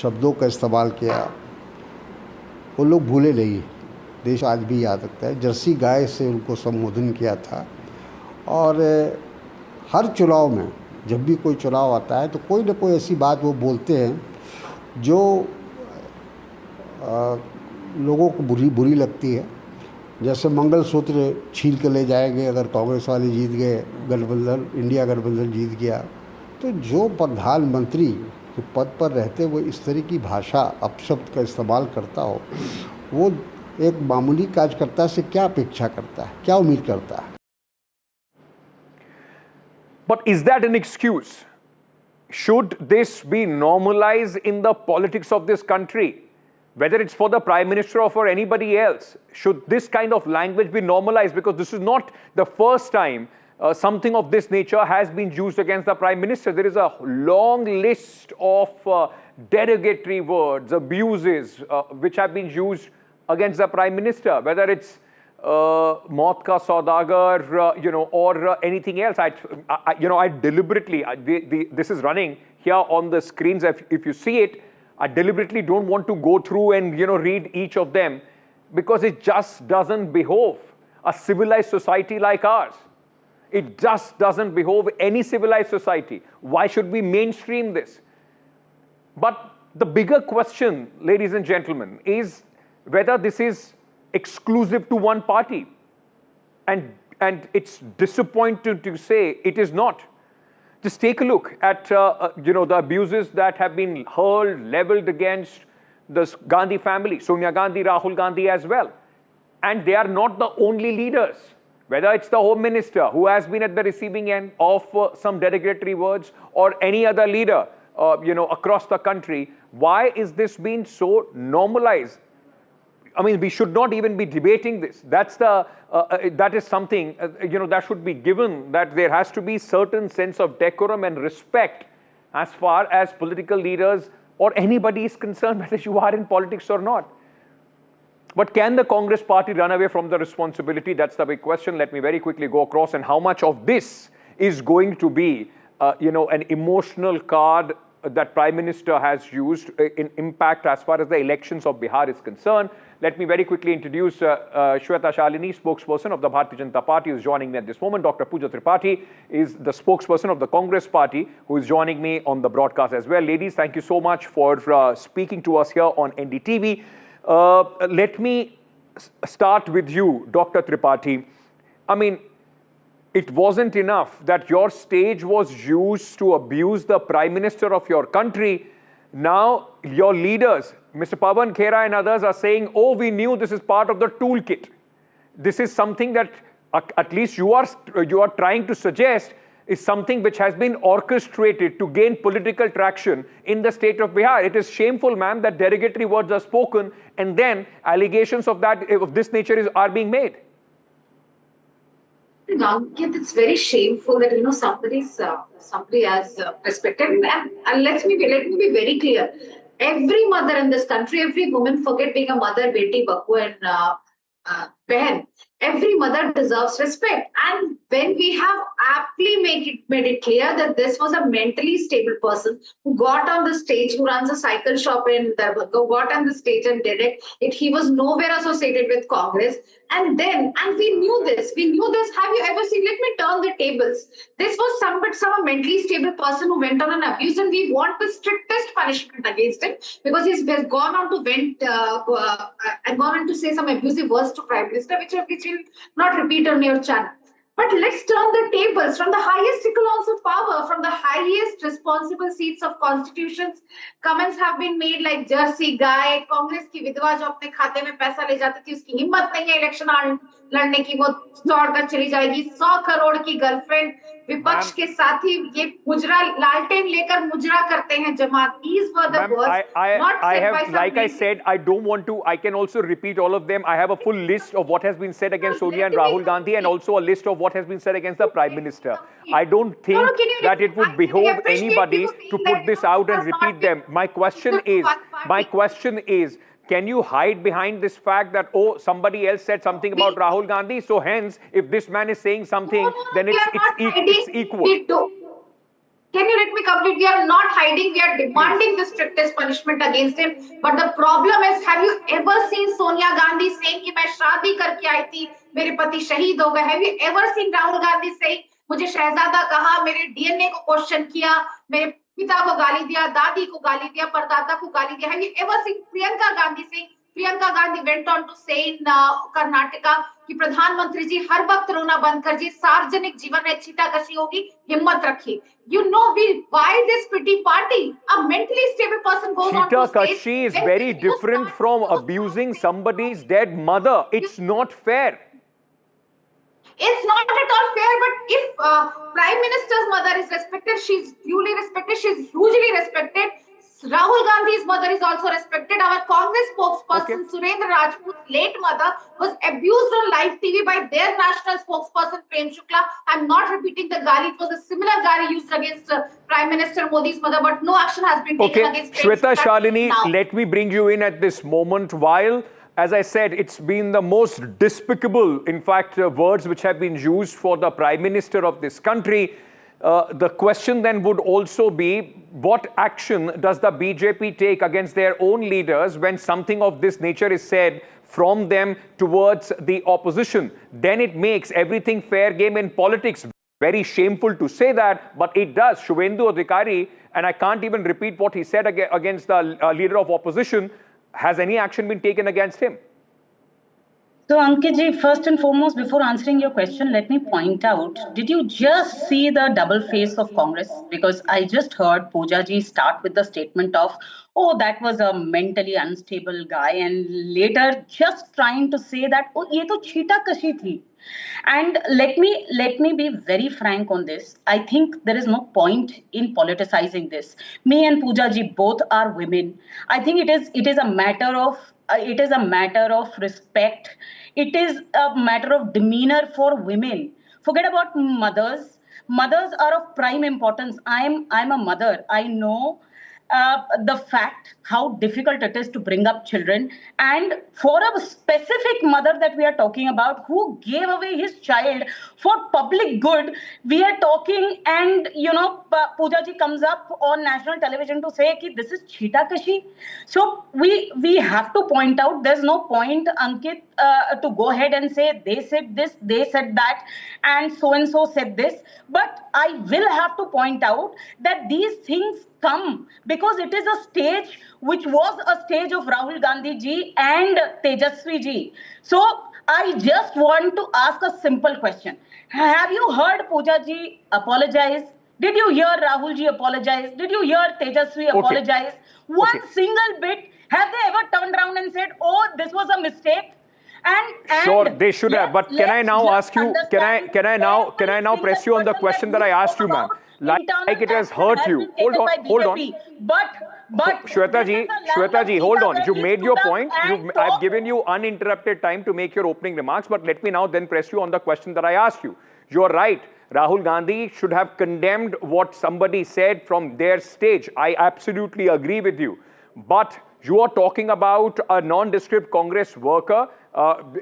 शब्दों का इस्तेमाल किया वो लोग भूले नहीं। देश आज भी याद रखता है। जर्सी गाय से उनको संबोधन किया था। और हर चुनाव में जब भी कोई चुनाव आता है तो कोई ना कोई ऐसी बात वो बोलते हैं जो लोगों को बुरी लगती है। जैसे मंगलसूत्र छीन के ले जाएंगे अगर कांग्रेस वाले जीत गए, गठबंधन इंडिया गठबंधन जीत गया, तो जो प्रधानमंत्री के पद पर रहते वो इस तरह की भाषा अपशब्द का इस्तेमाल करता हो, वो एक मामूली कार्यकर्ता से क्या अपेक्षा करता है, क्या उम्मीद करता है? But is that an excuse? Should this be normalized in the politics of this country? Whether it's for the Prime Minister or for anybody else, should this kind of language be normalized? Because this is not the first time something of this nature has been used against the Prime Minister. There is a long list of derogatory words, abuses, which have been used against the Prime Minister, whether it's Maut ka Saudagar, or anything else. I deliberately, this is running here on the screens. If you see it, I deliberately don't want to go through and read each of them, because it just doesn't behove a civilized society like ours. It just doesn't behove any civilized society. Why should we mainstream this? But the bigger question, ladies and gentlemen, is whether this is exclusive to one party. And it's disappointing to say it is not. Just take a look at the abuses that have been hurled, leveled against the Gandhi family, Sonia Gandhi, Rahul Gandhi as well. And they are not the only leaders. Whether it's the Home Minister who has been at the receiving end of some derogatory words, or any other leader, across the country, why is this being so normalized? I mean, we should not even be debating this. That is something, that should be given, that there has to be certain sense of decorum and respect as far as political leaders or anybody is concerned, whether you are in politics or not. But can the Congress party run away from the responsibility? That's the big question. Let me very quickly go across, and how much of this is going to be, an emotional card that Prime Minister has used in impact as far as the elections of Bihar is concerned. Let me very quickly introduce Shweta Shalini, spokesperson of the Bharatiya Janata Party, who is joining me at this moment. Dr. Pooja Tripathi is the spokesperson of the Congress Party, who is joining me on the broadcast as well. Ladies, thank you so much for speaking to us here on NDTV. Let me start with you, Dr. Tripathi. I mean, it wasn't enough that your stage was used to abuse the Prime Minister of your country. Now your leaders, Mr. Pawan Khera and others, are saying, oh, we knew this is part of the toolkit. This is something that at least you are trying to suggest is something which has been orchestrated to gain political traction in the state of Bihar. It is shameful, ma'am, that derogatory words are spoken and then allegations of this nature are being made. It's very shameful that somebody has respected, and let me be very clear. Every mother in this country, every woman, forget being a mother, beti, bakku, and behan. Every mother deserves respect, and when we have aptly made it clear that this was a mentally stable person who got on the stage, who runs a cycle shop in got on the stage and did it. He was nowhere associated with Congress, and we knew this. Have you ever seen? Let me turn the tables. This was some mentally stable person who went on an abuse, and we want the strictest punishment against him because he's gone on to gone on to say some abusive words to Prime Minister, which will not repeat on your channel. But let's turn the tables. From the highest echelons of power, from the highest responsible seats of constitutions, comments have been made like Jersey guy, Congress की विधवा जो अपने खाते में पैसा ले जाती थी, उसकी हिम्मत नहीं है इलेक्शन लड़ने की, वो दौड़कर चली जाएगी। 100 करोड़ की गर्लफ्रेंड, विपक्ष के साथी, ये मुजरा लालटेन लेकर मुजरा करते हैं जमात. These were the words. Like I said, I don't want to. I can also repeat all of them. I have a full list of what has been said against Sonia and Rahul Gandhi, and also a list of what has been said against the Prime Minister. I don't think that it would behove anybody to put this out and repeat them. My question is, can you hide behind this fact that, oh, somebody else said something about Rahul Gandhi, so hence, if this man is saying something, then it's equal? Can you let me complete? We are not hiding. We are demanding the strictest punishment against him. But the problem is, have you ever seen Sonia Gandhi saying कि मैं शादी करके आई थी, मेरे पति शहीद हो गए? Have you ever seen Rahul Gandhi saying मुझे शहजादा कहा, मेरे डीएनए को क्वेश्चन किया, मेरे पिता को गाली दिया, दादी को गाली दिया, परदादा को गाली दिया? Have you ever seen Priyanka Gandhi saying? Priyanka Gandhi went on to say in Karnataka कि प्रधानमंत्री जी हर वक्त रोना बंद कर जी, सार्वजनिक जीवन में छीटाकशी होगी, हिम्मत रखिए. You know, why this pity party? A mentally stable person goes on to stage. Cheetakashi is very different from abusing somebody's dead mother. It's not fair. It's not at all fair, but if Prime Minister's mother is respected, she's duly respected, she's hugely respected. Rahul Gandhi's mother is also respected. Our Congress spokesperson, Surendra Rajput's late mother, was abused on live TV by their national spokesperson, Prem Shukla. I'm not repeating the gali. It was a similar gali used against Prime Minister Modi's mother, but no action has been taken against Prem Shweta Shukla. Shalini, let me bring you in at this moment. While, as I said, it's been the most despicable, in fact, words which have been used for the Prime Minister of this country. The question then would also be, what action does the BJP take against their own leaders when something of this nature is said from them towards the opposition? Then it makes everything fair game in politics. Very shameful to say that, but it does. Shubhendu Adhikari, and I can't even repeat what he said against the leader of opposition. Has any action been taken against him? So, Ankit ji, first and foremost, before answering your question, let me point out, did you just see the double face of Congress? Because I just heard Pooja ji start with the statement of, oh, that was a mentally unstable guy, and later just trying to say that, oh, ye to cheetakashi thi. And let me be very frank on this. I think there is no point in politicizing this. Me and Pooja ji both are women. I think it is a matter of respect. It is a matter of demeanor for women. Forget about mothers. Mothers are of prime importance. I'm a mother. I know the fact how difficult it is to bring up children, and for a specific mother that we are talking about who gave away his child for public good, we are talking, and Pooja ji comes up on national television to say that this is cheetakashi. So we have to point out, there's no point, Ankit, to go ahead and say they said this, they said that, and so said this. But I will have to point out that these things come because it is a stage which was a stage of Rahul Gandhi ji and Tejaswi ji. So I just want to ask a simple question. Have you heard Pooja ji apologize? Did you hear Rahul ji apologize? Did you hear Tejaswi apologize? One single bit. Have they ever turned around and said, oh, this was a mistake? And sure, they should have. But can I now ask you? Can I now press you on the question that I asked you, ma'am? Like it has hurt you. Hold on. But Shweta ji, hold on. You made your point. I've given you uninterrupted time to make your opening remarks. But let me now then press you on the question that I asked you. You are right. Rahul Gandhi should have condemned what somebody said from their stage. I absolutely agree with you. But you are talking about a nondescript Congress worker.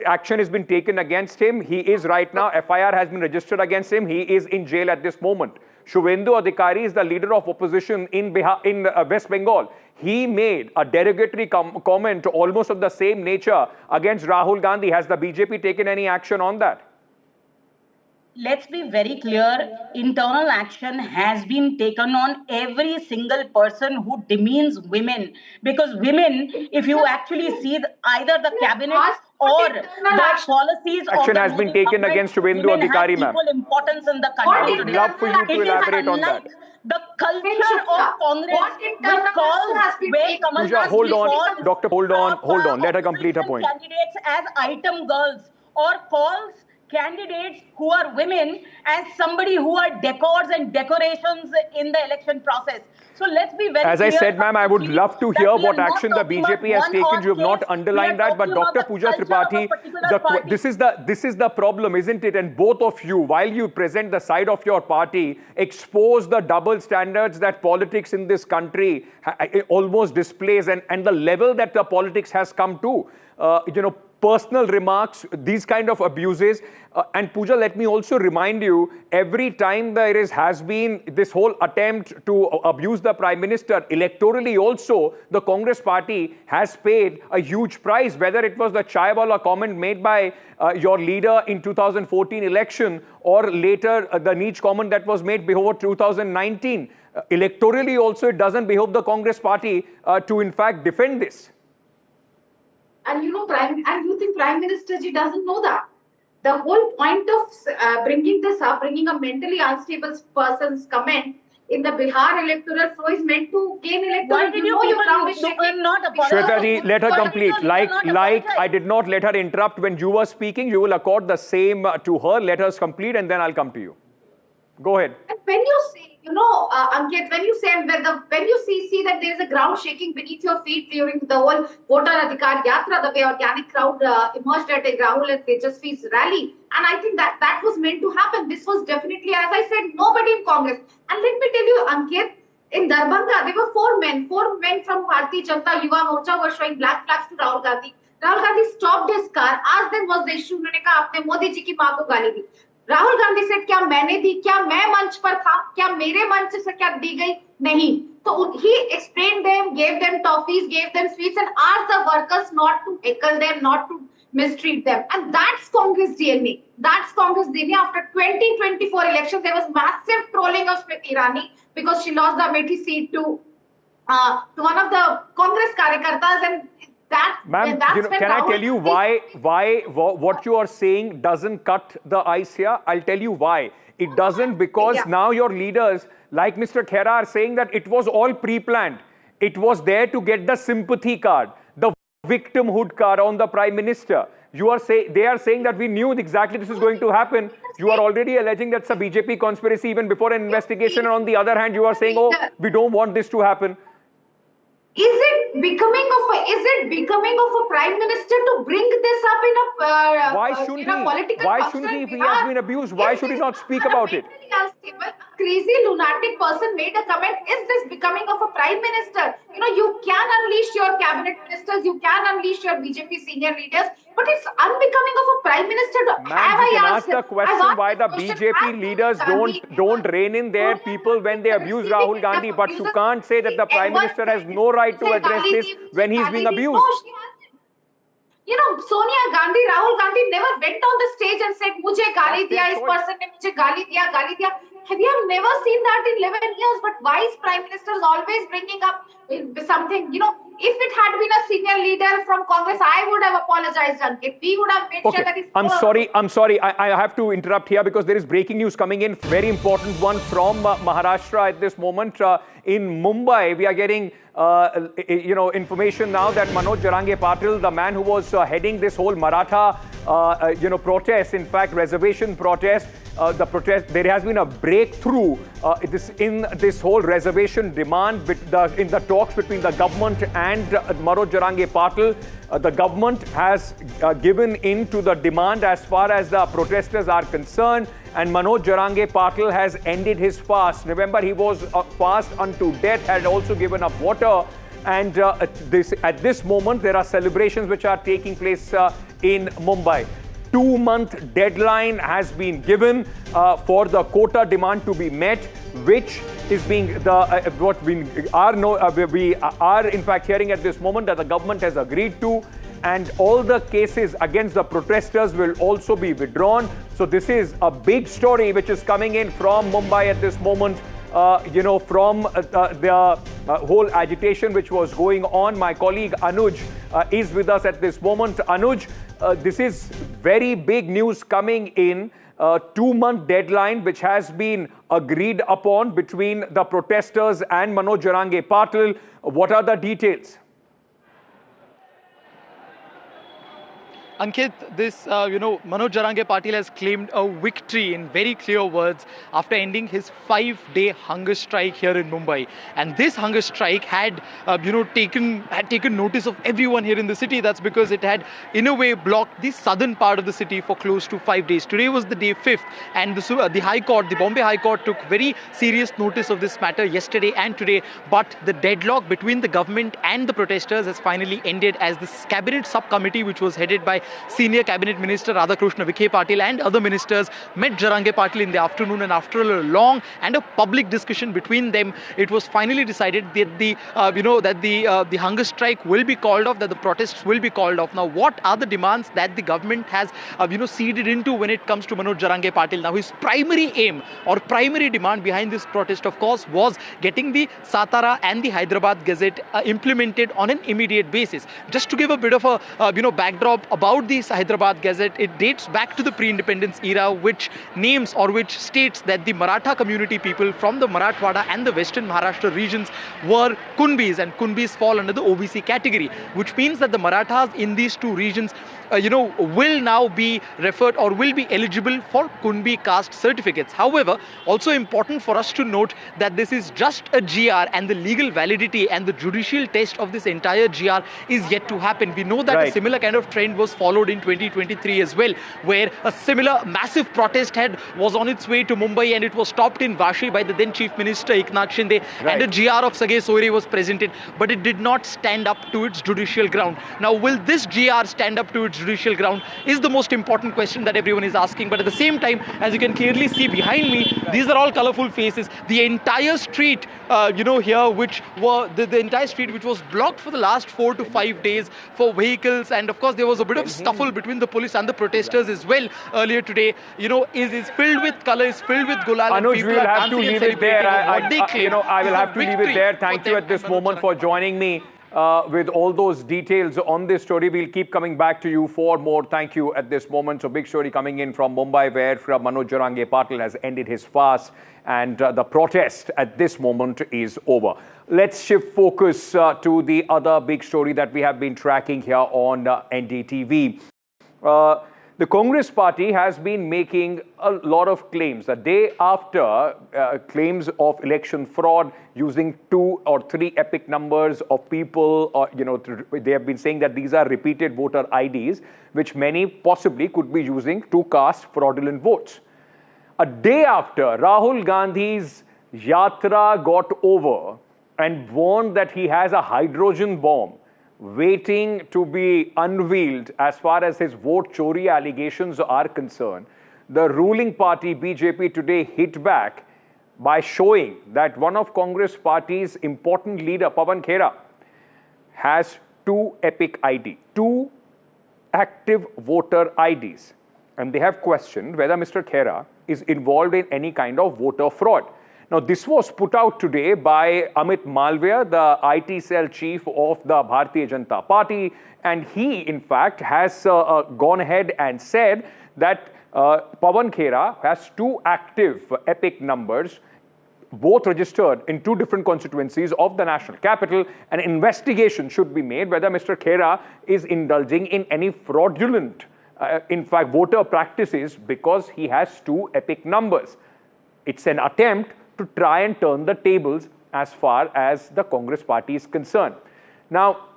Action has been taken against him. He is right now, FIR has been registered against him. He is in jail at this moment. Shubhendu Adhikari is the leader of opposition in West Bengal. He made a derogatory comment almost of the same nature against Rahul Gandhi. Has the BJP taken any action on that? Let's be very clear, internal action has been taken on every single person who demeans women. Because women, if you actually see either the cabinet or the policies action of the has been taken against Shubhendu Adhikari, ma'am. Equal importance in the country. I would love for you to elaborate on that. The culture of Congress, which calls where Kamal Pooja, hold on, Doctor, hold on. Let her complete her point. Candidates as item girls or calls candidates who are women as somebody who are decors and decorations in the election process. So let's be very As clear. I said, ma'am, I would love to hear what action the BJP has taken. You have not underlined that, but Dr. Pooja Tripathi, this is the problem, isn't it? And both of you, while you present the side of your party, expose the double standards that politics in this country almost displays, and the level that the politics has come to. personal remarks, these kind of abuses. And Pooja, let me also remind you, every time there has been this whole attempt to abuse the Prime Minister, electorally also, the Congress party has paid a huge price, whether it was the chaiwala comment made by your leader in 2014 election, or later the niche comment that was made before 2019. Electorally also, it doesn't behove the Congress party to in fact defend this. And you think Prime Minister ji doesn't know that? The whole point of bringing this up, bringing a mentally unstable person's comment in the Bihar electoral flow is meant to gain electoral. Why did you people not apologize? Shweta ji, let her complete. Like I did not let her interrupt when you were speaking. You will accord the same to her. Let us complete, and then I'll come to you. Go ahead. And when you say, Ankit, when you see that there is a ground shaking beneath your feet during the whole voter adhikar yatra, the way organic crowd emerged at a Rahul and Tejasvi's rally, and I think that was meant to happen. This was definitely, as I said, nobody in Congress. And let me tell you, Ankit, in Darbhanga, there were four men from Bharatiya Janata Yuva Morcha were showing black flags to Rahul Gandhi. Rahul Gandhi stopped his car, asked them what's the issue. उन्होंने कहा आपने मोदी जी की मां को गाली दी. राहुल गांधी से क्या मैंने दी, क्या मैं मंच पर था, क्या मेरे मंच से क्या दी गई, नहीं. So he explained them, gave them toffees, gave them sweets, and asked the workers not to heckle them, not to mistreat them. And that's Congress DNA. That's Congress DNA. After 2024 elections, there was massive trolling of Smriti Irani because she lost the Amethi seat to one of the Congress karyakartas, and ma'am, can I tell you why what you are saying doesn't cut the ice here? I'll tell you why. It doesn't, because now your leaders, like Mr. Khera, are saying that it was all pre-planned. It was there to get the sympathy card, the victimhood card on the Prime Minister. They are saying that we knew exactly this is going to happen. You are already alleging that's a BJP conspiracy even before an investigation. And on the other hand, you are saying, oh, we don't want this to happen. Is it becoming of a prime minister to bring this up in a political Why shouldn't he? If he has been abused, why should he not speak about it? A crazy lunatic person made a comment. Is this becoming of a prime minister? You can unleash your cabinet ministers, you can unleash your BJP senior leaders, but it's unbecoming of a prime minister to have. You can ask the question why the BJP leaders don't rein in their people when they abuse Rahul Gandhi, but you can't say that the prime minister has no right to address this when he's being abused. Sonia Gandhi, Rahul Gandhi never went on the stage and said, "Mujhe gali diya, is person ne mujhe gali diya." We have never seen that in 11 years. But why is Prime Minister always bringing up something? If it had been a senior leader from Congress, I would have apologized. If we would have made sure that it's. I'm sorry. I have to interrupt here because there is breaking news coming in. Very important one from Maharashtra at this moment. In Mumbai, we are getting information now that Manoj Jarange Patil, the man who was heading this whole Maratha protest, in fact reservation protest, there has been a breakthrough in this whole reservation demand in the talks between the government and Manoj Jarange Patil. The government has given in to the demand as far as the protesters are concerned, and Manoj Jarange Patil has ended his fast. Remember, he was fast unto death, had also given up water, and at this moment there are celebrations which are taking place in Mumbai. 2-month deadline has been given for the quota demand to be met, which is being we are in fact hearing at this moment that the government has agreed to, and all the cases against the protesters will also be withdrawn. So this is a big story which is coming in from Mumbai at this moment. From the whole agitation which was going on. My colleague Anuj is with us at this moment. Anuj, this is very big news coming in. 2-month deadline which has been agreed upon between the protesters and Manoj Jarange Patil. What are the details? Ankit, this, Manoj Jarange Patil has claimed a victory in very clear words after ending his 5-day hunger strike here in Mumbai. And this hunger strike had, taken notice of everyone here in the city. That's because it had, in a way, blocked the southern part of the city for close to 5 days. Today was the day 5th, and the High Court, the Bombay High Court, took very serious notice of this matter yesterday and today. But the deadlock between the government and the protesters has finally ended as this cabinet subcommittee, which was headed by senior cabinet minister Radhakrishna Vikhe Patil and other ministers met Jarange Patil in the afternoon, and after a long and a public discussion between them, it was finally decided that the hunger strike will be called off, that the protests will be called off. Now, what are the demands that the government has seeded into when it comes to Manoj Jarange Patil? Now, his primary aim or primary demand behind this protest, of course, was getting the Satara and the Hyderabad Gazette implemented on an immediate basis. Just to give a bit of a backdrop about the Hyderabad Gazette, it dates back to the pre-independence era, which names or which states that the Maratha community people from the Marathwada and the Western Maharashtra regions were Kunbis, and Kunbis fall under the OBC category, which means that the Marathas in these two regions will now be referred or will be eligible for Kunbi caste certificates. However, also important for us to note that this is just a GR, and the legal validity and the judicial test of this entire GR is yet to happen. We know that a similar kind of trend was followed in 2023 as well, where a similar massive protest was on its way to Mumbai, and it was stopped in Vashi by the then Chief Minister Eknath Shinde, and a GR of Sage Soire was presented, but it did not stand up to its judicial ground. Now, will this GR stand up to its judicial ground is the most important question that everyone is asking. But at the same time, as you can clearly see behind me, these are all colorful faces. The entire street, here, which were the entire street which was blocked for the last 4 to 5 days for vehicles, and of course there was a bit of scuffle between the police and the protesters as well earlier today. Is filled with color, is filled with gulal. Anuj, we will have to leave it there. I will have to leave it there. Thank you at this moment for joining me. With all those details on this story. We'll keep coming back to you for more. Thank you at this moment. So big story coming in from Mumbai, where Manoj Jarange Patil has ended his fast, and the protest at this moment is over. Let's shift focus to the other big story that we have been tracking here on NDTV. The Congress party has been making a lot of claims. The day after claims of election fraud using 2 or 3 epic numbers of people, or they have been saying that these are repeated voter IDs, which many possibly could be using to cast fraudulent votes. A day after, Rahul Gandhi's yatra got over and warned that he has a hydrogen bomb waiting to be unveiled as far as his vote chori allegations are concerned, the ruling party BJP today hit back by showing that one of Congress party's important leader, Pawan Khera, has 2 epic ID, 2 active voter IDs. And they have questioned whether Mr. Khera is involved in any kind of voter fraud. Now, this was put out today by Amit Malviya, the IT cell chief of the Bharatiya Janata Party, and he, in fact, has gone ahead and said that Pawan Khera has 2 active epic numbers, both registered in 2 different constituencies of the national capital. An investigation should be made whether Mr. Khera is indulging in any fraudulent, in fact, voter practices, because he has 2 epic numbers. It's an attempt to try and turn the tables as far as the Congress party is concerned. Now,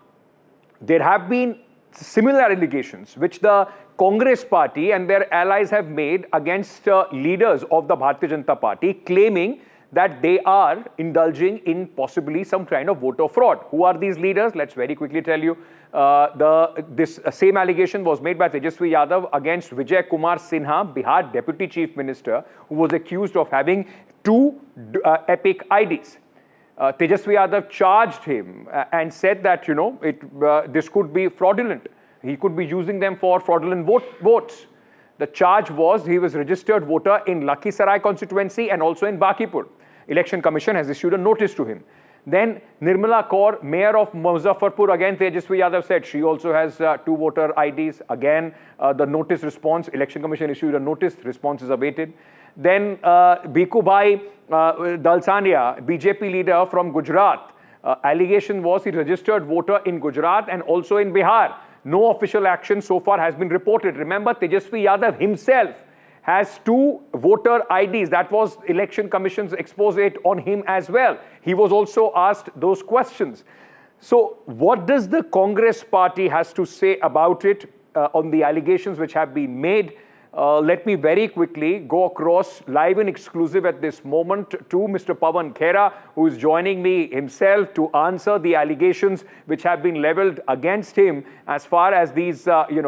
there have been similar allegations which the Congress party and their allies have made against leaders of the Bharatiya Janata Party, claiming that they are indulging in possibly some kind of voter fraud. Who are these leaders? Let's very quickly tell you. This same allegation was made by Tejaswi Yadav against Vijay Kumar Sinha, Bihar Deputy Chief Minister, who was accused of having 2 epic IDs. Tejaswi Yadav charged him and said that, this could be fraudulent. He could be using them for fraudulent votes. The charge was he was registered voter in Lakhisarai constituency and also in Bakipur. Election Commission has issued a notice to him. Then Nirmala Kaur, mayor of Muzaffarpur, again Tejaswi Yadav said she also has 2 voter IDs. Again, the notice response, Election Commission issued a notice, response is awaited. Then Bhikubhai Dalsania, BJP leader from Gujarat, allegation was he registered voter in Gujarat and also in Bihar. No official action so far has been reported. Remember, Tejaswi Yadav himself has 2 voter IDs. That was Election Commission's expose on him as well. He was also asked those questions. So what does the Congress party has to say about it, on the allegations which have been made? Let me very quickly go across live and exclusive at this moment to Mr. Pawan Khera, who is joining me himself to answer the allegations which have been leveled against him as far as these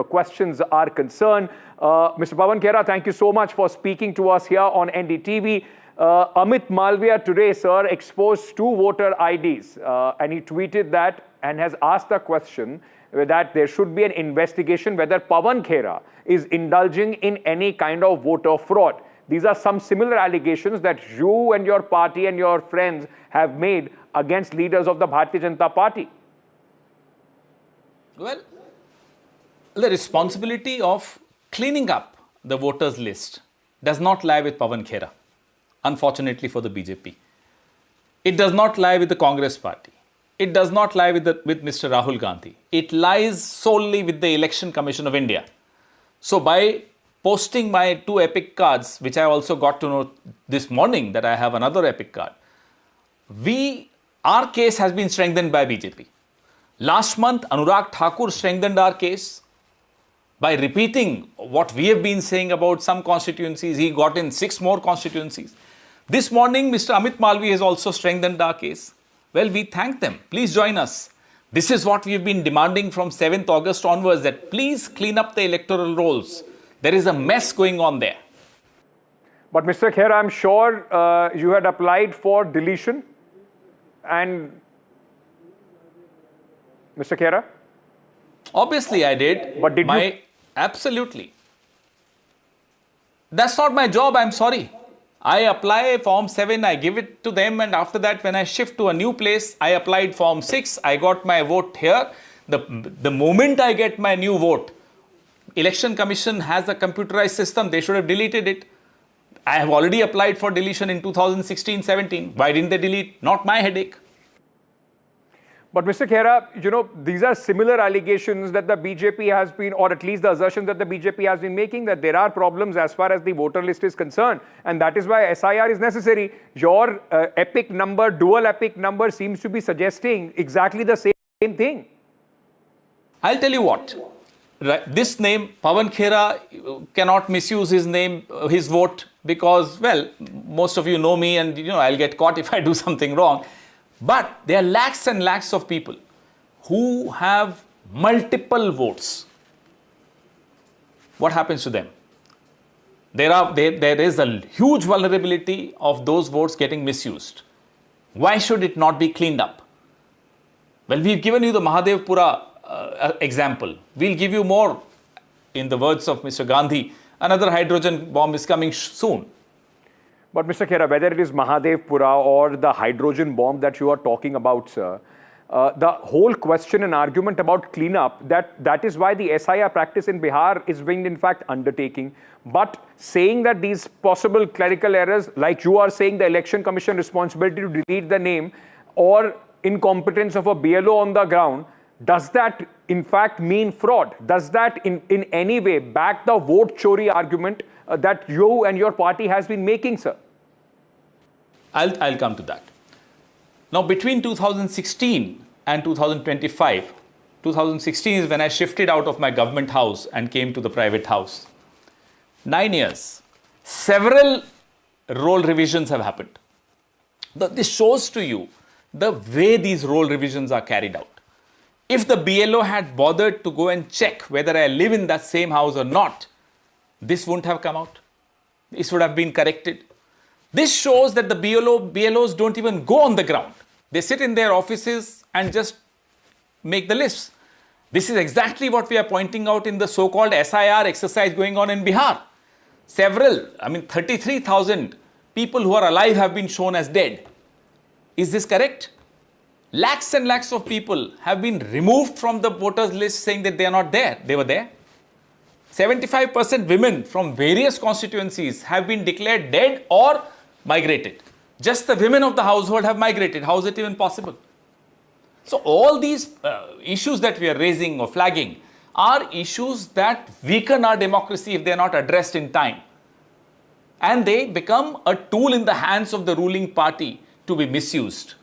questions are concerned. Mr. Pawan Khera, thank you so much for speaking to us here on NDTV. Amit Malviya today, sir, exposed two voter IDs and he tweeted that and has asked the question that there should be an investigation whether Pawan Khera is indulging in any kind of voter fraud. These are some similar allegations that you and your party and your friends have made against leaders of the Bharatiya Janata Party. Well, the responsibility of cleaning up the voters list does not lie with Pawan Khera, unfortunately for the BJP. It does not lie with the Congress party. It does not lie with Mr. Rahul Gandhi. It lies solely with the Election Commission of India. So by posting my two epic cards, which I also got to know this morning that I have another epic card, our case has been strengthened by BJP. Last month, Anurag Thakur strengthened our case by repeating what we have been saying about some constituencies. He got in 6 more constituencies. This morning, Mr. Amit Malviya has also strengthened our case. Well, we thank them. Please join us. This is what we have been demanding from 7th August onwards, that please clean up the electoral rolls. There is a mess going on there. But Mr. Khera, I'm sure you had applied for deletion. And Mr. Khera? Obviously, I did. But did you? Absolutely. That's not my job, I'm sorry. I apply Form 7, I give it to them, and after that, when I shift to a new place, I applied Form 6, I got my vote here. The moment I get my new vote, Election Commission has a computerized system, they should have deleted it. I have already applied for deletion in 2016-17. Why didn't they delete? Not my headache. But Mr. Khera, these are similar allegations that the BJP has been, or at least the assertions that the BJP has been making, that there are problems as far as the voter list is concerned. And that is why SIR is necessary. Your epic number, dual epic number seems to be suggesting exactly the same thing. I'll tell you what. This name, Pawan Khera, cannot misuse his name, his vote, because, well, most of you know me and, I'll get caught if I do something wrong. But there are lakhs and lakhs of people who have multiple votes. What happens to them? There is a huge vulnerability of those votes getting misused. Why should it not be cleaned up? Well, we've given you the Mahadevpura example. We'll give you more. In the words of Mr. Gandhi, another hydrogen bomb is coming soon. But Mr. Khera, whether it is Mahadevpura or the hydrogen bomb that you are talking about, sir, the whole question and argument about cleanup, that is why the SIR practice in Bihar is being in fact undertaking. But saying that these possible clerical errors, like you are saying the Election Commission responsibility to delete the name or incompetence of a BLO on the ground, does that in fact mean fraud? Does that in any way back the vote chori argument that you and your party has been making, sir? I'll come to that. Now, between 2016 and 2025, 2016 is when I shifted out of my government house and came to the private house. 9 years, several role revisions have happened. This shows to you the way these role revisions are carried out. If the BLO had bothered to go and check whether I live in that same house or not, this wouldn't have come out. This would have been corrected. This shows that the BLOs don't even go on the ground. They sit in their offices and just make the lists. This is exactly what we are pointing out in the so-called SIR exercise going on in Bihar. 33,000 people who are alive have been shown as dead. Is this correct? Lakhs and lakhs of people have been removed from the voters list saying that they are not there. They were there. 75% women from various constituencies have been declared dead or migrated. Just the women of the household have migrated. How is it even possible? So all these issues that we are raising or flagging are issues that weaken our democracy if they are not addressed in time. And they become a tool in the hands of the ruling party to be misused.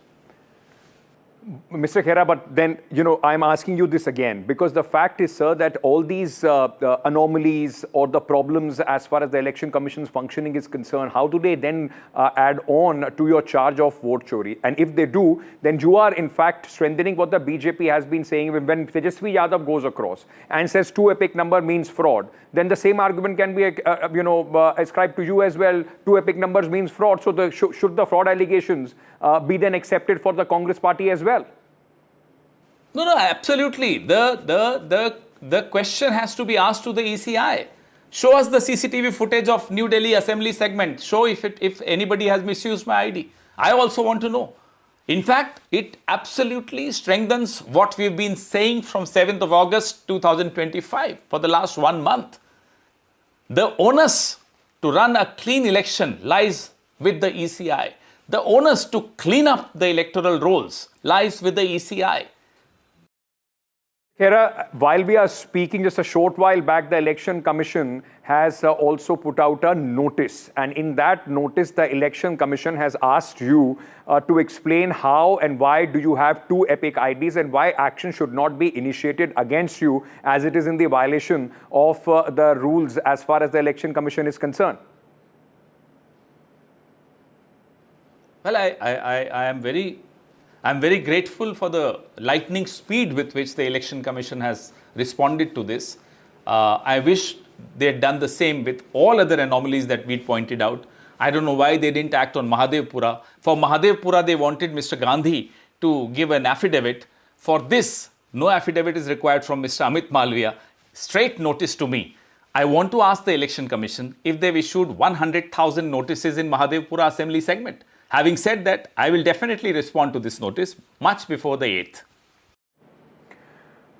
Mr. Khera, but then, I'm asking you this again, because the fact is, sir, that all these anomalies or the problems as far as the Election Commission's functioning is concerned, how do they then add on to your charge of vote chori? And if they do, then you are in fact strengthening what the BJP has been saying. When Tejasvi Yadav goes across and says 2 epic number means fraud, then the same argument can be ascribed to you as well. 2 epic numbers means fraud. So should the fraud allegations be then accepted for the Congress party as well? No, absolutely. The question has to be asked to the ECI. Show us the CCTV footage of New Delhi Assembly segment. Show if anybody has misused my ID. I also want to know. In fact, it absolutely strengthens what we've been saying from 7th of August 2025 for the last 1 month. The onus to run a clean election lies with the ECI. The onus to clean up the electoral rolls lies with the ECI. Khera, while we are speaking, just a short while back, the Election Commission has also put out a notice. And in that notice, the Election Commission has asked you to explain how and why do you have 2 epic IDs and why action should not be initiated against you as it is in the violation of the rules as far as the Election Commission is concerned. Well, I'm very grateful for the lightning speed with which the Election Commission has responded to this. I wish they had done the same with all other anomalies that we pointed out. I don't know why they didn't act on Mahadevpura. For Mahadevpura, they wanted Mr. Gandhi to give an affidavit. For this, no affidavit is required from Mr. Amit Malviya. Straight notice to me. I want to ask the Election Commission if they've issued 100,000 notices in Mahadevpura Assembly segment. Having said that, I will definitely respond to this notice much before the 8th.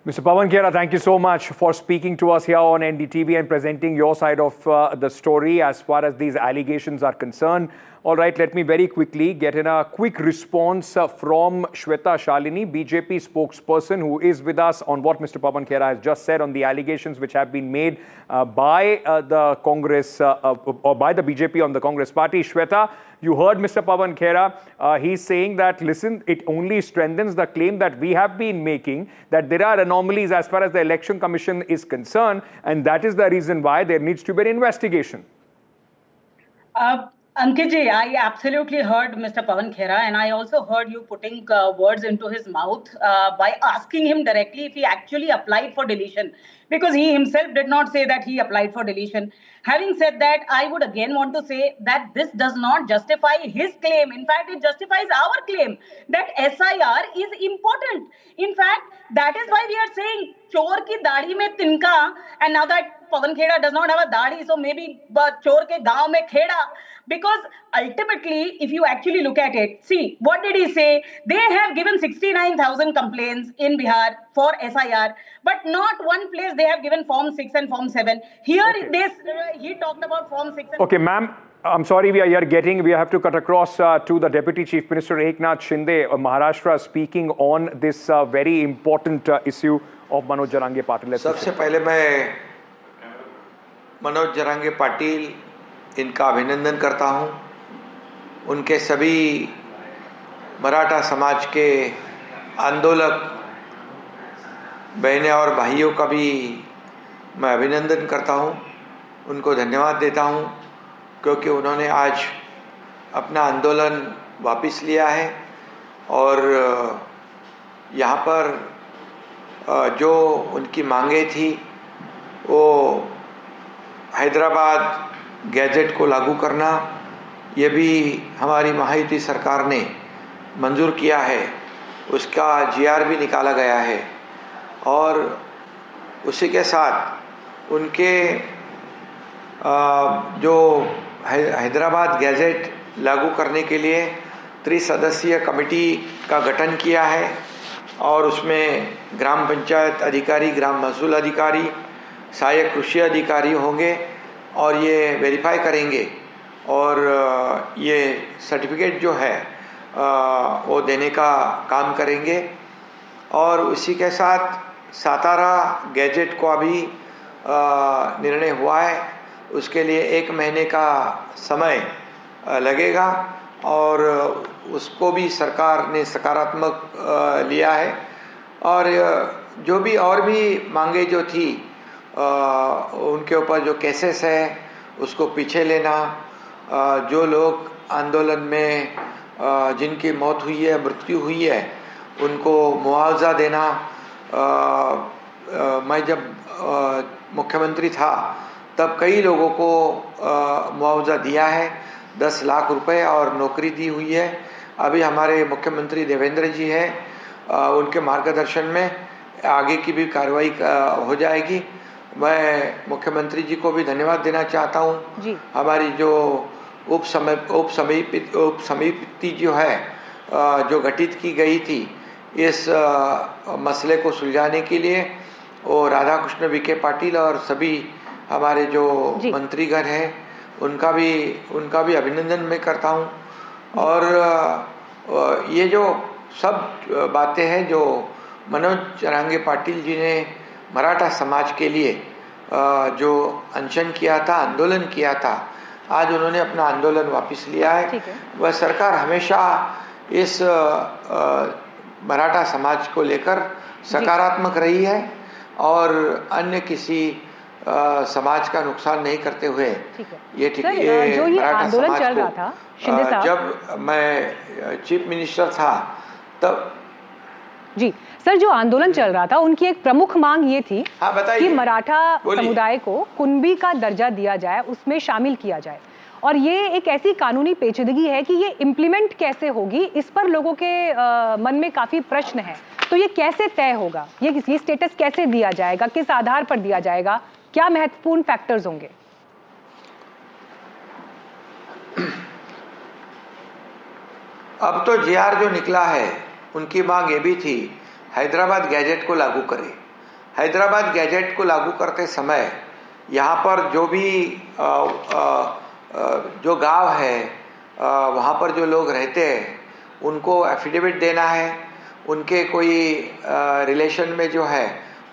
Mr. Pawan Khera, thank you so much for speaking to us here on NDTV and presenting your side of the story as far as these allegations are concerned. All right, let me very quickly get in a quick response from Shweta Shalini, BJP spokesperson, who is with us on what Mr. Pawan Khera has just said on the allegations which have been made by the Congress or by the BJP on the Congress party. Shweta, you heard Mr. Pawan Khera. He's saying that, listen, it only strengthens the claim that we have been making that there are anomalies as far as the Election Commission is concerned, and that is the reason why there needs to be an investigation. Ankit ji, I absolutely heard Mr. Pawan Khera, and I also heard you putting words into his mouth by asking him directly if he actually applied for deletion, because he himself did not say that he applied for deletion. Having said that, I would again want to say that this does not justify his claim. In fact, it justifies our claim that SIR is important. In fact, that is why we are saying chor ki dadi mein tinka, and now that Pawan Khera does not have a dadi, so maybe chor ke gaon mein kheda. Because ultimately, if you actually look at it, see, what did he say? They have given 69,000 complaints in Bihar for SIR, but not one place they have given Form 6 and Form 7. Here, he talked about Form 6 and Okay, ma'am. I'm sorry, we have to cut across to the Deputy Chief Minister Eknath Shinde of Maharashtra speaking on this very important issue of Manoj Jarange Patil. सबसे पहले मैं मनोज जरांगे पाटिल इनका अभिनंदन करता हूं। उनके सभी मराठा समाज के आंदोलक बहनें और भाइयों का भी मैं अभिनंदन करता हूं, उनको धन्यवाद देता हूं, क्योंकि उन्होंने आज अपना आंदोलन वापस लिया है और यहाँ पर जो उनकी मांगे थी वो हैदराबाद गैजेट को लागू करना, ये भी हमारी महायुति सरकार ने मंजूर किया है, उसका GR भी निकाला गया है और उसी के साथ उनके जो हैदराबाद गैजेट लागू करने के लिए 3 सदस्यीय कमेटी का गठन किया है और उसमें ग्राम पंचायत अधिकारी, ग्राम महसूल अधिकारी, सहायक कृषि अधिकारी होंगे और ये वेरीफाई करेंगे और ये सर्टिफिकेट जो है वो देने का काम करेंगे। और उसी के साथ सातारा गैजेट को अभी निर्णय हुआ है, उसके लिए 1 महीने का समय लगेगा और उसको भी सरकार ने सकारात्मक लिया है। और जो भी और भी मांगे जो थी उनके ऊपर जो केसेस है उसको पीछे लेना, जो लोग आंदोलन में जिनकी मौत हुई है, मृत्यु हुई है, उनको मुआवजा देना। मैं जब मुख्यमंत्री था तब कई लोगों को मुआवजा दिया है, 10 लाख रुपए, और नौकरी दी हुई है। अभी हमारे मुख्यमंत्री देवेंद्र जी हैं, उनके मार्गदर्शन में आगे की भी कार्रवाई हो जाएगी। मैं मुख्यमंत्री जी को भी धन्यवाद देना चाहता हूँ। हमारी जो उप समिति जो है जो गठित की गई थी इस मसले को सुलझाने के लिए, और राधा कृष्ण विखे पाटिल और सभी हमारे जो मंत्रीगण हैं उनका भी अभिनंदन मैं करता हूँ। और ये जो सब बातें हैं जो मनोज जरांगे पाटिल जी ने मराठा समाज के लिए जो अनशन किया था, आंदोलन किया था, आज उन्होंने अपना आंदोलन वापस लिया है। वह सरकार हमेशा इस मराठा समाज को लेकर सकारात्मक रही है और अन्य किसी समाज का नुकसान नहीं करते हुए ये आंदोलन चल रहा था शिंदे साहब, जब मैं चीफ मिनिस्टर था तब जी सर, जो आंदोलन चल रहा था उनकी एक प्रमुख मांग ये थी कि मराठा समुदाय को कुनबी का दर्जा दिया जाए, उसमें शामिल किया जाए। और ये एक ऐसी कानूनी पेचीदगी है कि ये इम्प्लीमेंट कैसे होगी, इस पर लोगों के मन में काफी प्रश्न है। तो ये कैसे तय होगा, ये स्टेटस कैसे दिया जाएगा, किस आधार पर दिया जाएगा, क्या महत्वपूर्ण फैक्टर्स होंगे? अब तो जीआर जो निकला है उनकी मांग ये भी थी हैदराबाद गैजेट को लागू करें। हैदराबाद गैजेट को लागू करते समय यहाँ पर जो भी जो गांव है वहाँ पर जो लोग रहते हैं उनको एफिडेविट देना है, उनके कोई रिलेशन में जो है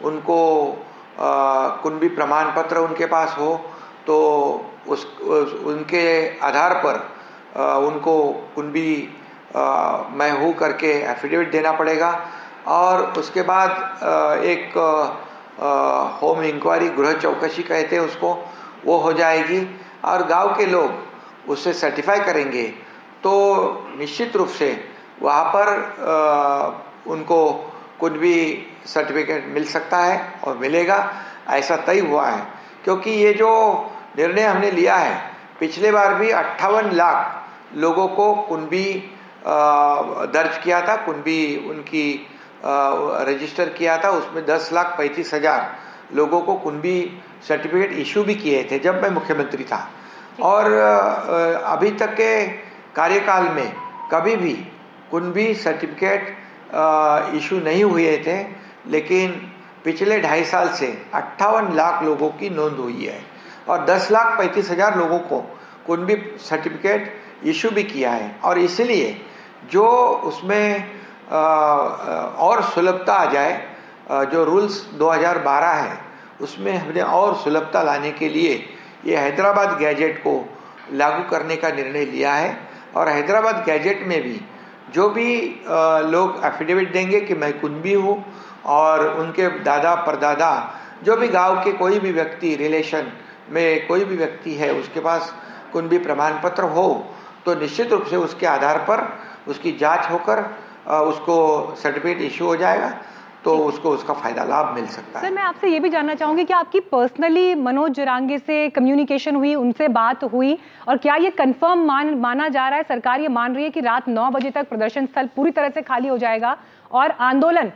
उनको कुनबी प्रमाण पत्र उनके पास हो तो उनके आधार पर उनको कुनबी मैं हूँ करके एफिडेविट देना पड़ेगा। और उसके बाद एक होम इंक्वायरी, गृह चौकसी कहते हैं उसको, वो हो जाएगी और गांव के लोग उससे सर्टिफाई करेंगे तो निश्चित रूप से वहाँ पर उनको कुनबी सर्टिफिकेट मिल सकता है और मिलेगा, ऐसा तय हुआ है। क्योंकि ये जो निर्णय हमने लिया है, पिछले बार भी 58 लाख लोगों को कुनबी दर्ज किया था, कुनबी उनकी रजिस्टर किया था, उसमें 10,35,000 लोगों को कुनबी सर्टिफिकेट इशू भी किए थे जब मैं मुख्यमंत्री था। और अभी तक के कार्यकाल में कभी भी कुनबी सर्टिफिकेट इशू नहीं हुए थे, लेकिन पिछले 2.5 साल से 58 लाख लोगों की नोंद हुई है और 10,35,000 लोगों को कुनबी सर्टिफिकेट इशू भी किया है। और इसलिए जो उसमें और सुलभता आ जाए, जो रूल्स 2012 है उसमें हमने और सुलभता लाने के लिए ये हैदराबाद गैजेट को लागू करने का निर्णय लिया है। और हैदराबाद गैजेट में भी जो भी लोग एफिडेविट देंगे कि मैं कुनबी हूँ और उनके दादा परदादा जो भी गांव के कोई भी व्यक्ति रिलेशन में कोई भी व्यक्ति है उसके पास कुनबी प्रमाण पत्र हो तो निश्चित रूप से उसके आधार पर उसकी जांच होकर उसको सर्टिफिकेट इशू हो जाएगा तो उसको उसका फायदा लाभ मिल सकता है। सर, मैं आपसे ये भी जानना चाहूंगी कि आपकी पर्सनली मनोज जरांगे से कम्युनिकेशन हुई, उनसे बात हुई, और क्या ये कंफर्म माना जा रहा है, सरकार ये मान रही है कि रात 9 बजे तक प्रदर्शन स्थल पूरी तरह से खाली हो जाएगा और आंदोलन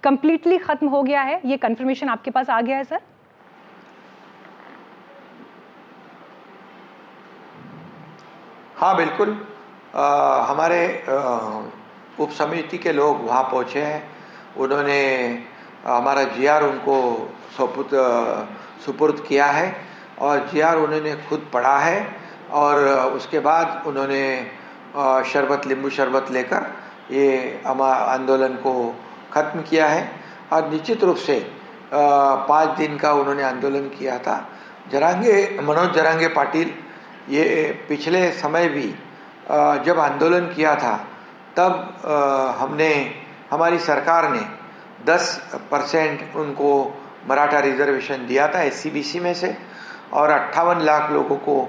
कंप्लीटली खत्म हो गया है? ये कंफर्मेशन आपके पास आ गया है सर? हाँ बिल्कुल, हमारे उप समिति के लोग वहाँ पहुँचे हैं, उन्होंने हमारा जीआर उनको सुपुर्द किया है और जीआर उन्होंने खुद पढ़ा है और उसके बाद उन्होंने शरबत, नींबू शरबत लेकर ये आंदोलन को ख़त्म किया है। और निश्चित रूप से 5 दिन का उन्होंने आंदोलन किया था। मनोज जरांगे पाटिल ये पिछले समय भी जब आंदोलन किया था तब हमारी सरकार ने 10% उनको मराठा रिजर्वेशन दिया था SC/BC में से, और 58 लाख लोगों को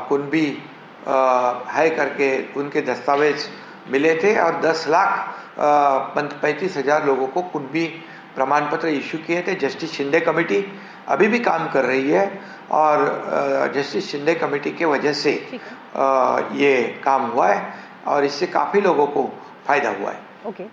कुणबी है करके उनके दस्तावेज मिले थे, और 10,35,000 लोगों को कुणबी प्रमाण पत्र इशू किए थे। जस्टिस शिंदे कमेटी अभी भी काम कर रही है, और जस्टिस शिंदे कमेटी के वजह से ये काम हुआ है, और इससे काफ़ी लोगों को फायदा हुआ है। ओके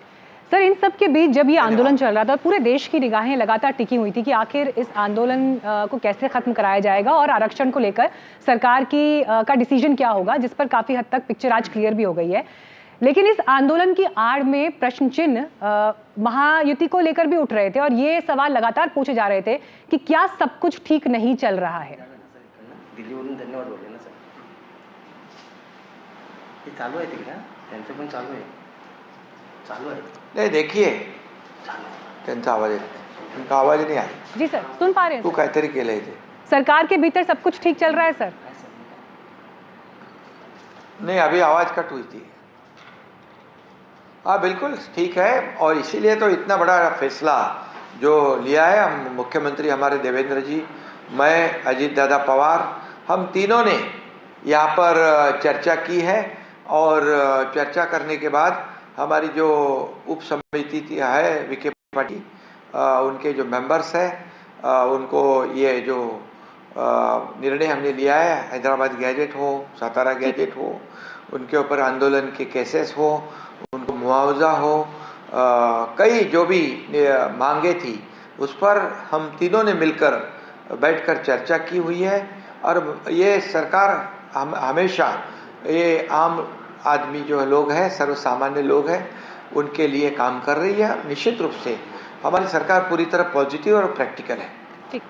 सर, इन सब के बीच जब ये आंदोलन चल रहा था, पूरे देश की निगाहें लगातार टिकी हुई थी कि आखिर इस आंदोलन को कैसे खत्म कराया जाएगा और आरक्षण को लेकर सरकार का डिसीजन क्या होगा, जिस पर काफी हद तक पिक्चर आज क्लियर भी हो गई है। लेकिन इस आंदोलन की आड़ में प्रश्न चिन्ह महायुति को लेकर भी उठ रहे थे, और ये सवाल लगातार पूछे जा रहे थे कि क्या सब कुछ ठीक नहीं चल रहा है। धन्यवाद बोलले ना सर, हे चालू आहे तिकडे, त्यांचं पण चालू आहे नहीं देखिए, त्यांचा आवाज येत नाही, उनका आवाज नहीं आ रहा। जी सर, सुन पा रहे हैं? तू काहीतरी केलंय ते। सरकार के भीतर सब कुछ ठीक चल रहा है सर? नहीं, अभी आवाज कट हुई थी। हाँ बिल्कुल ठीक है, और इसीलिए तो इतना बड़ा फैसला जो लिया है हम मुख्यमंत्री हमारे देवेंद्र जी, मैं, अजीत दादा पवार, हम तीनों ने यहाँ पर चर्चा की है, और चर्चा करने के बाद हमारी जो उप समिति है विखे पार्टी, उनके जो मेंबर्स हैं उनको ये जो निर्णय हमने लिया है, हैदराबाद गैजेट हो, सातारा गैजेट हो, उनके ऊपर आंदोलन के केसेस हो, उनको मुआवजा हो, कई जो भी मांगे थी उस पर हम तीनों ने मिलकर बैठकर चर्चा की हुई है। और ये सरकार हमेशा ये आम आदमी जो लोग हैं, सर्वसामान्य लोग हैं, उनके लिए काम कर रही है। निश्चित रूप से हमारी सरकार पूरी तरह पॉजिटिव और प्रैक्टिकल है। ठीक,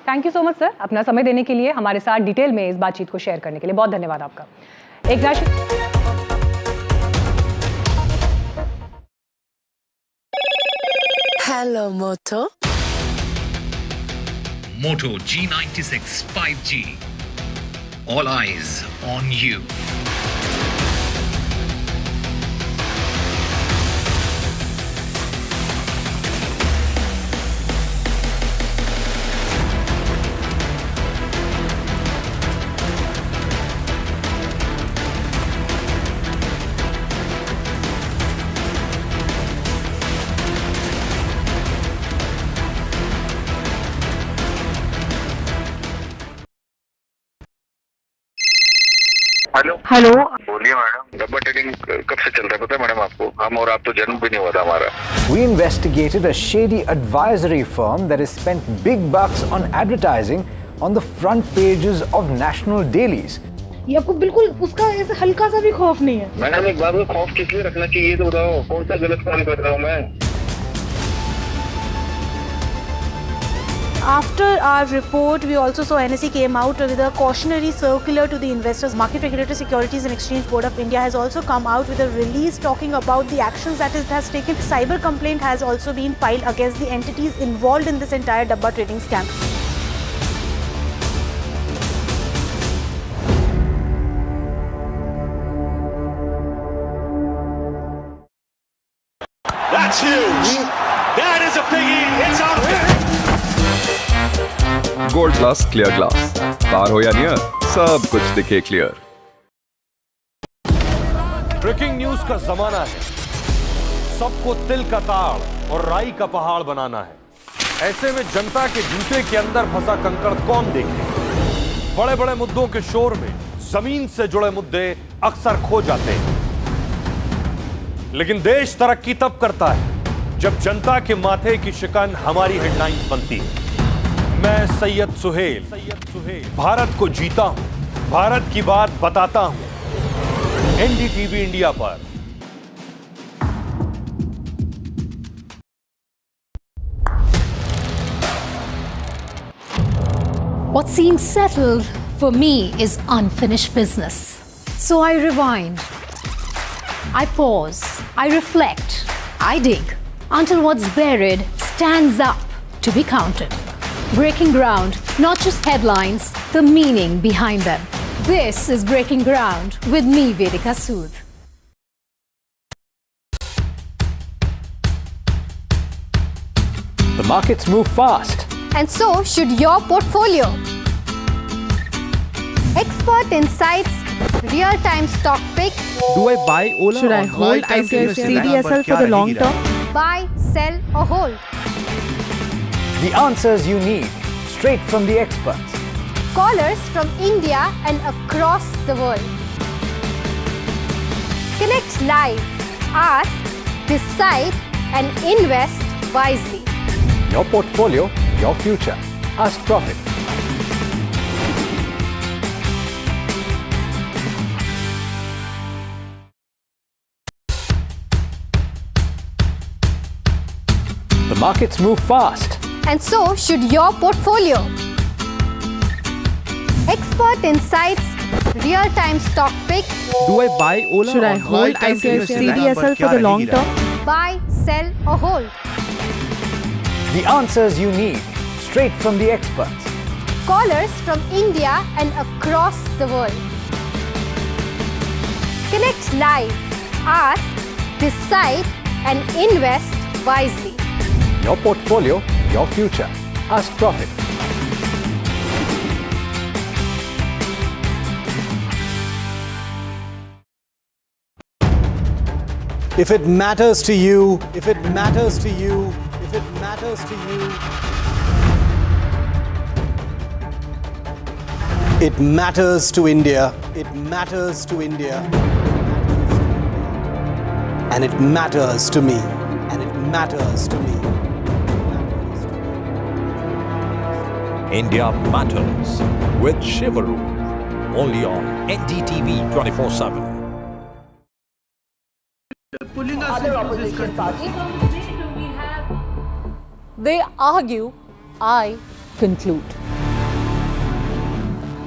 thank you so much sir, अपना समय देने के लिए, हमारे साथ डिटेल में इस बातचीत को शेयर करने के लिए बहुत धन्यवाद आपका। एक राशि hello Moto G96 5G, all eyes on you. Hello बोलिए मैडम, डब्बा ट्रेडिंग कब से चल रहा है पता है मैडम आपको? हम और आप तो जन्म भी नहीं हुआ था हमारा। We investigated a shady advisory firm that has spent big bucks on advertising on the front pages of national dailies. ये आपको बिल्कुल उसका ऐसे हल्का सा भी खौफ नहीं है? मैडम एक बात को खौफ किस लिए रखना चाहिए तो बताओ, कौन सा गलत काम कर रहा हूँ मैं? After our report, we also saw NSE came out with a cautionary circular to the investors. Market Regulator Securities and Exchange Board of India has also come out with a release talking about the actions that it has taken. Cyber complaint has also been filed against the entities involved in this entire dabba trading scam. That's huge. That is a biggie. It's out of it. Gold glass, clear glass, पार हो या near, सब कुछ दिखे clear. Breaking news का जमाना है, सबको तिल का ताड़ और राई का पहाड़ बनाना है। ऐसे में जनता के जूते के अंदर फंसा कंकड़ कौन देखे? बड़े बड़े मुद्दों के शोर में जमीन से जुड़े मुद्दे अक्सर खो जाते हैं। लेकिन देश तरक्की तब करता है जब जनता के माथे की शिकन हमारी हेडलाइंस बनती है। मैं सैयद सुहेल भारत को जीता हूं, भारत की बात बताता हूं NDTV इंडिया पर। What seems settled for me is unfinished business. So I rewind, I pause, I reflect, I dig until what's buried stands up to be counted. Breaking ground, not just headlines, the meaning behind them. This is Breaking Ground with me, Vedika Sood. The markets move fast. And so should your portfolio. Expert insights, real-time stock picks. Do I buy Ola? Should I hold CDSL for the long term? Buy, sell or hold. The answers you need, straight from the experts. Callers from India and across the world. Connect live, ask, decide and invest wisely. Your portfolio, your future. Ask Profit. The markets move fast. And so should your portfolio. Expert insights, real-time stock picks. Do I buy Ola? Should I hold CDSL for the long term? Buy, sell or hold. The answers you need, straight from the experts. Callers from India and across the world. Connect live, ask, decide and invest wisely. Your portfolio, your future. Ask Profit. If it matters to you, if it matters to you, if it matters to you, it matters to India, it matters to India, and it matters to me, and it matters to me. India Matters with Shivaru, only on NDTV 24/7. Other opposition parties. They argue, I conclude.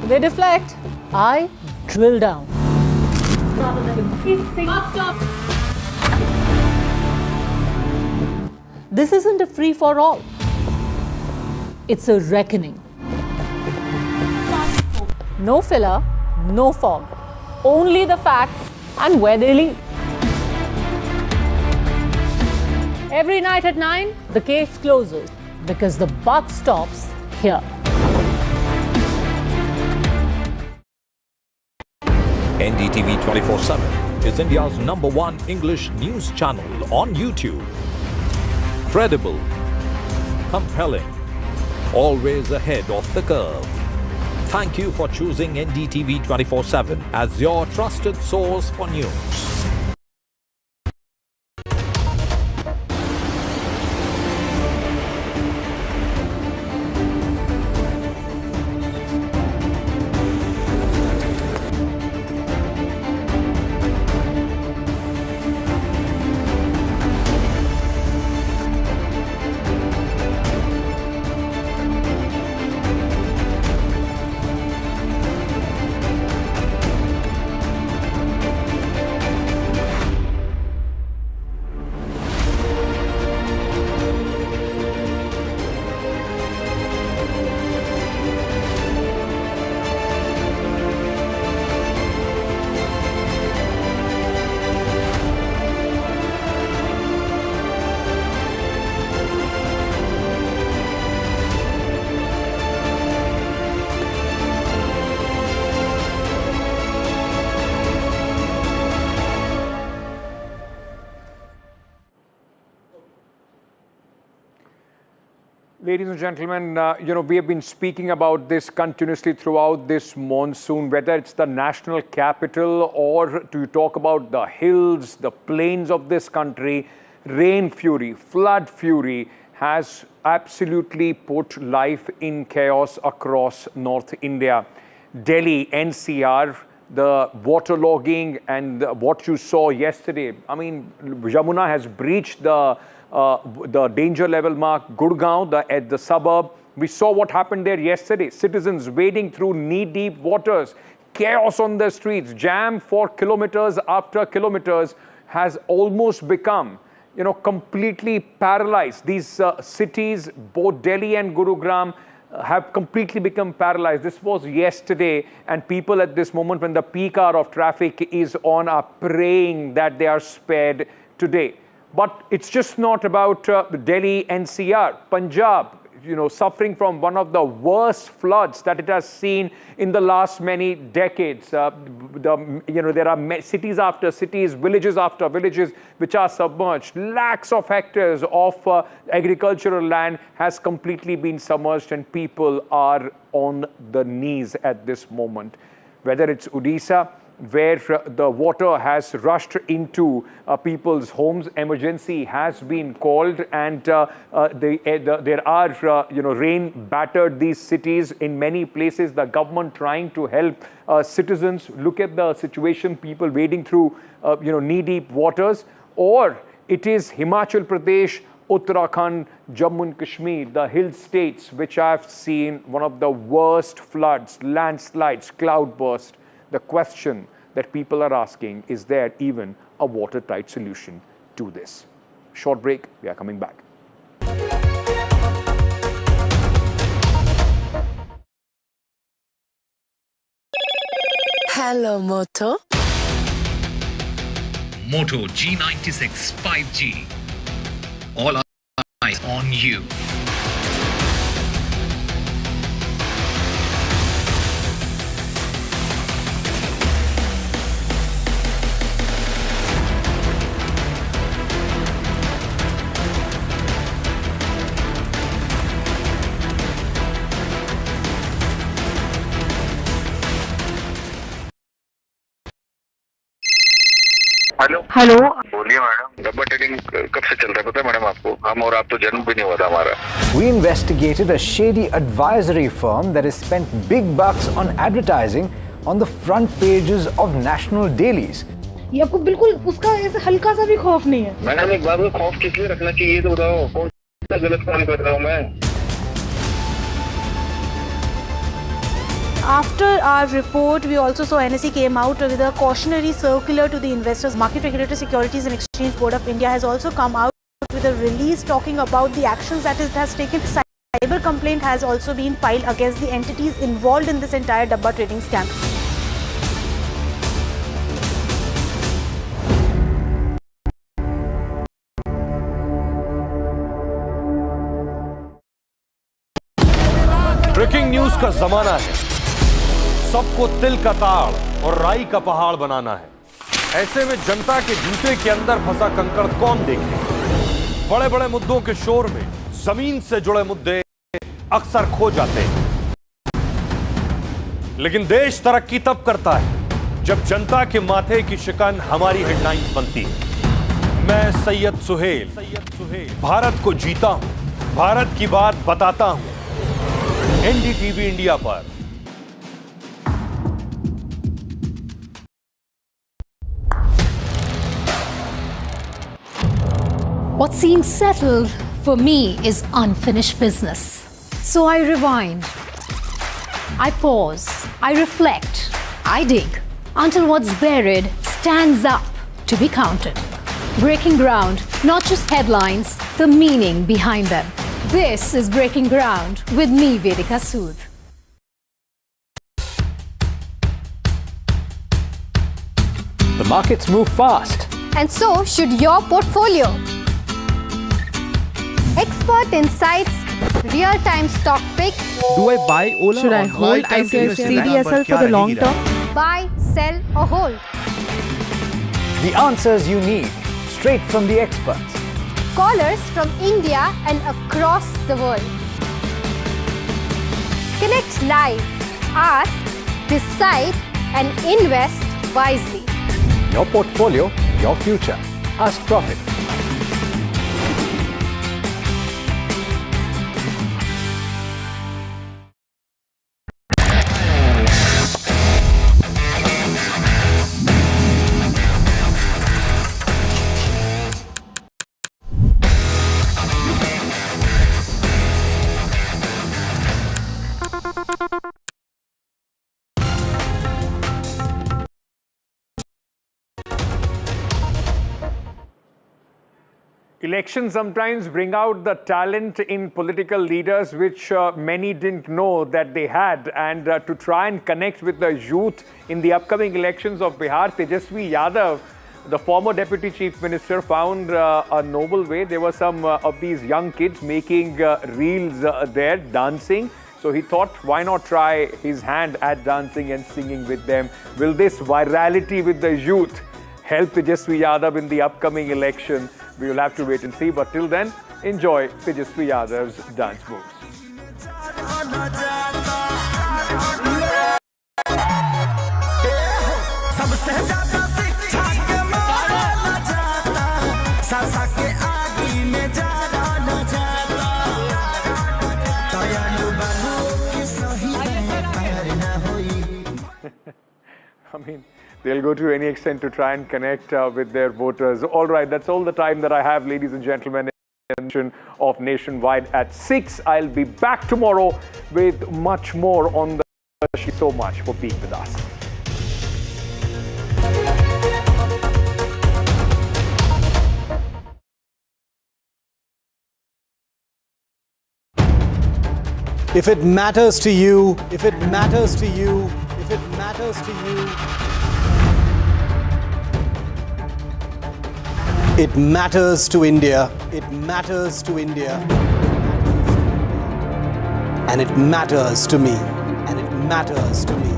They deflect, I drill down. This isn't a free-for-all. It's a reckoning. No filler, no fog. Only the facts and where they lead. Every night at 9, the case closes because the buck stops here. NDTV 24/7 is India's #1 English news channel on YouTube. Credible, compelling, always ahead of the curve. Thank you for choosing NDTV 24/7 as your trusted source for news. Ladies and gentlemen, we have been speaking about this continuously throughout this monsoon, whether it's the national capital or to talk about the hills, the plains of this country. Rain fury, flood fury has absolutely put life in chaos across North India. Delhi, NCR, the waterlogging and what you saw yesterday. I mean, Yamuna has breached the danger level mark. Gurgaon, at the suburb, we saw what happened there yesterday. Citizens wading through knee-deep waters, chaos on the streets, jam for kilometers after kilometers has almost become, completely paralyzed. These cities, both Delhi and Gurugram, have completely become paralyzed. This was yesterday, and people at this moment, when the peak hour of traffic is on, are praying that they are spared today. But it's just not about Delhi NCR. Punjab, suffering from one of the worst floods that it has seen in the last many decades. There are cities after cities, villages after villages which are submerged. Lakhs of hectares of agricultural land has completely been submerged, and people are on the knees at this moment. Whether it's Odisha, where the water has rushed into people's homes, emergency has been called, and there are rain battered these cities in many places. The government trying to help citizens. Look at the situation, people wading through knee-deep waters. Or it is Himachal Pradesh, Uttarakhand, Jammu and Kashmir, the hill states, which have seen one of the worst floods, landslides, cloudburst. The question that people are asking, is there even a watertight solution to this? Short break, we are coming back. Hello, Moto. Moto G96 5G. All eyes on you. Hello बोलिए madam, dabba trading कब से चल रहा है पता है madam आपको? हम और आप तो जन्म भी नहीं हुआ था हमारा. We investigated a shady advisory firm that has spent big bucks on advertising on the front pages of national dailies. ये आपको बिल्कुल उसका ऐसे हल्का सा भी खौफ नहीं है. मैडम एक बात को खौफ किस लिए रखना चाहिए तो बताओ, कौन सा गलत काम कर रहा हूँ मैं? After our report, we also saw NSE came out with a cautionary circular to the investors. Market Regulator Securities and Exchange Board of India has also come out with a release talking about the actions that it has taken. Cyber complaint has also been filed against the entities involved in this entire Dabba trading scam. Breaking news का जमाना है, सबको तिल का ताड़ और राई का पहाड़ बनाना है। ऐसे में जनता के जूते के अंदर फंसा कंकड़ कौन देखे? बड़े बड़े मुद्दों के शोर में जमीन से जुड़े मुद्दे अक्सर खो जाते हैं। लेकिन देश तरक्की तब करता है जब जनता के माथे की शिकन हमारी हेडलाइंस बनती है। मैं सैयद सुहेल भारत को जीता हूं, भारत की बात बताता हूं। एनडीटीवी इंडिया पर। What seems settled for me is unfinished business. So I rewind, I pause, I reflect, I dig until what's buried stands up to be counted. Breaking ground, not just headlines, the meaning behind them. This is Breaking Ground with me, Vedika Sood. The markets move fast. And so should your portfolio. Expert insights, real-time stock picks. Do I buy Ola? Should I hold CDSL for the long term? Buy, sell or hold. The answers you need, straight from the experts. Callers from India and across the world. Connect live, ask, decide and invest wisely. Your portfolio, your future. Ask Profit. Elections sometimes bring out the talent in political leaders which many didn't know that they had. And to try and connect with the youth in the upcoming elections of Bihar, Tejasvi Yadav, the former Deputy Chief Minister, found a noble way. There were some of these young kids making reels there, dancing. So he thought, why not try his hand at dancing and singing with them? Will this virality with the youth help Tejasvi Yadav in the upcoming election? We will have to wait and see. But till then, enjoy Tejasvi Yadav's dance moves. I mean, they'll go to any extent to try and connect with their voters. All right, that's all the time that I have, ladies and gentlemen, of Nationwide at 6. I'll be back tomorrow with much more on the... Thank you so much for being with us. If it matters to you, if it matters to you, if it matters to you, it matters to India. It matters to India. And it matters to me. And it matters to me.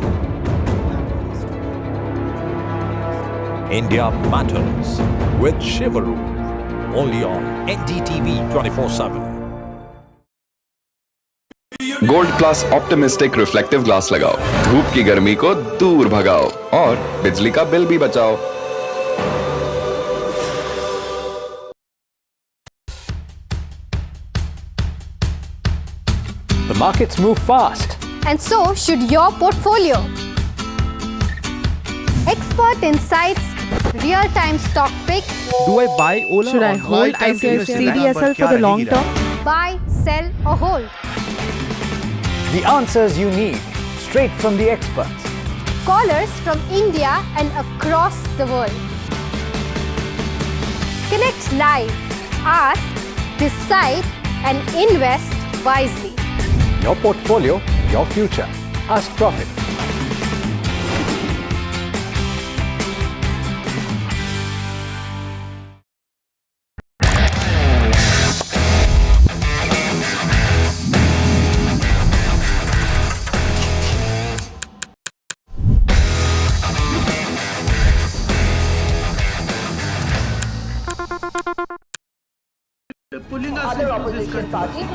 India Matters with Shivaru. Only on NDTV 24/7. Gold plus optimistic reflective glass लगाओ, धूप की गर्मी को दूर भगाओ और बिजली का बिल भी बचाओ। The markets move fast. And so should your portfolio. Expert insights, real-time stock picks. Do I buy Ola? Should I hold CDSL for the long term? Buy, sell or hold. The answers you need, straight from the experts. Callers from India and across the world. Connect live, ask, decide and invest wisely. Your portfolio, your future. Ask Profit. Other opposition parties.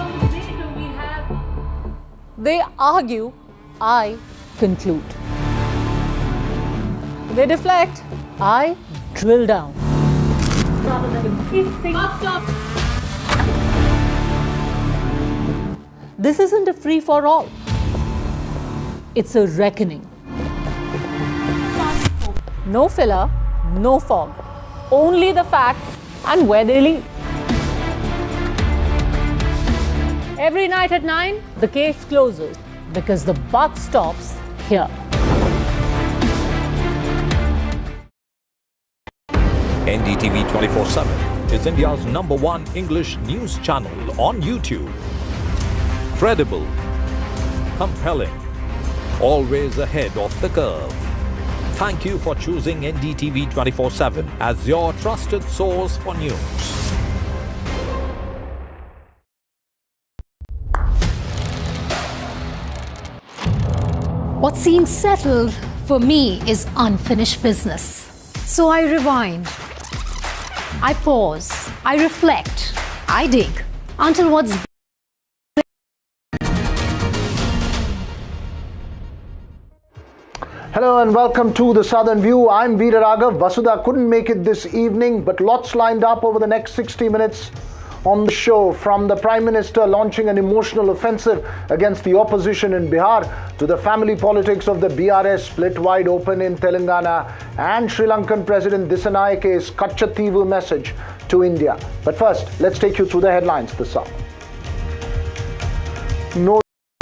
They argue, I conclude. They deflect, I drill down. This isn't a free-for-all. It's a reckoning. No filler, no fog. Only the facts and where they lead. Every night at 9, the case closes because the buck stops here. NDTV 24/7 is India's #1 English news channel on YouTube. Credible, compelling, always ahead of the curve. Thank you for choosing NDTV 24/7 as your trusted source for news. What seems settled for me is unfinished business. So I rewind. I pause. I reflect. I dig until what's Hello and welcome to the Southern View. I'm Veera Raghav. Vasudha couldn't make it this evening, but lots lined up over the next 60 minutes on the show, from the Prime Minister launching an emotional offensive against the opposition in Bihar, to the family politics of the BRS split wide open in Telangana, and Sri Lankan President Disanayake's Kachativu message to India. But first, let's take you through the headlines this hour. No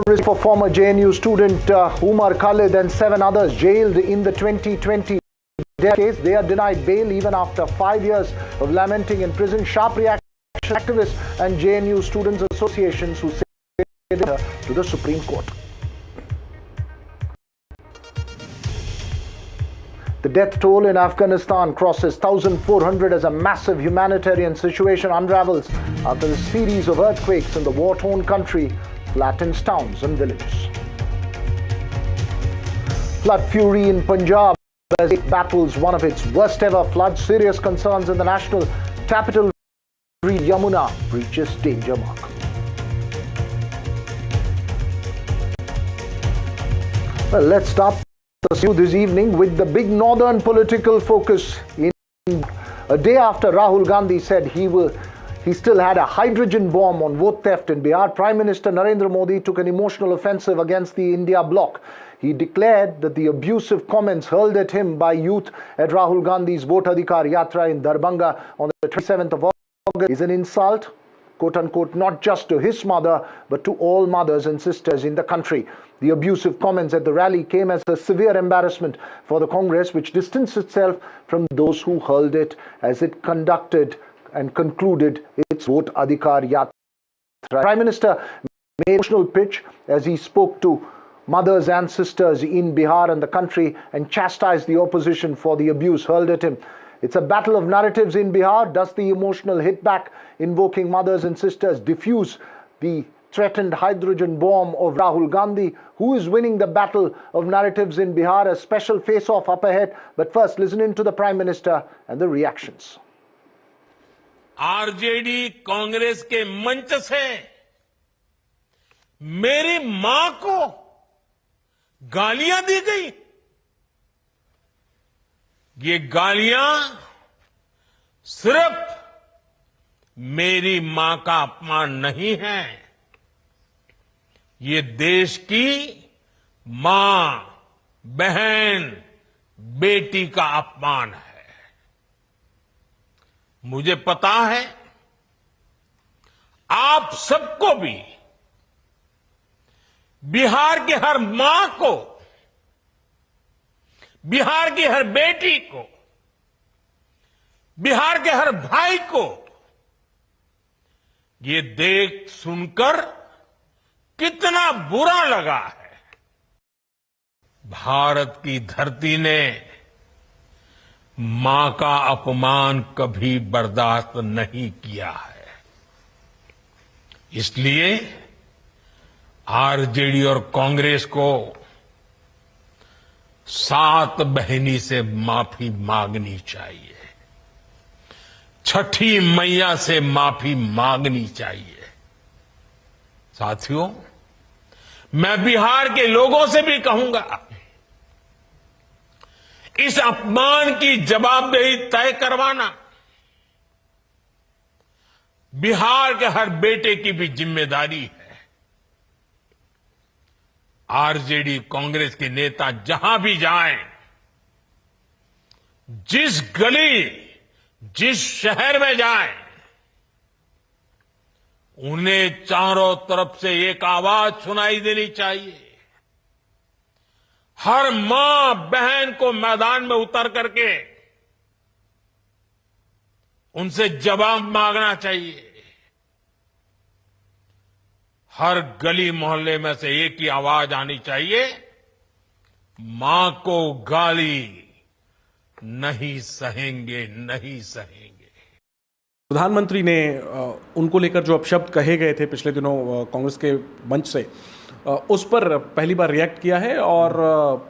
risk for former JNU student Umar Khalid and 7 others jailed in the 2020 case. They are denied bail even after 5 years of lamenting in prison. Sharp reaction election activists and JNU Students Associations who say to the Supreme Court. The death toll in Afghanistan crosses 1,400 as a massive humanitarian situation unravels after a series of earthquakes in the war-torn country flattens towns and villages. Flood fury in Punjab as it battles one of its worst ever floods. Serious concerns in the national capital. Yamuna reaches danger mark. Well, let's start this evening with the big northern political focus. In a day after Rahul Gandhi said he still had a hydrogen bomb on vote theft in Bihar, Prime Minister Narendra Modi took an emotional offensive against the India bloc. He declared that the abusive comments hurled at him by youth at Rahul Gandhi's Vote Adhikar Yatra in Darbhanga on the 27th of August is an insult, quote-unquote, not just to his mother, but to all mothers and sisters in the country. The abusive comments at the rally came as a severe embarrassment for the Congress, which distanced itself from those who hurled it as it conducted and concluded its Vote Adhikar Yatra. The Prime Minister made an emotional pitch as he spoke to mothers and sisters in Bihar and the country and chastised the opposition for the abuse hurled at him. It's a battle of narratives in Bihar. Does the emotional hit back invoking mothers and sisters diffuse the threatened hydrogen bomb of Rahul Gandhi? Who is winning the battle of narratives in Bihar? A special face-off up ahead. But first, listen in to the Prime Minister and the reactions. RJD Congress के मंच से मेरी मां को गालियां दी गई। ये गालियां सिर्फ मेरी मां का अपमान नहीं है, ये देश की मां, बहन, बेटी का अपमान है। मुझे पता है आप सबको भी, बिहार की हर मां को, बिहार की हर बेटी को, बिहार के हर भाई को ये देख सुनकर कितना बुरा लगा है। भारत की धरती ने मां का अपमान कभी बर्दाश्त नहीं किया है। इसलिए आरजेडी और कांग्रेस को सात बहिनी से माफी मांगनी चाहिए, छठी मैया से माफी मांगनी चाहिए। साथियों, मैं बिहार के लोगों से भी कहूंगा, इस अपमान की जवाबदेही तय करवाना बिहार के हर बेटे की भी जिम्मेदारी है। आरजेडी कांग्रेस के नेता जहां भी जाएं, जिस गली, जिस शहर में जाएं, उन्हें चारों तरफ से एक आवाज सुनाई देनी चाहिए। हर मां बहन को मैदान में उतर करके उनसे जवाब मांगना चाहिए। हर गली मोहल्ले में से एक ही आवाज आनी चाहिए, मां को गाली नहीं सहेंगे, नहीं सहेंगे। प्रधानमंत्री ने उनको लेकर जो अपशब्द कहे गए थे पिछले दिनों कांग्रेस के मंच से, उस पर पहली बार रिएक्ट किया है और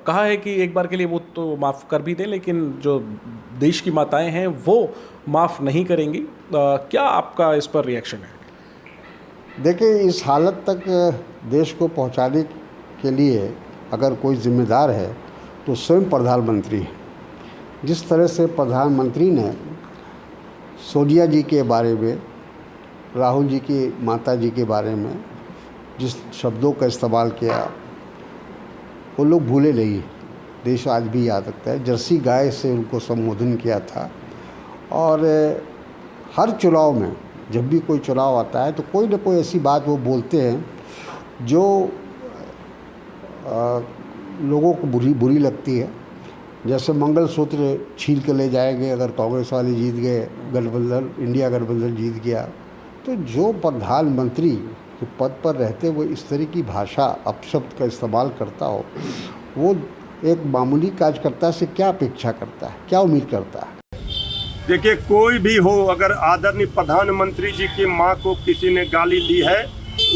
कहा है कि एक बार के लिए वो तो माफ़ कर भी दें, लेकिन जो देश की माताएं हैं वो माफ़ नहीं करेंगी। क्या आपका इस पर रिएक्शन है? देखिए, इस हालत तक देश को पहुंचाने के लिए अगर कोई जिम्मेदार है तो स्वयं प्रधानमंत्री है। जिस तरह से प्रधानमंत्री ने सोनिया जी के बारे में, राहुल जी की माता जी के बारे में जिस शब्दों का इस्तेमाल किया, वो लोग भूले नहीं। देश आज भी याद रखता है। जर्सी गाय से उनको संबोधन किया था। और हर चुनाव में जब भी कोई चुनाव आता है तो कोई ना कोई ऐसी बात वो बोलते हैं जो लोगों को बुरी लगती है। जैसे मंगलसूत्र छीन के ले जाएंगे अगर कांग्रेस वाले जीत गए, गठबंधन, इंडिया गठबंधन जीत गया, तो जो प्रधानमंत्री के पद पर रहते वो इस तरह की भाषा अपशब्द का इस्तेमाल करता हो, वो एक मामूली कार्यकर्ता से क्या अपेक्षा करता है, क्या उम्मीद करता है? देखिए, कोई भी हो, अगर आदरणीय प्रधानमंत्री जी की मां को किसी ने गाली दी है,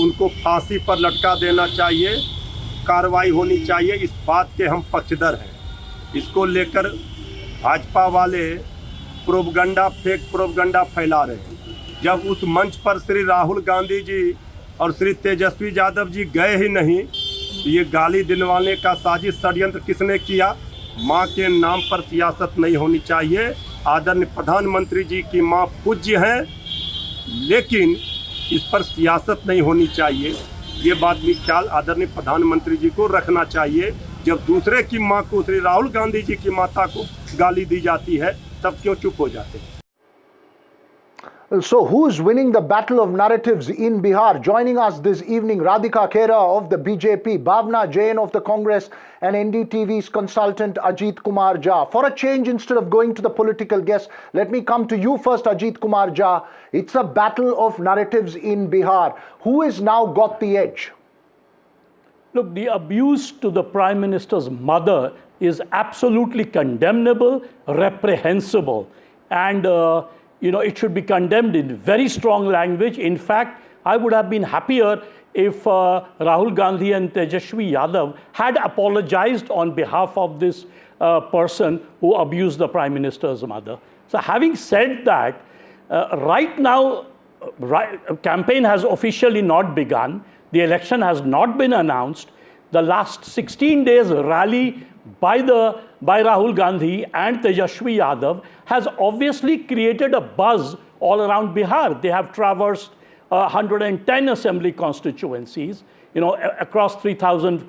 उनको फांसी पर लटका देना चाहिए, कार्रवाई होनी चाहिए। इस बात के हम पक्षधर हैं। इसको लेकर भाजपा वाले फेक प्रोपगंडा फैला रहे हैं। जब उस मंच पर श्री राहुल गांधी जी और श्री तेजस्वी यादव जी गए ही नहीं, ये गाली दिलवाने का साजिश षड्यंत्र किसने किया? मां के नाम पर सियासत नहीं होनी चाहिए। आदरणीय प्रधानमंत्री जी की मां पूज्य हैं, लेकिन इस पर सियासत नहीं होनी चाहिए। ये बात भी ख्याल आदरणीय प्रधानमंत्री जी को रखना चाहिए। जब दूसरे की मां को, श्री राहुल गांधी जी की माता को गाली दी जाती है, तब क्यों चुप हो जाते हैं? So who's winning the battle of narratives in Bihar? Joining us this evening, Radhika Khera of the BJP, Bhavna Jain of the Congress, and NDTV's consultant Ajit Kumar Jha. For a change, instead of going to the political guests, let me come to you first, Ajit Kumar Jha. It's a battle of narratives in Bihar. Who has now got the edge? Look, the abuse to the Prime Minister's mother is absolutely condemnable, reprehensible, and it should be condemned in very strong language. In fact, I would have been happier if Rahul Gandhi and Tejaswi Yadav had apologized on behalf of this person who abused the Prime Minister's mother. So having said that, right now, campaign has officially not begun. The election has not been announced. The last 16 days rally by Rahul Gandhi and Tejaswi Yadav has obviously created a buzz all around Bihar. They have traversed 110 assembly constituencies, across 3,000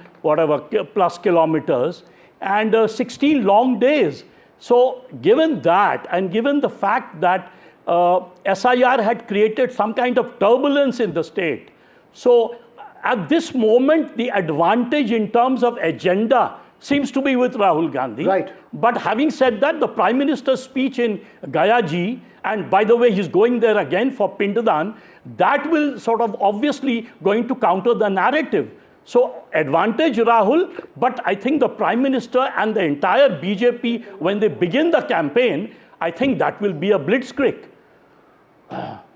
plus kilometers, and 16 long days. So given that, and given the fact that SIR had created some kind of turbulence in the state, so at this moment, the advantage in terms of agenda seems to be with Rahul Gandhi. Right. But having said that, the Prime Minister's speech in Gaya-ji, and by the way, he's going there again for Pindadan, that will sort of obviously going to counter the narrative. So advantage Rahul, but I think the Prime Minister and the entire BJP, when they begin the campaign, I think that will be a blitzkrieg.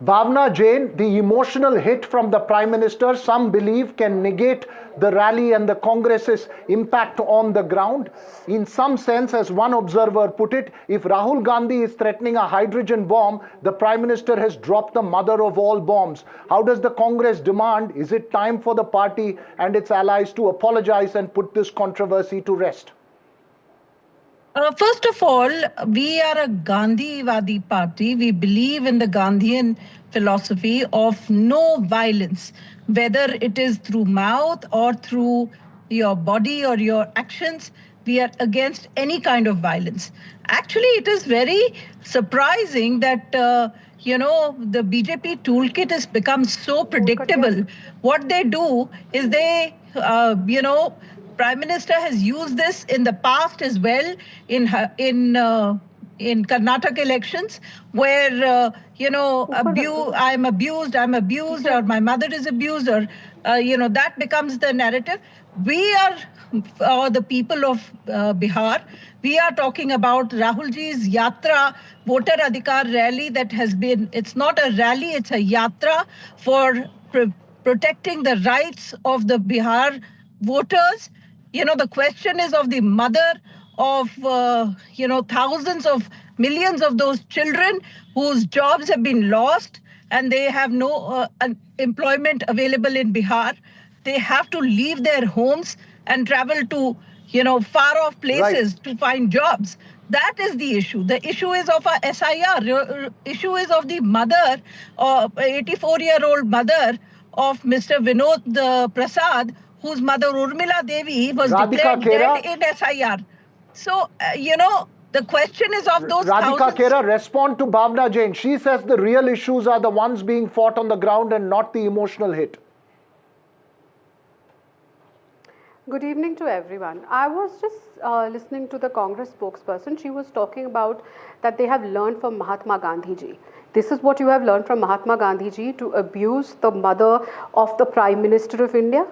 Bhavna Jain, the emotional hit from the Prime Minister, some believe can negate the rally and the Congress's impact on the ground. In some sense, as one observer put it, if Rahul Gandhi is threatening a hydrogen bomb, the Prime Minister has dropped the mother of all bombs. How does the Congress demand? Is it time for the party and its allies to apologize and put this controversy to rest? First of all, we are a Gandhi-Vadi party. We believe in the Gandhian philosophy of no violence, whether it is through mouth or through your body or your actions. We are against any kind of violence. Actually, it is very surprising that, the BJP toolkit has become so predictable. What they do is they, Prime Minister has used this in the past as well in Karnataka elections, where I'm abused, or my mother is abused, or that becomes the narrative. We are the people of Bihar. We are talking about Rahulji's Yatra Voter Adhikar rally that has been. It's not a rally; it's a yatra for protecting the rights of the Bihar voters. The question is of the mother of, thousands of millions of those children whose jobs have been lost and they have no employment available in Bihar. They have to leave their homes and travel to, far off places to find jobs. That is the issue. The issue is of a SIR. The issue is of the mother, 84-year-old mother of Mr. Vinod Prasad, whose mother Urmila Devi was declared dead in SIR. So, the question is of those Radhika Khera, respond to Bhavna Jain. She says the real issues are the ones being fought on the ground and not the emotional hit. Good evening to everyone. I was just listening to the Congress spokesperson. She was talking about that they have learned from Mahatma Gandhi ji. This is what you have learned from Mahatma Gandhi ji, to abuse the mother of the Prime Minister of India?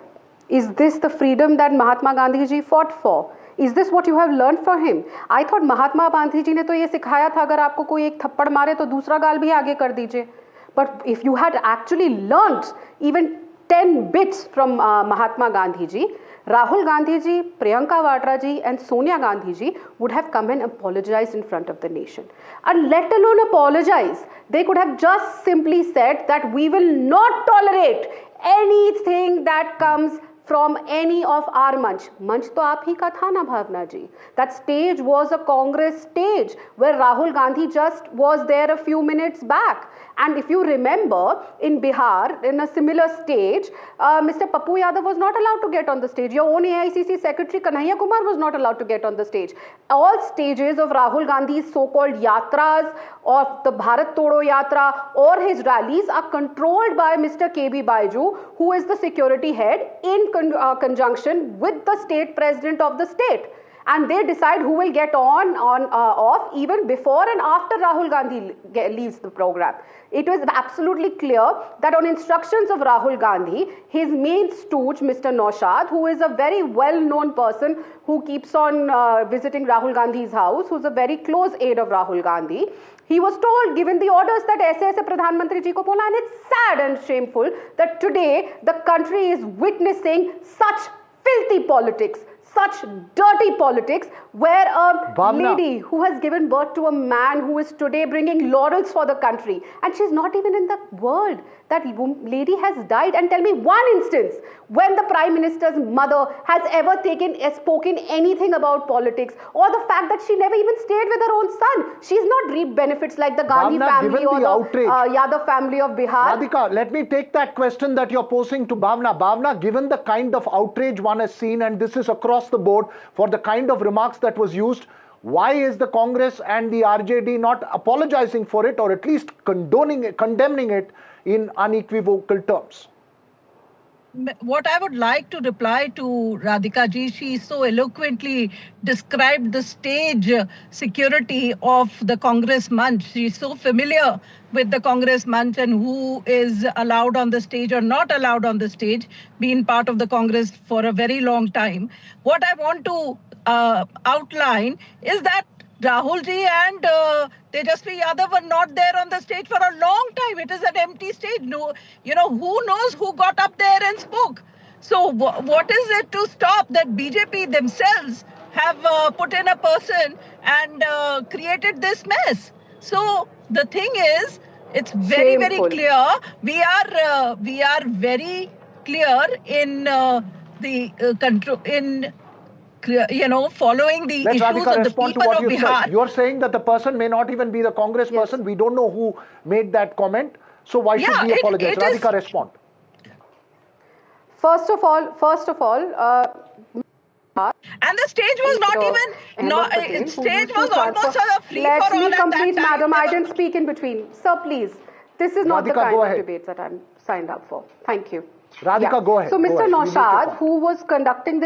Is this the freedom that Mahatma Gandhi ji fought for? Is this what you have learned from him? I thought Mahatma Gandhi ji ने तो ये सिखाया था अगर आपको कोई एक थप्पड़ मारे तो दूसरा गाल भी आगे कर दीजिए. But if you had actually learnt even 10 bits from Mahatma Gandhi ji, Rahul Gandhi ji, Priyanka Vadra ji and Sonia Gandhi ji would have come and apologized in front of the nation. And let alone apologize, they could have just simply said that we will not tolerate anything that comes from any of our manch. Manch to aap hi ka tha na Bhavna ji. That stage was a Congress stage where Rahul Gandhi just was there a few minutes back. And if you remember, in Bihar, in a similar stage, Mr. Pappu Yadav was not allowed to get on the stage. Your own AICC Secretary Kanhaiya Kumar was not allowed to get on the stage. All stages of Rahul Gandhi's so-called yatras, or the Bharat Todo Yatra, or his rallies are controlled by Mr. KB Baiju, who is the security head in conjunction with the state president of the state. And they decide who will get on, off even before and after Rahul Gandhi leaves the program. It was absolutely clear that on instructions of Rahul Gandhi, his main stooge, Mr. Naushad, who is a very well-known person who keeps on visiting Rahul Gandhi's house, who's a very close aide of Rahul Gandhi, he was told, given the orders that aise Pradhan Mantri ji ko bola, and it's sad and shameful that today the country is witnessing such filthy politics, such dirty politics, where a lady who has given birth to a man who is today bringing laurels for the country, and she's not even in the world, that lady has died. And tell me one instance when the Prime Minister's mother has ever spoken anything about politics, or the fact that she never even stayed with her own son. She's not reaped benefits like the Gandhi family or the Yadav family of Bihar. Radhika, let me take that question that you're posing to Bhavna. Bhavna, given the kind of outrage one has seen, and this is across the board, for the kind of remarks that was used, why is the Congress and the RJD not apologizing for it, or at least condemning it in unequivocal terms? What I would like to reply to Radhika ji, she so eloquently described the stage security of the Congress Manch. She's so familiar with the Congress Manch and who is allowed on the stage or not allowed on the stage, being part of the Congress for a very long time. What I want to outline is that Rahul ji and Tejasvi Yadav were not there on the stage for a long time. It is an empty stage. No, who knows who got up there and spoke. So what is it to stop that BJP themselves have put in a person and created this mess? So the thing is, it's very, very clear. We are very clear in the control in. Following the issues of the people of Bihar. You're saying that the person may not even be the Congress person. We don't know who made that comment. So why should we apologize? Radhika, respond. First of all, and the stage was not even, stage was almost free for all at that time. Let me complete, madam. I didn't speak in between. Sir, please. This is not the kind of debate that I'm signed up for. Thank you. Radhika, go ahead. So Mr. Naushad, who was conducting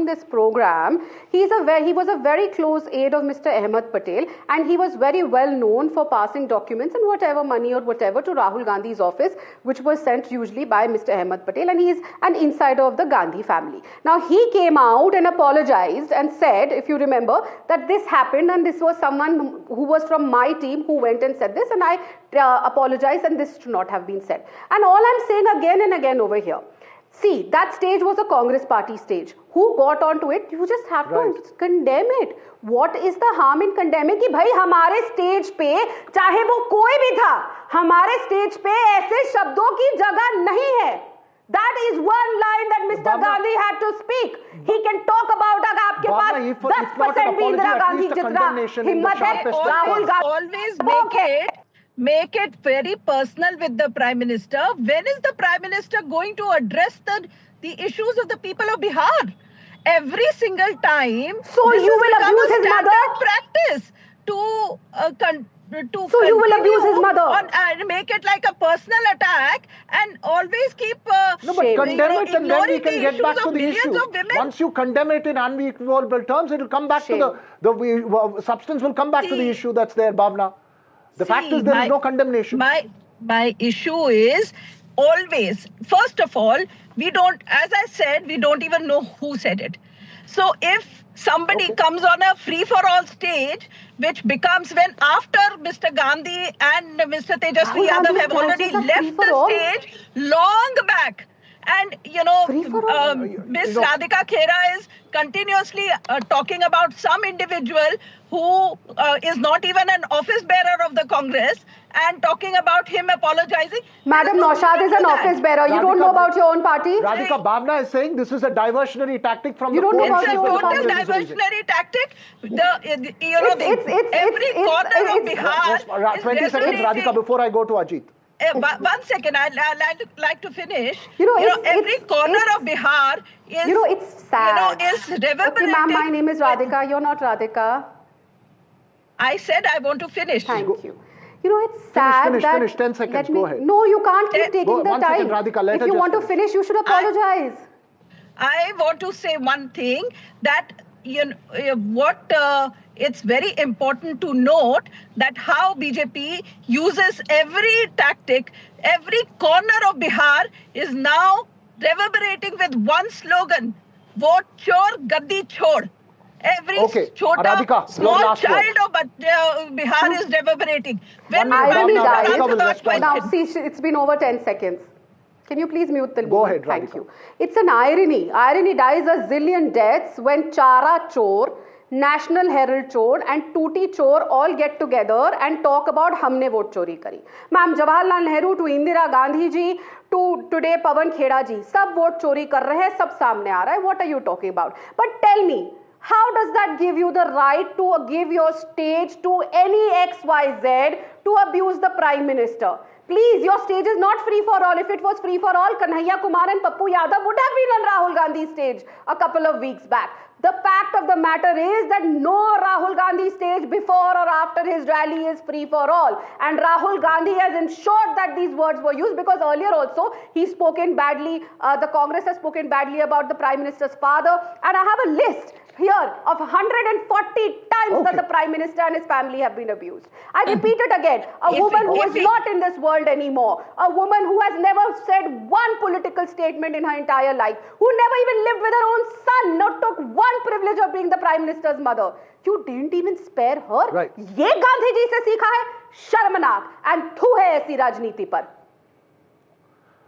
this program, he was a very close aide of Mr. Ahmed Patel, and he was very well known for passing documents and whatever money or whatever to Rahul Gandhi's office, which was sent usually by Mr. Ahmed Patel, and he is an insider of the Gandhi family. Now he came out and apologized and said, if you remember, that this happened and this was someone who was from my team who went and said this, and I apologize, and this should not have been said. And all I'm saying again and again over here, see, that stage was a Congress party stage. Who got onto it? You just have to condemn it. What is the harm in condemning कि भाई हमारे stage पे चाहे वो कोई भी था, हमारे स्टेज पे ऐसे शब्दों की जगह नहीं है. That is one line that Mr. Gandhi had to speak. He can talk about अगर आपके पास 10% भी इंदिरा गांधी जितना हिम्मत है, Rahul Gandhi always make it very personal with the Prime Minister. When is the Prime Minister going to address the issues of the people of Bihar? Every single time. So you will abuse his mother? Practice to so you will abuse his mother and make it like a personal attack and always keep no, but condemn it and then we can get back to the issue. Once you condemn it in unequivocal terms, it will come back to the substance will come back to the issue that's there, Bhavna. The fact is there is no condemnation. My issue is always, first of all, we don't, as I said, we don't even know who said it. So if somebody comes on a free-for-all stage, which becomes when after Mr. Gandhi and Mr. Tejaswi Yadav have already left the stage long back. And, Miss Radhika Khera is continuously talking about some individual who is not even an office bearer of the Congress and talking about him apologizing. Madam Naushad is an office bearer. You don't know about your own party? Radhika, Bhavna is saying this is a diversionary tactic from you the don't know about It's a your own total party. diversionary tactic. Every corner of Bihar is 20 seconds, Radhika, before I go to Ajit. 1 second, I'd like to finish. Every corner of Bihar is, it's sad. Is reverberating. Okay, ma'am, my name is Radhika. You're not Radhika. I said I want to finish. Thank you. It's sad that... Finish, 10 seconds, go ahead. No, you can't keep taking the time. Second, Radhika, if you want to finish, you should apologize. I want to say one thing, that it's very important to note that how BJP uses every tactic, every corner of Bihar is now reverberating with one slogan: vote chor, gaddi chhod. Every Radhika, small child of Bihar is reverberating. When irony dies. Now, see, it's been over 10 seconds. Can you please mute the Go ahead, Radhika. Thank you. It's an irony. Irony dies a zillion deaths when Chara Chor, National Herald Chor and Tuti Chor all get together and talk about humne vote chori kari. Ma'am, Jawaharlal Nehru to Indira Gandhi ji to today Pawan Kheda ji, sab vote chori kar rahe hai, sab samne aa raha hai. What are you talking about? But tell me, how does that give you the right to give your stage to any XYZ to abuse the Prime Minister? Please, your stage is not free for all. If it was free for all, Kanhaiya Kumar and Pappu Yadav would have been on Rahul Gandhi's stage a couple of weeks back. The fact of the matter is that no Rahul Gandhi stage before or after his rally is free for all. And Rahul Gandhi has ensured that these words were used, because earlier also he's spoken badly, the Congress has spoken badly about the Prime Minister's father. And I have a list here of 140 times that the Prime Minister and his family have been abused. I repeat it again. A woman who is not in this world anymore. A woman who has never said one political statement in her entire life. Who never even lived with her own son. Not took one privilege of being the Prime Minister's mother. You didn't even spare her. Right. ये गांधी जी से सीखा है, शर्मनाक, and थू है ऐसी राजनीति पर.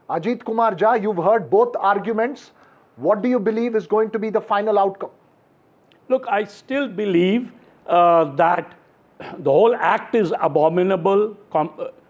Ajit Kumar Jha, you've heard both arguments. What do you believe is going to be the final outcome? Look, I still believe that the whole act is abominable,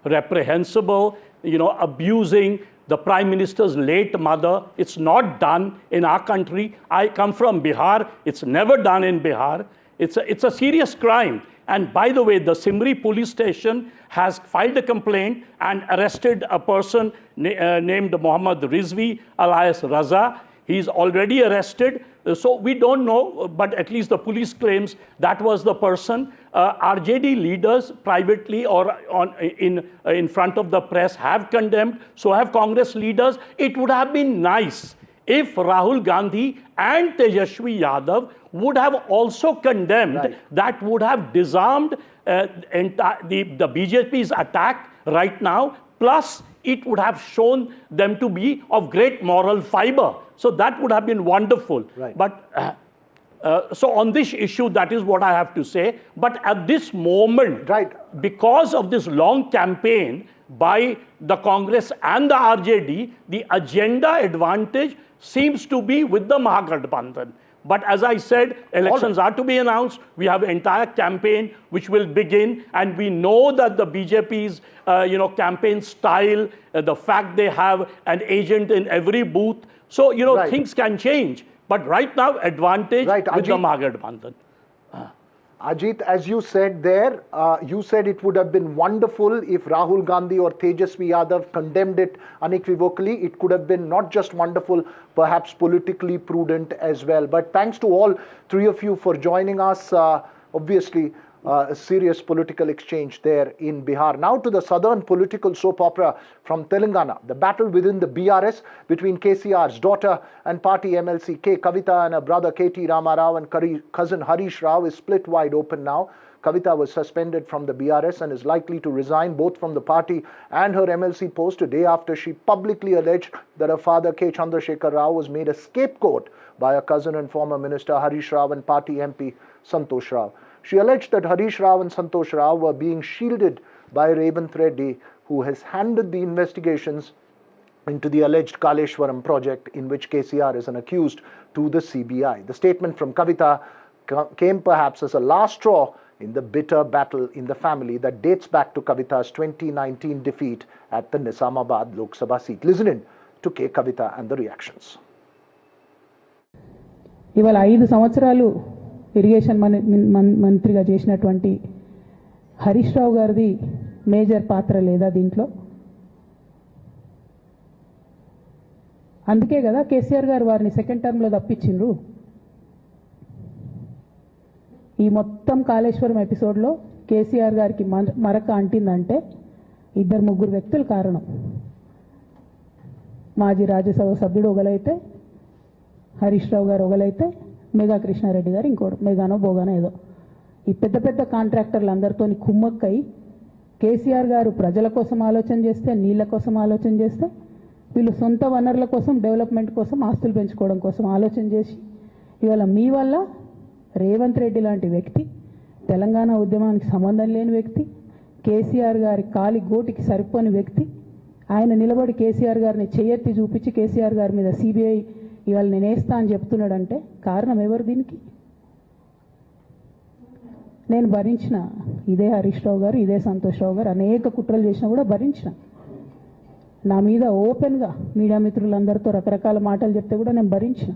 reprehensible, abusing the Prime Minister's late mother. It's not done in our country. I come from Bihar. It's never done in Bihar. It's a serious crime. And by the way, the Simri police station has filed a complaint and arrested a person named Muhammad Rizvi alias Raza. He's already arrested. So we don't know, but at least the police claims that was the person. RJD leaders privately or in front of the press have condemned, so have Congress leaders. It would have been nice if Rahul Gandhi and Tejaswi Yadav would have also condemned. Right. That would have disarmed the BJP's attack right now, plus it would have shown them to be of great moral fiber. So that would have been wonderful. Right. But so on this issue, that is what I have to say. But at this moment, because of this long campaign by the Congress and the RJD, the agenda advantage seems to be with the Mahagathbandhan. But as I said, elections are to be announced. We have an entire campaign which will begin, and we know that the BJP's campaign style, the fact they have an agent in every booth. So, things can change. But right now, advantage with the Mahagathbandhan. Ajit, as you said there, you said it would have been wonderful if Rahul Gandhi or Tejaswi Yadav condemned it unequivocally. It could have been not just wonderful, perhaps politically prudent as well. But thanks to all three of you for joining us. Obviously, a serious political exchange there in Bihar. Now to the southern political soap opera from Telangana. The battle within the BRS between KCR's daughter and party MLC K. Kavita and her brother KT Ramarao and cousin Harish Rao is split wide open now. Kavita was suspended from the BRS and is likely to resign both from the party and her MLC post a day after she publicly alleged that her father K. Chandrasekhar Rao was made a scapegoat by her cousin and former minister Harish Rao and party MP Santosh Rao. She alleged that Harish Rao and Santosh Rao were being shielded by Revanth Reddy, who has handed the investigations into the alleged Kaleshwaram project in which KCR is an accused to the CBI. The statement from Kavita came perhaps as a last straw in the bitter battle in the family that dates back to Kavita's 2019 defeat at the Nizamabad Lok Sabha seat. Listen in to K. Kavita and the reactions. ఇవాళ 5 సంవత్సరాలు irrigation మంత్రిగా చేసినటువంటి హరీష్ రావు గారిది major పాత్ర లేదా దీంట్లో? అందుకే కదా కేసీఆర్ గారు వారిని సెకండ్ టర్మ్లో తప్పించిండ్రు. ఈ మొత్తం కాళేశ్వరం ఎపిసోడ్లో కేసీఆర్ గారికి మరక అంటిందంటే 2-3 వ్యక్తులు కారణం. మాజీ రాజ్యసభ సభ్యుడు ఒకలైతే, హరీష్ రావు గారు ఒకలైతే, మేఘా కృష్ణారెడ్డి గారు ఇంకోడు, మేఘానో బోగానో ఏదో. ఈ పెద్ద పెద్ద కాంట్రాక్టర్లు అందరితో కుమ్మక్కై కేసీఆర్ గారు ప్రజల కోసం ఆలోచన చేస్తే, నీళ్ల కోసం ఆలోచన చేస్తే, వీళ్ళు సొంత వనరుల కోసం, డెవలప్మెంట్ కోసం, ఆస్తులు పెంచుకోవడం కోసం ఆలోచన చేసి ఇవాళ మీ వల్ల రేవంత్ రెడ్డి లాంటి వ్యక్తి, తెలంగాణ ఉద్యమానికి సంబంధం లేని వ్యక్తి, కేసీఆర్ గారి కాలి గోటికి సరిపోని వ్యక్తి, ఆయన నిలబడి కేసీఆర్ గారిని చేయెత్తి చూపించి కేసీఆర్ గారి మీద సిబిఐ ఇవాళ నేను వేస్తా అని చెప్తున్నాడంటే కారణం ఎవరు దీనికి? నేను భరించిన, ఇదే హరీష్ రావు గారు, ఇదే సంతోష్ రావు గారు అనేక కుట్రలు చేసినా కూడా భరించిన. నా మీద ఓపెన్గా మీడియా మిత్రులందరితో రకరకాల మాటలు చెప్తే కూడా నేను భరించిన.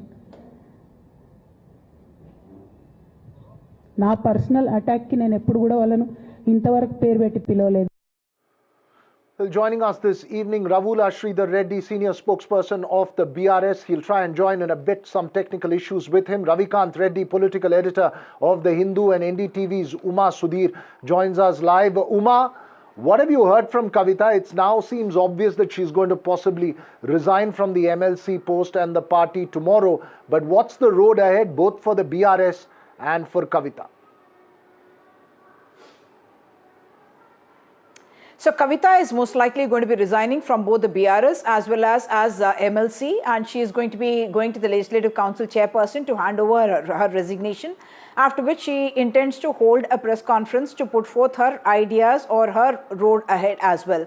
నా పర్సనల్ అటాక్కి నేను ఎప్పుడు కూడా వాళ్ళను ఇంతవరకు పేరు పెట్టి పిలవలేదు. Well, joining us this evening, Ravula Sridhar Reddy, senior spokesperson of the BRS. He'll try and join in a bit, some technical issues with him. Ravikant Reddy, political editor of The Hindu, and NDTV's Uma Sudhir joins us live. Uma, what have you heard from Kavita? It now seems obvious that she's going to possibly resign from the MLC post and the party tomorrow. But what's the road ahead, both for the BRS and for Kavita? So Kavita is most likely going to be resigning from both the BRS as well as MLC, and she is going to be going to the Legislative Council chairperson to hand over her resignation, after which she intends to hold a press conference to put forth her ideas or her road ahead as well.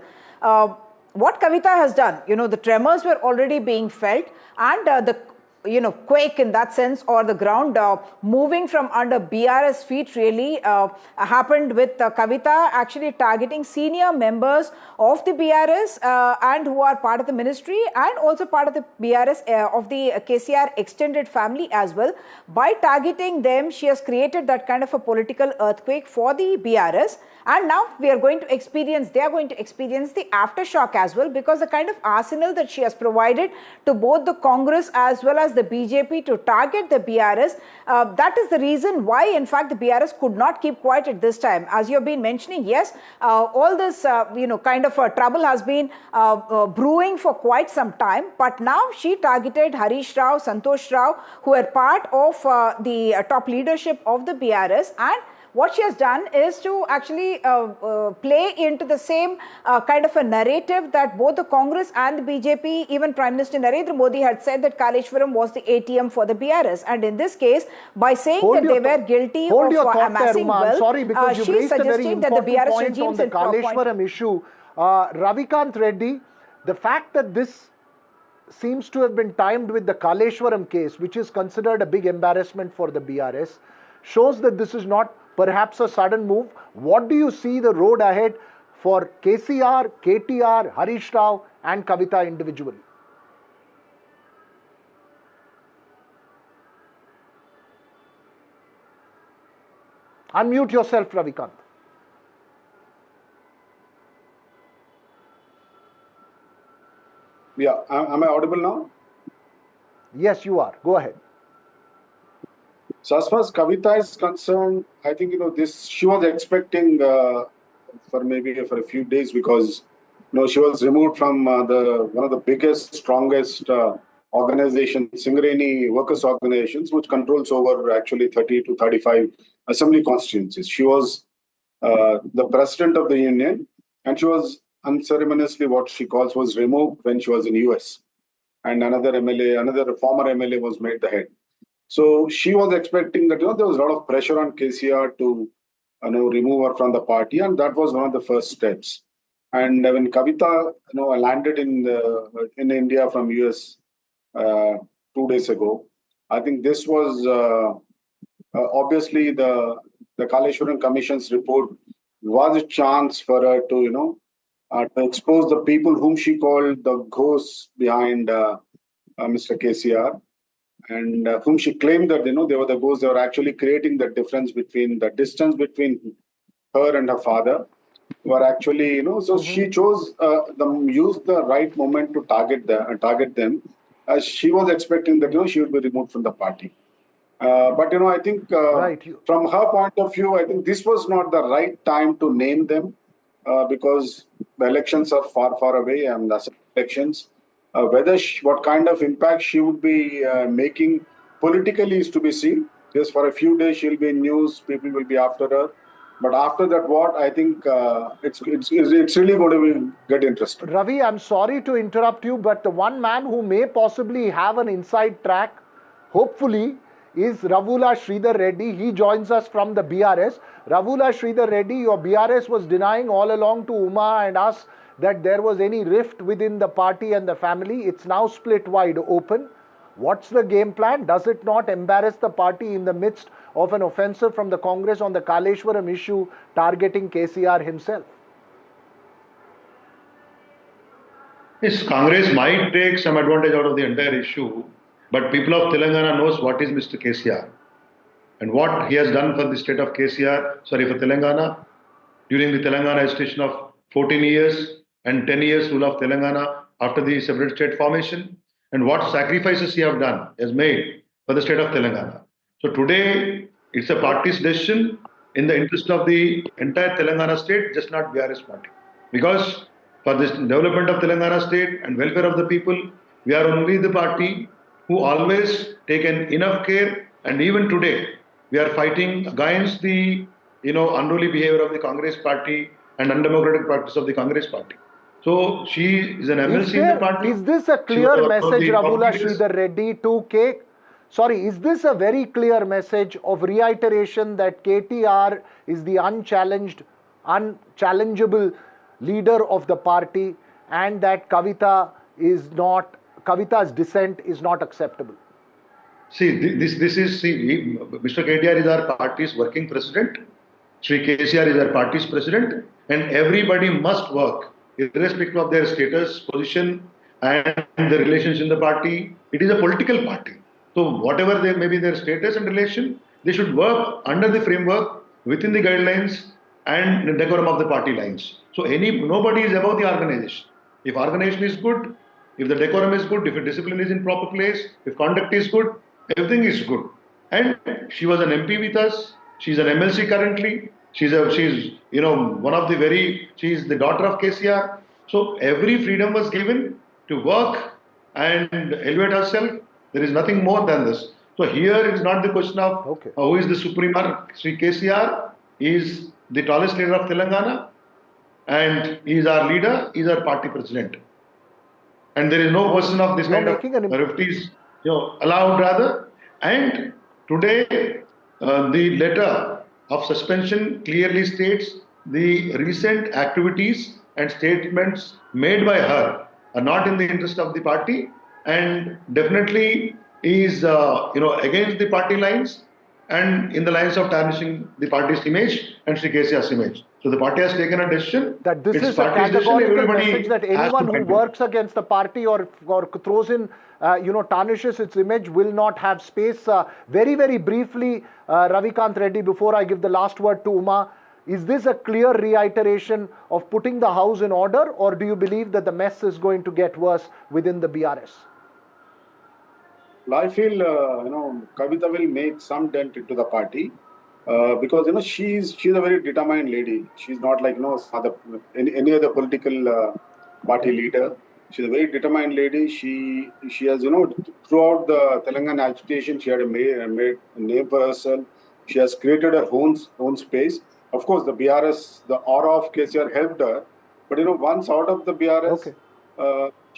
What Kavita has done, the tremors were already being felt, and the quake in that sense, or the ground moving from under BRS feet really happened with Kavita actually targeting senior members of the BRS and who are part of the ministry and also part of the BRS of the KCR extended family as well. By targeting them, she has created that kind of a political earthquake for the BRS. And now they are going to experience the aftershock as well, because the kind of arsenal that she has provided to both the Congress as well as the BJP to target the BRS, that is the reason why in fact the BRS could not keep quiet at this time. As you have been mentioning, yes, all this kind of trouble has been brewing for quite some time, but now she targeted Harish Rao, Santosh Rao, who are part of the top leadership of the BRS, and what she has done is to actually play into the same kind of a narrative that both the Congress and the BJP, even Prime Minister Narendra Modi had said that Kaleshwaram was the ATM for the BRS. And in this case, by saying that they were guilty of amassing wealth, she is suggesting that the BRS regime on the Kaleshwaram issue. Ravikant Reddy, the fact that this seems to have been timed with the Kaleshwaram case, which is considered a big embarrassment for the BRS, shows that this is not perhaps a sudden move. What do you see the road ahead for KCR, KTR, Harish Rao and Kavita individually? Unmute yourself, Ravikant. Yeah, am I audible now? Yes, you are. Go ahead. So as far as Kavita is concerned, I think she was expecting for a few days, because she was removed from one of the biggest, strongest organizations, Singareni workers organizations, which controls over actually 30 to 35 assembly constituencies. She was the president of the union, and she was unceremoniously, what she calls, was removed when she was in US, and another former MLA was made the head. So she was expecting that there was a lot of pressure on KCR to remove her from the party, and that was one of the first steps. And when Kavita landed in India from US 2 days ago, I think this was obviously the Kaleshwaran Commission's report was a chance for her to to expose the people whom she called the ghosts behind Mr. KCR, and whom she claimed that they were the ghosts. They were actually creating the distance between her and her father. Were actually so she chose used the right moment to target them, as she was expecting that she would be removed from the party. But I think from her point of view, I think this was not the right time to name them, because the elections are far away, and the elections. What kind of impact she would be making politically is to be seen. Just for a few days, she'll be in news. People will be after her. But after that, I think it's really going to get interesting. Ravi, I'm sorry to interrupt you, but the one man who may possibly have an inside track, hopefully, is Ravula Sridhar Reddy. He joins us from the BRS. Ravula Sridhar Reddy, your BRS was denying all along to Uma and us that there was any rift within the party and the family. It's now split wide open. What's the game plan? Does it not embarrass the party in the midst of an offensive from the Congress on the Kaleshwaram issue targeting KCR himself? Yes, Congress might take some advantage out of the entire issue, but people of Telangana knows what is Mr. KCR and what he has done for the state of for Telangana during the Telangana agitation of 14 years and 10 years rule of Telangana after the separate state formation, and what sacrifices he has made for the state of Telangana. So today, it's a party's decision in the interest of the entire Telangana state, just not BRS party. Because for the development of Telangana state and welfare of the people, we are only the party who always taken enough care, and even today, we are fighting against the unruly behavior of the Congress party and undemocratic practice of the Congress party. So she is an MLC in the party. Is this a clear message, Ravula Sridhar Reddy, to K? Sorry, is this a very clear message of reiteration that KTR is the unchallengeable leader of the party, and that Kavita's dissent is not acceptable? See, Mr. KTR is our party's working president. Sri KCR is our party's president, and everybody must work, irrespective of their status, position, and the relations in the party. It is a political party. So whatever may be their status and relation, they should work under the framework, within the guidelines and the decorum of the party lines. So nobody is above the organization. If organization is good, if the decorum is good, if the discipline is in proper place, if conduct is good, everything is good. And she was an MP with us. She's an MLC currently. She's one of the she's the daughter of KCR. So every freedom was given to work and elevate herself. There is nothing more than this. So here it is not the question of who is the supreme. Sri KCR is the tallest leader of Telangana, and he is our leader, he is our party president. And there is no question of this kind of rifties allowed rather. And today the letter of suspension clearly states the recent activities and statements made by her are not in the interest of the party, and definitely is against the party lines and in the lines of tarnishing the party's image and Sri KCR's image. So the party has taken a decision that this is a categorical message that anyone who works against the party or throws in tarnishes its image will not have space. Very, very briefly, Ravikant Reddy, before I give the last word to Uma, is this a clear reiteration of putting the house in order, or do you believe that the mess is going to get worse within the BRS? I feel Kavita will make some dent into the party because she's a very determined lady. She's not like any other political party leader. She's a very determined lady. She has throughout the Telangana agitation she had made a name for herself. She has created her own space. Of course, the BRS, the aura of KCR helped her, but once out of the BRS,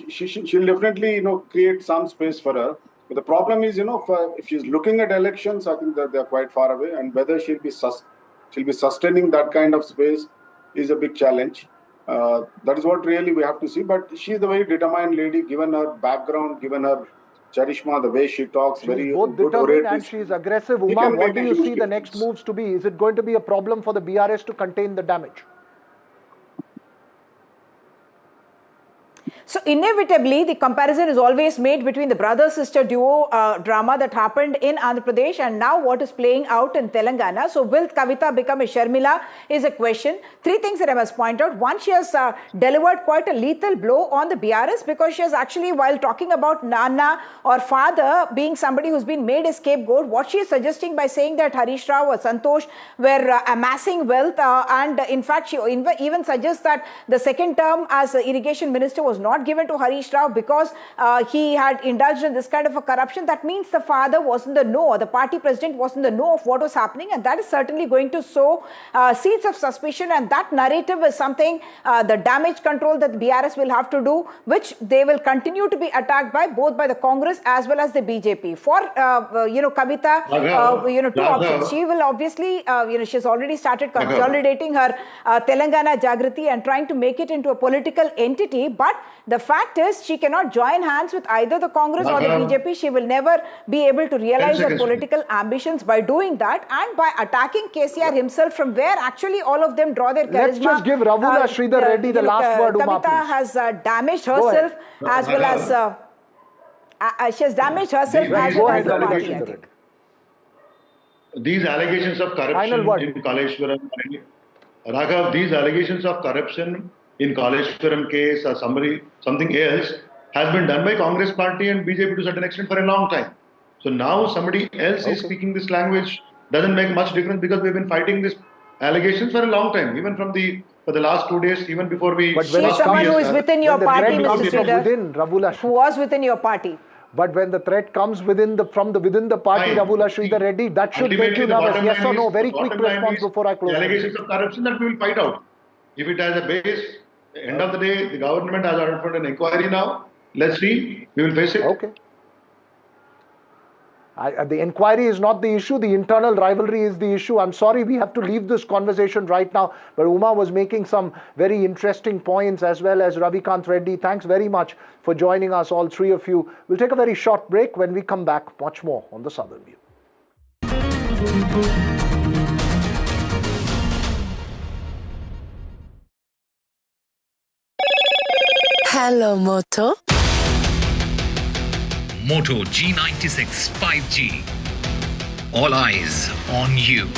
she'll definitely create some space for her. But the problem is, if she's looking at elections, I think that they're quite far away, and whether she'll be sustaining that kind of space is a big challenge. That is what really we have to see. But she's a very determined lady, given her background, given her charisma, the way she talks, she's very both good determined oratory. and she's aggressive. Uma, what do you see the next moves to be? Is it going to be a problem for the BRS to contain the damage? So inevitably, the comparison is always made between the brother-sister duo drama that happened in Andhra Pradesh and now what is playing out in Telangana. So will Kavita become a Sharmila is a question. Three things that I must point out. One, she has delivered quite a lethal blow on the BRS because she has actually, while talking about Nana or father being somebody who's been made a scapegoat, what she is suggesting by saying that Harish Rao or Santosh were amassing wealth and in fact, she even suggests that the second term as irrigation minister was not given to Harish Rao because he had indulged in this kind of a corruption. That means the father was in the know, or the party president was in the know of what was happening, and that is certainly going to sow seeds of suspicion, and that narrative is something, the damage control that the BRS will have to do, which they will continue to be attacked by both by the Congress as well as the BJP. For Kavita, two options. She will obviously, she's already started consolidating her Telangana Jagriti and trying to make it into a political entity, but the fact is, she cannot join hands with either the Congress or the BJP. She will never be able to realize her political ambitions by doing that and by attacking KCR himself, from where actually all of them draw their charisma. Let's just give Ravula Sridhar Reddy the last word, Uma, Kavita has damaged herself as well as she has damaged herself as well as the party, I think. These allegations of corruption in Kaleshwaram, Raghav, these allegations of corruption in Kaleshwaram case or something else has been done by Congress party and BJP to a certain extent for a long time. So now somebody else is speaking this language doesn't make much difference because we've been fighting this allegations for a long time, even for the last 2 days, even before we... But she's someone who is within your party, Mr. Sridhar, who was within your party. But when the threat comes within the party, Ravula Sridhar Reddy, that should make you nervous. Yes or no? Very quick response before I close. The allegations of corruption that we will fight out. If it has a base, end of the day, the government has ordered an inquiry now. Let's see. We will face it. Okay. The inquiry is not the issue. The internal rivalry is the issue. I'm sorry we have to leave this conversation right now. But Uma was making some very interesting points, as well as Ravikant Reddy. Thanks very much for joining us, all three of you. We'll take a very short break. When we come back, much more on The Southern View. Hello, Moto. Moto G96 5G. All eyes on you.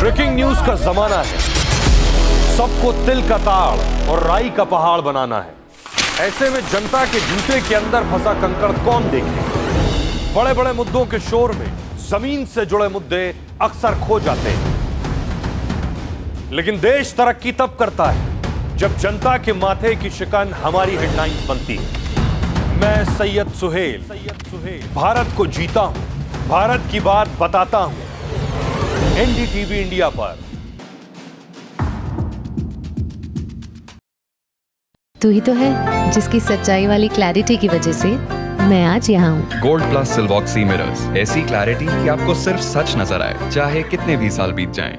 Breaking news का जमाना है, सबको तिल का ताड़ और राई का पहाड़ बनाना है। ऐसे में जनता के जूते के अंदर फंसा कंकड़ कौन देखे? बड़े बड़े मुद्दों के शोर में जमीन से जुड़े मुद्दे अक्सर खो जाते हैं, लेकिन देश तरक्की तब करता है जब जनता के माथे की शिकन हमारी हेडलाइंस बनती है। मैं सैयद सुहेल भारत को जीता हूं, भारत की बात बताता हूं, NDTV इंडिया पर। तू ही तो है जिसकी सच्चाई वाली क्लैरिटी की वजह से मैं आज यहाँ हूँ। गोल्ड प्लस सिल्वॉक्सी मिरर्स, ऐसी क्लैरिटी कि आपको सिर्फ सच नजर आए, चाहे कितने भी साल बीत जाएं।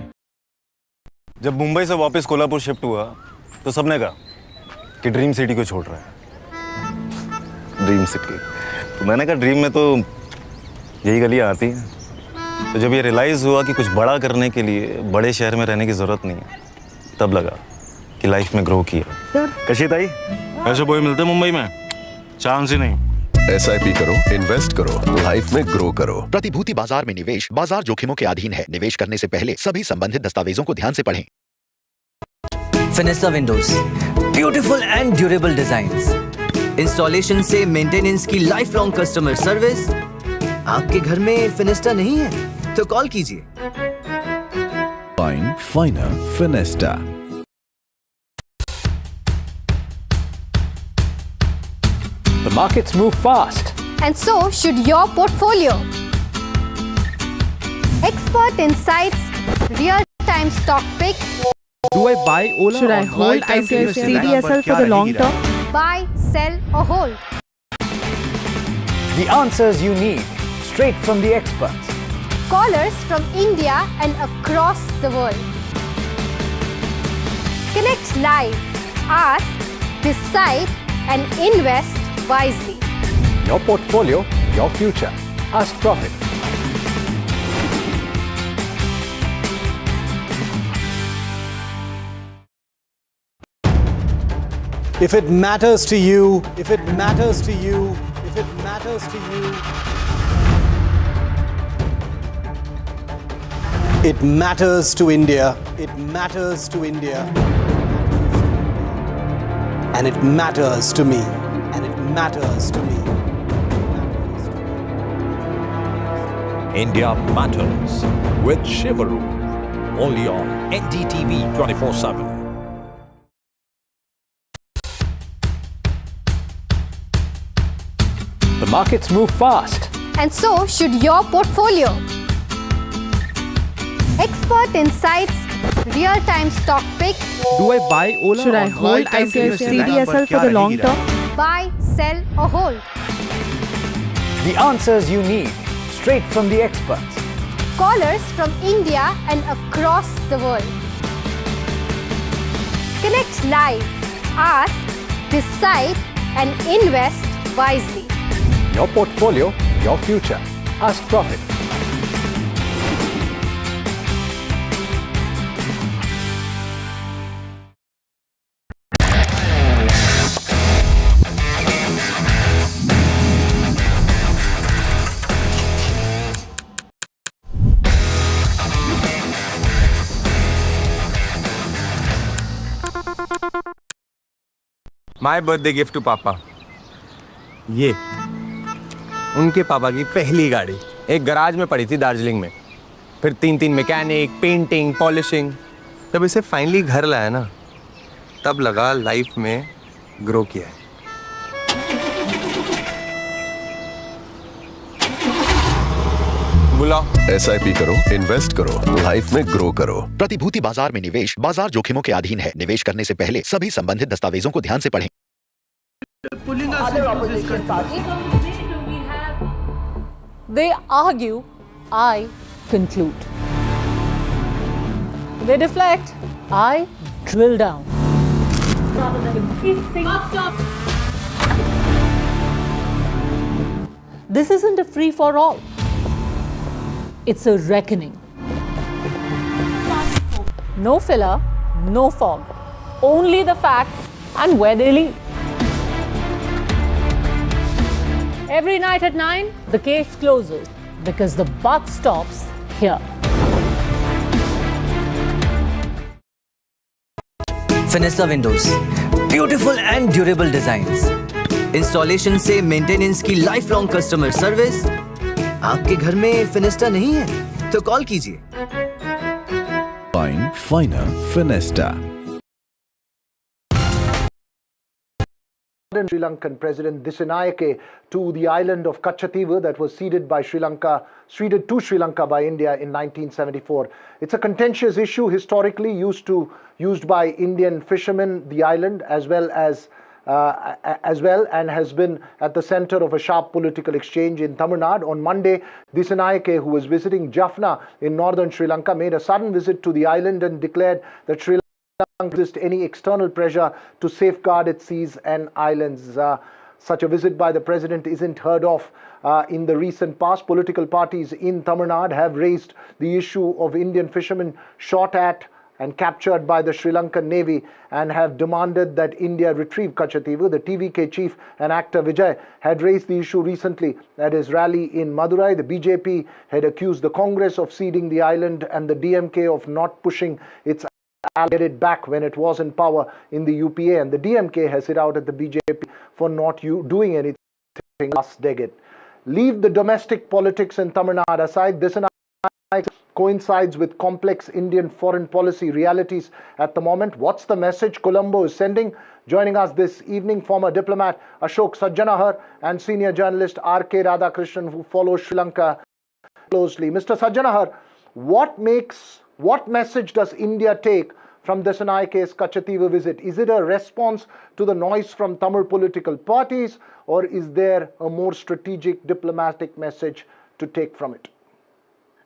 जब मुंबई से वापस कोल्हापुर शिफ्ट हुआ तो सबने कहा कि ड्रीम सिटी को छोड़ रहा है। ड्रीम सिटी, तो मैंने कहा ड्रीम में तो यही गलियाँ आती हैं। तो जब ये रियलाइज़ हुआ कि कुछ बड़ा करने के लिए बड़े शहर में रहने की ज़रूरत नहीं है, तब लगा कि लाइफ में ग्रो किया। कशी ताई, ऐसे बॉय मिलते मुंबई में? चांस ही नहीं। SIP करो, इन्वेस्ट करो, लाइफ में ग्रो करो। प्रतिभूति बाजार में निवेश बाजार जोखिमों के अधीन है। निवेश करने से पहले सभी संबंधित दस्तावेजों को ध्यान से पढ़ें। Finesta windows, beautiful and durable designs, installation से मेंटेनेंस की लाइफ लॉन्ग कस्टमर सर्विस। आपके घर में फिनिस्टा नहीं है तो कॉल कीजिए। Fine, finer, Finesta. The markets move fast. And so should your portfolio. Expert insights, real-time stock picks. Do I buy Ola? Should I hold CDSL for the long term? Buy, sell or hold. The answers you need, straight from the experts. Callers from India and across the world. Connect live, ask, decide and invest wisely. Your portfolio, your future. Ask Profit. If it matters to you, if it matters to you, if it matters to you, it matters to India, it matters to India, and it matters to me, and it matters to me. India Matters with Shivaru, only on NDTV 24/7. The markets move fast. And so should your portfolio. Expert insights, real-time stock picks. Do I buy Ola? Should I hold CDSL for the long term? Buy, sell or hold. The answers you need, straight from the experts. Callers from India and across the world. Connect live, ask, decide and invest wisely. Your portfolio, your future. Ask Profit. My birthday gift to पापा, ये उनके पापा की पहली गाड़ी एक garage में पड़ी थी दार्जिलिंग में। फिर 3 मैकेनिक, पेंटिंग, पॉलिशिंग। जब इसे फाइनली घर लाया ना, तब लगा लाइफ में ग्रो किया है। बुलाओ। SIP करो, इन्वेस्ट करो, लाइफ में ग्रो करो। प्रतिभूति बाजार में निवेश बाजार जोखिमों के अधीन है। निवेश करने से पहले सभी संबंधित दस्तावेजों को ध्यान से पढ़ें। Other opposition parties. They argue, I conclude. They deflect, I drill down. This isn't a free for all. It's a reckoning. No filler, no fog. Only the facts and where they lead. Every night at 9, the case closes because the buck stops here. Finesta windows, beautiful and durable designs, installation से maintenance की life long customer service. आपके घर में फिनिस्टा नहीं है तो call कीजिए। Fine, finer, Finesta. Sri Lankan President Dissanayake to the island of Kachativu that was ceded to Sri Lanka by India in 1974. It's a contentious issue historically used by Indian fishermen, the island, as well and has been at the center of a sharp political exchange in Tamil Nadu. On Monday, Dissanayake, who was visiting Jaffna in northern Sri Lanka, made a sudden visit to the island and declared that Sri Lanka resist any external pressure to safeguard its seas and islands. such a visit by the president isn't heard of. In the recent past, political parties in Tamil Nadu have raised the issue of Indian fishermen shot at and captured by the Sri Lankan Navy and have demanded that India retrieve Kachativu. The TVK chief and actor Vijay had raised the issue recently at his rally in Madurai. The BJP had accused the Congress of ceding the island and the DMK of not pushing its get it back when it was in power in the UPA, and the DMK has hit out at the BJP for not doing anything last decade. Leave the domestic politics in Tamil Nadu aside. This coincides with complex Indian foreign policy realities at the moment. What's the message Colombo is sending? Joining us this evening, former diplomat Ashok Sajjanahar and senior journalist R.K. Radhakrishnan, who follows Sri Lanka closely. Mr. Sajjanahar, what message does India take from Dissanayike's Kachativu visit? Is it a response to the noise from Tamil political parties, or is there a more strategic diplomatic message to take from it?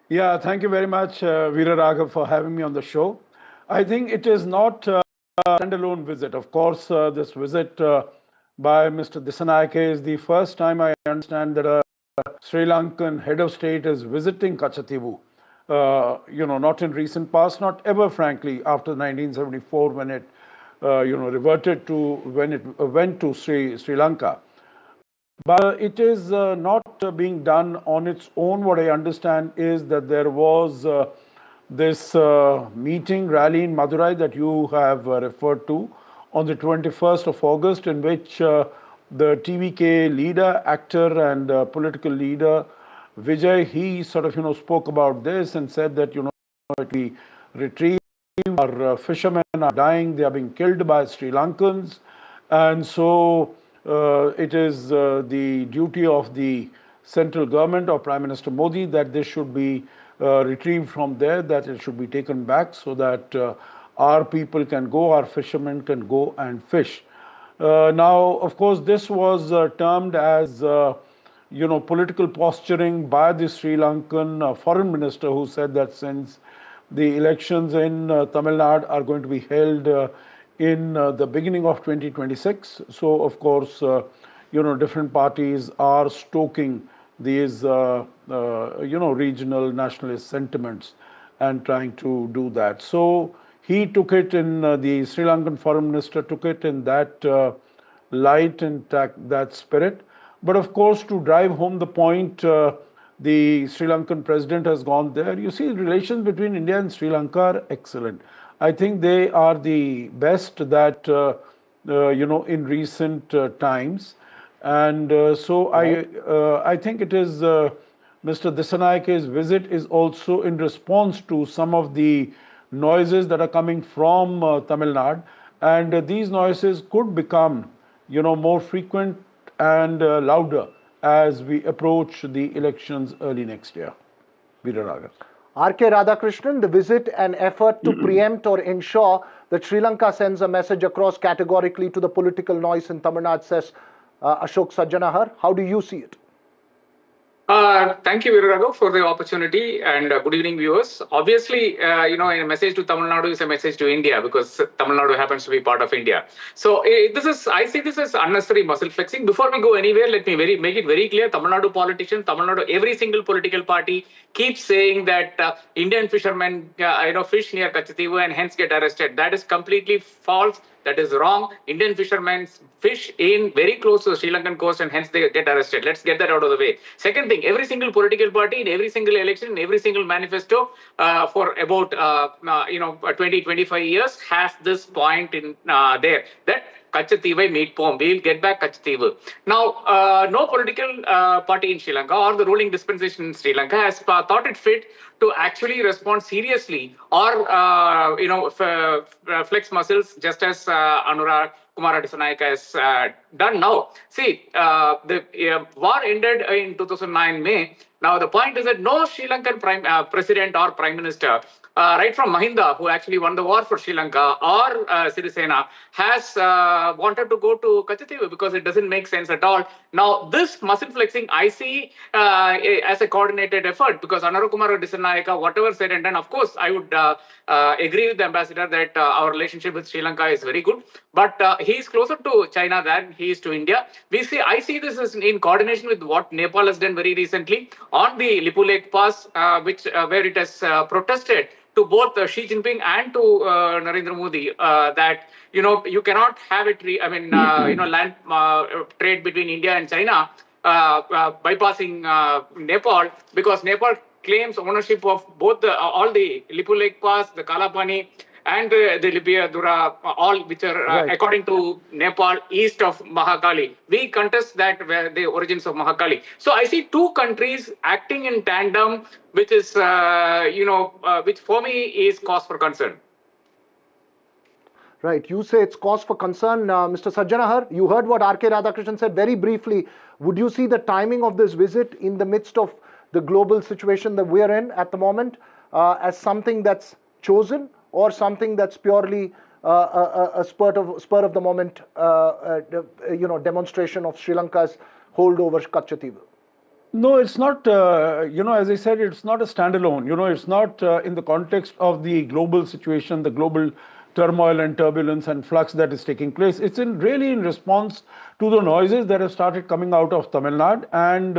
Yeah, thank you very much, Veera Raghav, for having me on the show. I think it is not a standalone visit. Of course, this visit by Mr. Dissanayake is the first time I understand that a Sri Lankan head of state is visiting Kachativu. Not in recent past, not ever, frankly, after 1974 when it, reverted to, when it went to Sri Lanka. But it is not being done on its own. What I understand is that there was this meeting, rally in Madurai that you have referred to on the 21st of August, in which the TVK leader, actor and political leader, Vijay, he sort of, spoke about this and said that, we retrieve, our fishermen are dying, they are being killed by Sri Lankans. And so it is the duty of the central government or Prime Minister Modi that this should be retrieved from there, that it should be taken back so that our people can go, our fishermen can go and fish. Now, of course, this was termed as political posturing by the Sri Lankan foreign minister, who said that since the elections in Tamil Nadu are going to be held in the beginning of 2026, so of course, different parties are stoking these, regional nationalist sentiments and trying to do that. So he took it in, the Sri Lankan foreign minister took it in that light and that spirit. But of course, to drive home the point, the Sri Lankan president has gone there. You see, relations between India and Sri Lanka are excellent. I think they are the best that, in recent times. And so I think it is Mr. Disanayake's visit is also in response to some of the noises that are coming from Tamil Nadu. And these noises could become, more frequent and louder as we approach the elections early next year. Veeraraga. R.K. Radhakrishnan, the visit an effort to preempt or ensure that Sri Lanka sends a message across categorically to the political noise in Tamil Nadu, says Ashok Sajjanahar. How do you see it? Thank you, Veeraraga, for the opportunity, and good evening, viewers. Obviously, a message to Tamil Nadu is a message to India because Tamil Nadu happens to be part of India. So I see this as unnecessary muscle flexing. Before we go anywhere, let me make it very clear: Tamil Nadu politicians, Tamil Nadu, every single political party keeps saying that Indian fishermen, fish near Kachativu and hence get arrested. That is completely false. That is wrong. Indian fishermen fish in very close to the Sri Lankan coast and hence they get arrested. Let's get that out of the way. Second thing, every single political party in every single election, in every single manifesto for about 20-25 years has this point in there that Kachativu meet pom. We'll get back Kachativu. Now, no political party in Sri Lanka or the ruling dispensation in Sri Lanka has thought it fit to actually respond seriously or flex muscles just as Anurag Kumara Dissanayake has done now. See, the war ended in 2009 May. Now, the point is that no Sri Lankan president or prime minister, right from Mahinda, who actually won the war for Sri Lanka, or Sirisena, has wanted to go to Kachativu because it doesn't make sense at all. Now, this muscle flexing, I see as a coordinated effort because Anurag Kumara Dissanayake, whatever said and done, of course, I would agree with the ambassador that our relationship with Sri Lanka is very good. But he is closer to China than he is to India. I see this as in coordination with what Nepal has done very recently on the Lipu Lake Pass, where it has protested to both Xi Jinping and to Narendra Modi that you cannot have it. Land trade between India and China bypassing Nepal, because Nepal claims ownership of both all the Lipu Lake Pass, the Kalapani, and the Libya Dura, all which are, according to Nepal, east of Mahakali. We contest that where the origins of Mahakali. So I see two countries acting in tandem, which is, which for me is cause for concern. Right. You say it's cause for concern. Mr. Sajjanahar, you heard what R.K. Radhakrishnan said very briefly. Would you see the timing of this visit in the midst of the global situation that we're in at the moment as something that's chosen, or something that's purely a spur of the moment, demonstration of Sri Lanka's hold over Kachativu? No, it's not, as I said, it's not a standalone. It's not in the context of the global situation, the global turmoil and turbulence and flux that is taking place. It's really in response to the noises that have started coming out of Tamil Nadu. And,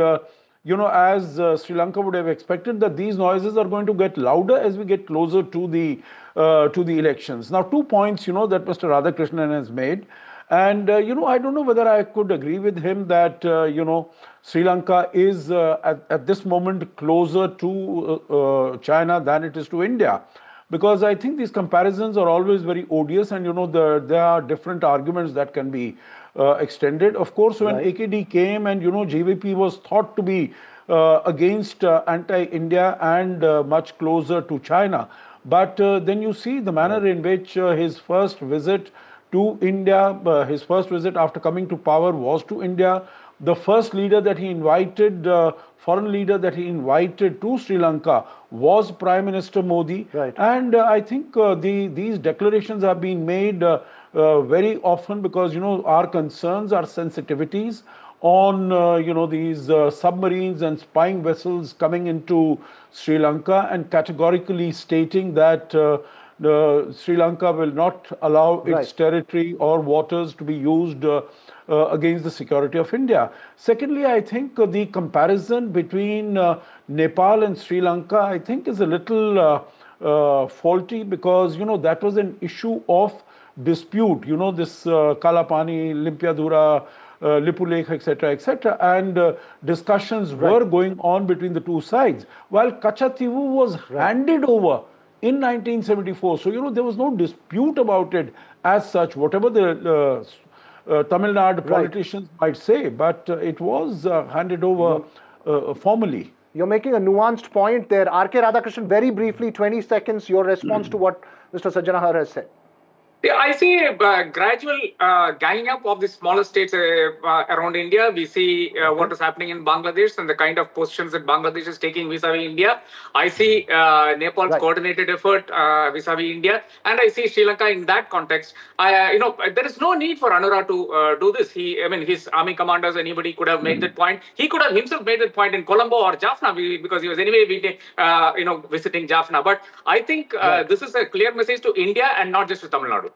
as Sri Lanka would have expected, that these noises are going to get louder as we get closer to the elections. Now, 2 points, that Mr. Radhakrishnan has made. And, I don't know whether I could agree with him that, Sri Lanka is at this moment closer to China than it is to India. Because I think these comparisons are always very odious, and, there are different arguments that can be extended. Of course, when AKD came and, JVP was thought to be against anti-India and much closer to China. But then you see the manner in which his first visit to India, his first visit after coming to power was to India. The first leader that he invited, foreign leader that he invited to Sri Lanka was Prime Minister Modi. Right. And I think these declarations have been made very often because, our concerns, our sensitivities on, these submarines and spying vessels coming into Sri Lanka, and categorically stating that Sri Lanka will not allow its territory or waters to be used against the security of India. Secondly, I think the comparison between Nepal and Sri Lanka, I think, is a little faulty, because, that was an issue of dispute, this Kalapani, Limpiadura, Lipu Lake, etc., and discussions were going on between the two sides, while Kachativu was handed over in 1974. So, there was no dispute about it as such, whatever the Tamil Nadu politicians might say, but it was handed over formally. You're making a nuanced point there. R.K. Radhakrishnan, very briefly, 20 seconds, your response to what Mr. Sajjanahar has said. Yeah, I see a gradual ganging up of the smaller states around India. We see what is happening in Bangladesh and the kind of positions that Bangladesh is taking vis-a-vis India. I see Nepal's coordinated effort vis-a-vis India, and I see Sri Lanka in that context. There is no need for Anura to do this. His army commanders, anybody could have made that point. He could have himself made that point in Colombo or Jaffna, because he was anyway visiting Jaffna. But I think this is a clear message to India and not just to Tamil Nadu.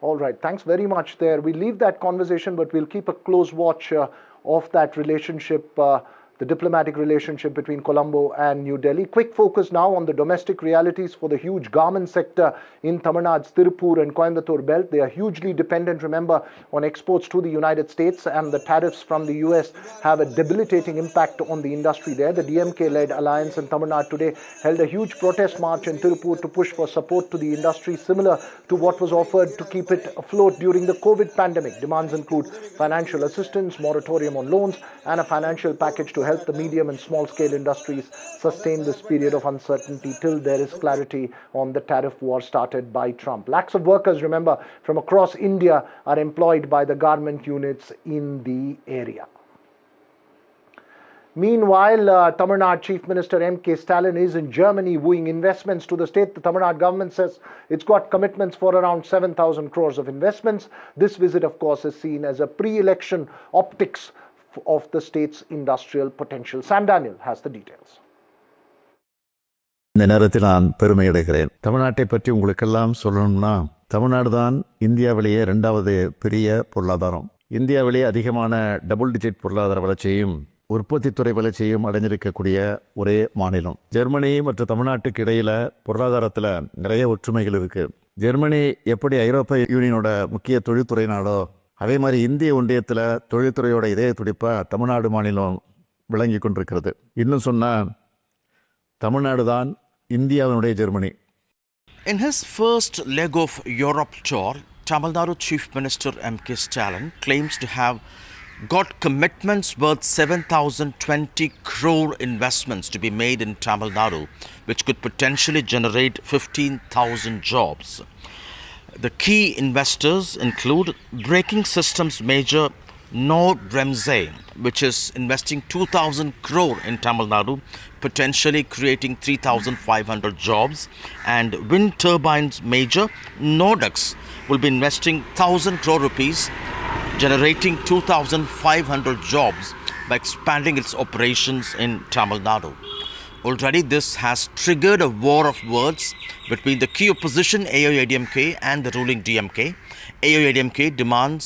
All right, thanks very much there. We leave that conversation, but we'll keep a close watch of that relationship, the diplomatic relationship between Colombo and New Delhi. Quick focus now on the domestic realities for the huge garment sector in Tamil Nadu's Tirupur and Coimbatore belt. They are hugely dependent, remember, on exports to the United States, and the tariffs from the US have a debilitating impact on the industry there. The DMK-led alliance in Tamil Nadu today held a huge protest march in Tirupur to push for support to the industry, similar to what was offered to keep it afloat during the COVID pandemic. Demands include financial assistance, moratorium on loans, and a financial package to help the medium and small-scale industries sustain this period of uncertainty till there is clarity on the tariff war started by Trump. Lakhs of workers, remember, from across India are employed by the garment units in the area. Meanwhile, Tamil Nadu Chief Minister M.K. Stalin is in Germany wooing investments to the state. The Tamil Nadu government says it's got commitments for around 7,000 crores of investments. This visit, of course, is seen as a pre-election optics of the state's industrial potential. Sam Daniel has the details. இந்த நேரத்தில் நான் பெருமையடைகிறேன். தமிழ்நாட்டை பற்றி உங்களுக்கெல்லாம் சொல்லணும்னா தமிழ்நாடு தான் இந்தியாவிலேயே 2வது பெரிய பொருளாதாரம். இந்தியாவிலேயே அதிகமான டபுள் டிஜிட் பொருளாதார வளர்ச்சியையும் உற்பத்தித்துறை வளர்ச்சியையும் அடைஞ்சிருக்கக்கூடிய ஒரே மாநிலம். ஜெர்மனி மற்றும் தமிழ்நாட்டுக்கு இடையில பொருளாதாரத்தில் நிறைய ஒற்றுமைகள் இருக்கு. ஜெர்மனி எப்படி ஐரோப்பிய யூனியனோட முக்கிய தொழில்துறை நாடோ, அதே மாதிரி இந்திய ஒன்றியத்தில் தொழில்துறையோட இதய துடிப்பாக தமிழ்நாடு மாநிலம் விளங்கி கொண்டிருக்கிறது. இன்னும் சொன்னால் தமிழ்நாடு தான் இந்தியாவினுடைய Germany. In his first leg of Europe tour, Tamil Nadu Chief Minister M.K. Stalin claims to have got commitments worth 7,020 crore investments to be made in Tamil Nadu, which could potentially generate 15,000 jobs. The key investors include braking systems major Nordbremse, which is investing 2,000 crore in Tamil Nadu, potentially creating 3,500 jobs, and wind turbines major Nordex will be investing 1,000 crore rupees, generating 2,500 jobs by expanding its operations in Tamil Nadu. Already this has triggered a war of words between the key opposition AIADMK and the ruling DMK. AIADMK demands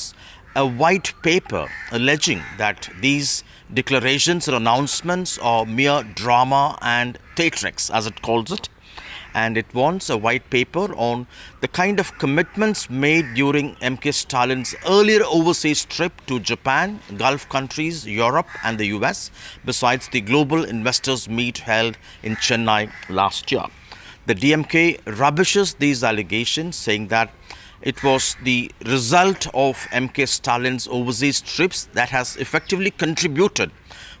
a white paper alleging that these declarations or announcements are mere drama and theatrics, as it calls it, and it wants a white paper on the kind of commitments made during M.K. Stalin's earlier overseas trip to Japan, Gulf countries, Europe and the US, besides the global investors meet held in Chennai last year. The DMK rubbishes these allegations, saying that it was the result of M.K. Stalin's overseas trips that has effectively contributed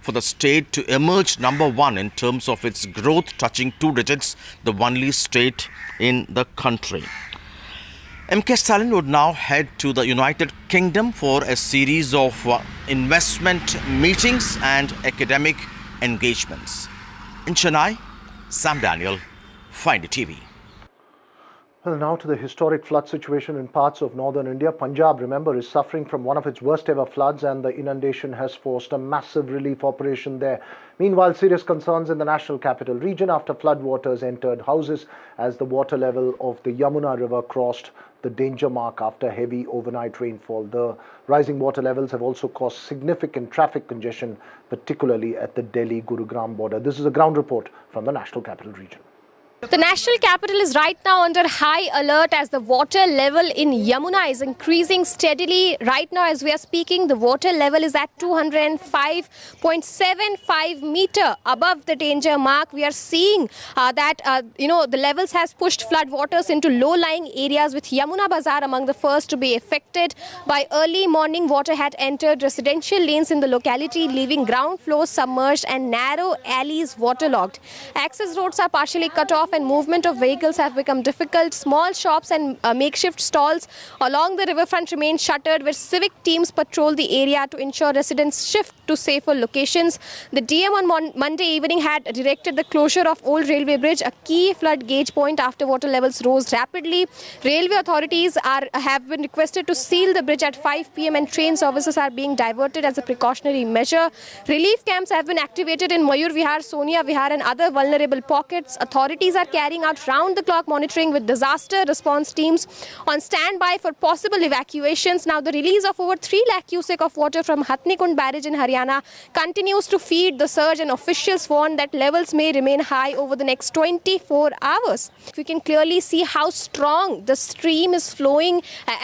for the state to emerge number one in terms of its growth, touching 2 digits, the only state in the country. M.K. Stalin would now head to the United Kingdom for a series of investment meetings and academic engagements. In Chennai, Sam Daniel, Find It TV. Well, now to the historic flood situation in parts of northern India. Punjab, remember, is suffering from one of its worst ever floods, and the inundation has forced a massive relief operation there. Meanwhile, serious concerns in the national capital region after flood waters entered houses as the water level of the Yamuna River crossed the danger mark after heavy overnight rainfall. The rising water levels have also caused significant traffic congestion, particularly at the Delhi-Gurugram border. This is a ground report from the national capital region. The national capital is right now under high alert as the water level in Yamuna is increasing steadily. Right now as we are speaking, the water level is at 205.75 meter above the danger mark. We are seeing that the levels has pushed flood waters into low-lying areas, with Yamuna Bazar among the first to be affected. By early morning, water had entered residential lanes in the locality, leaving ground floors submerged and narrow alleys waterlogged. Access roads are partially cut off and movement of vehicles have become difficult. Small shops and makeshift stalls along the riverfront remain shuttered, where civic teams patrol the area to ensure residents shift to safer locations. The DM on Monday evening had directed the closure of Old Railway Bridge, a key flood gauge point, after water levels rose rapidly. Railway authorities have been requested to seal the bridge at 5 p.m. and train services are being diverted as a precautionary measure. Relief camps have been activated in Mayur Vihar, Sonia Vihar and other vulnerable pockets. Authorities are carrying out round-the-clock monitoring with disaster response teams on standby for possible evacuations. Now, the release of over 3 lakh cubic of water from Hatnikund barrage in Haryana continues to feed the surge, and officials warn that levels may remain high over the next 24 hours. We can clearly see how strong the stream is flowing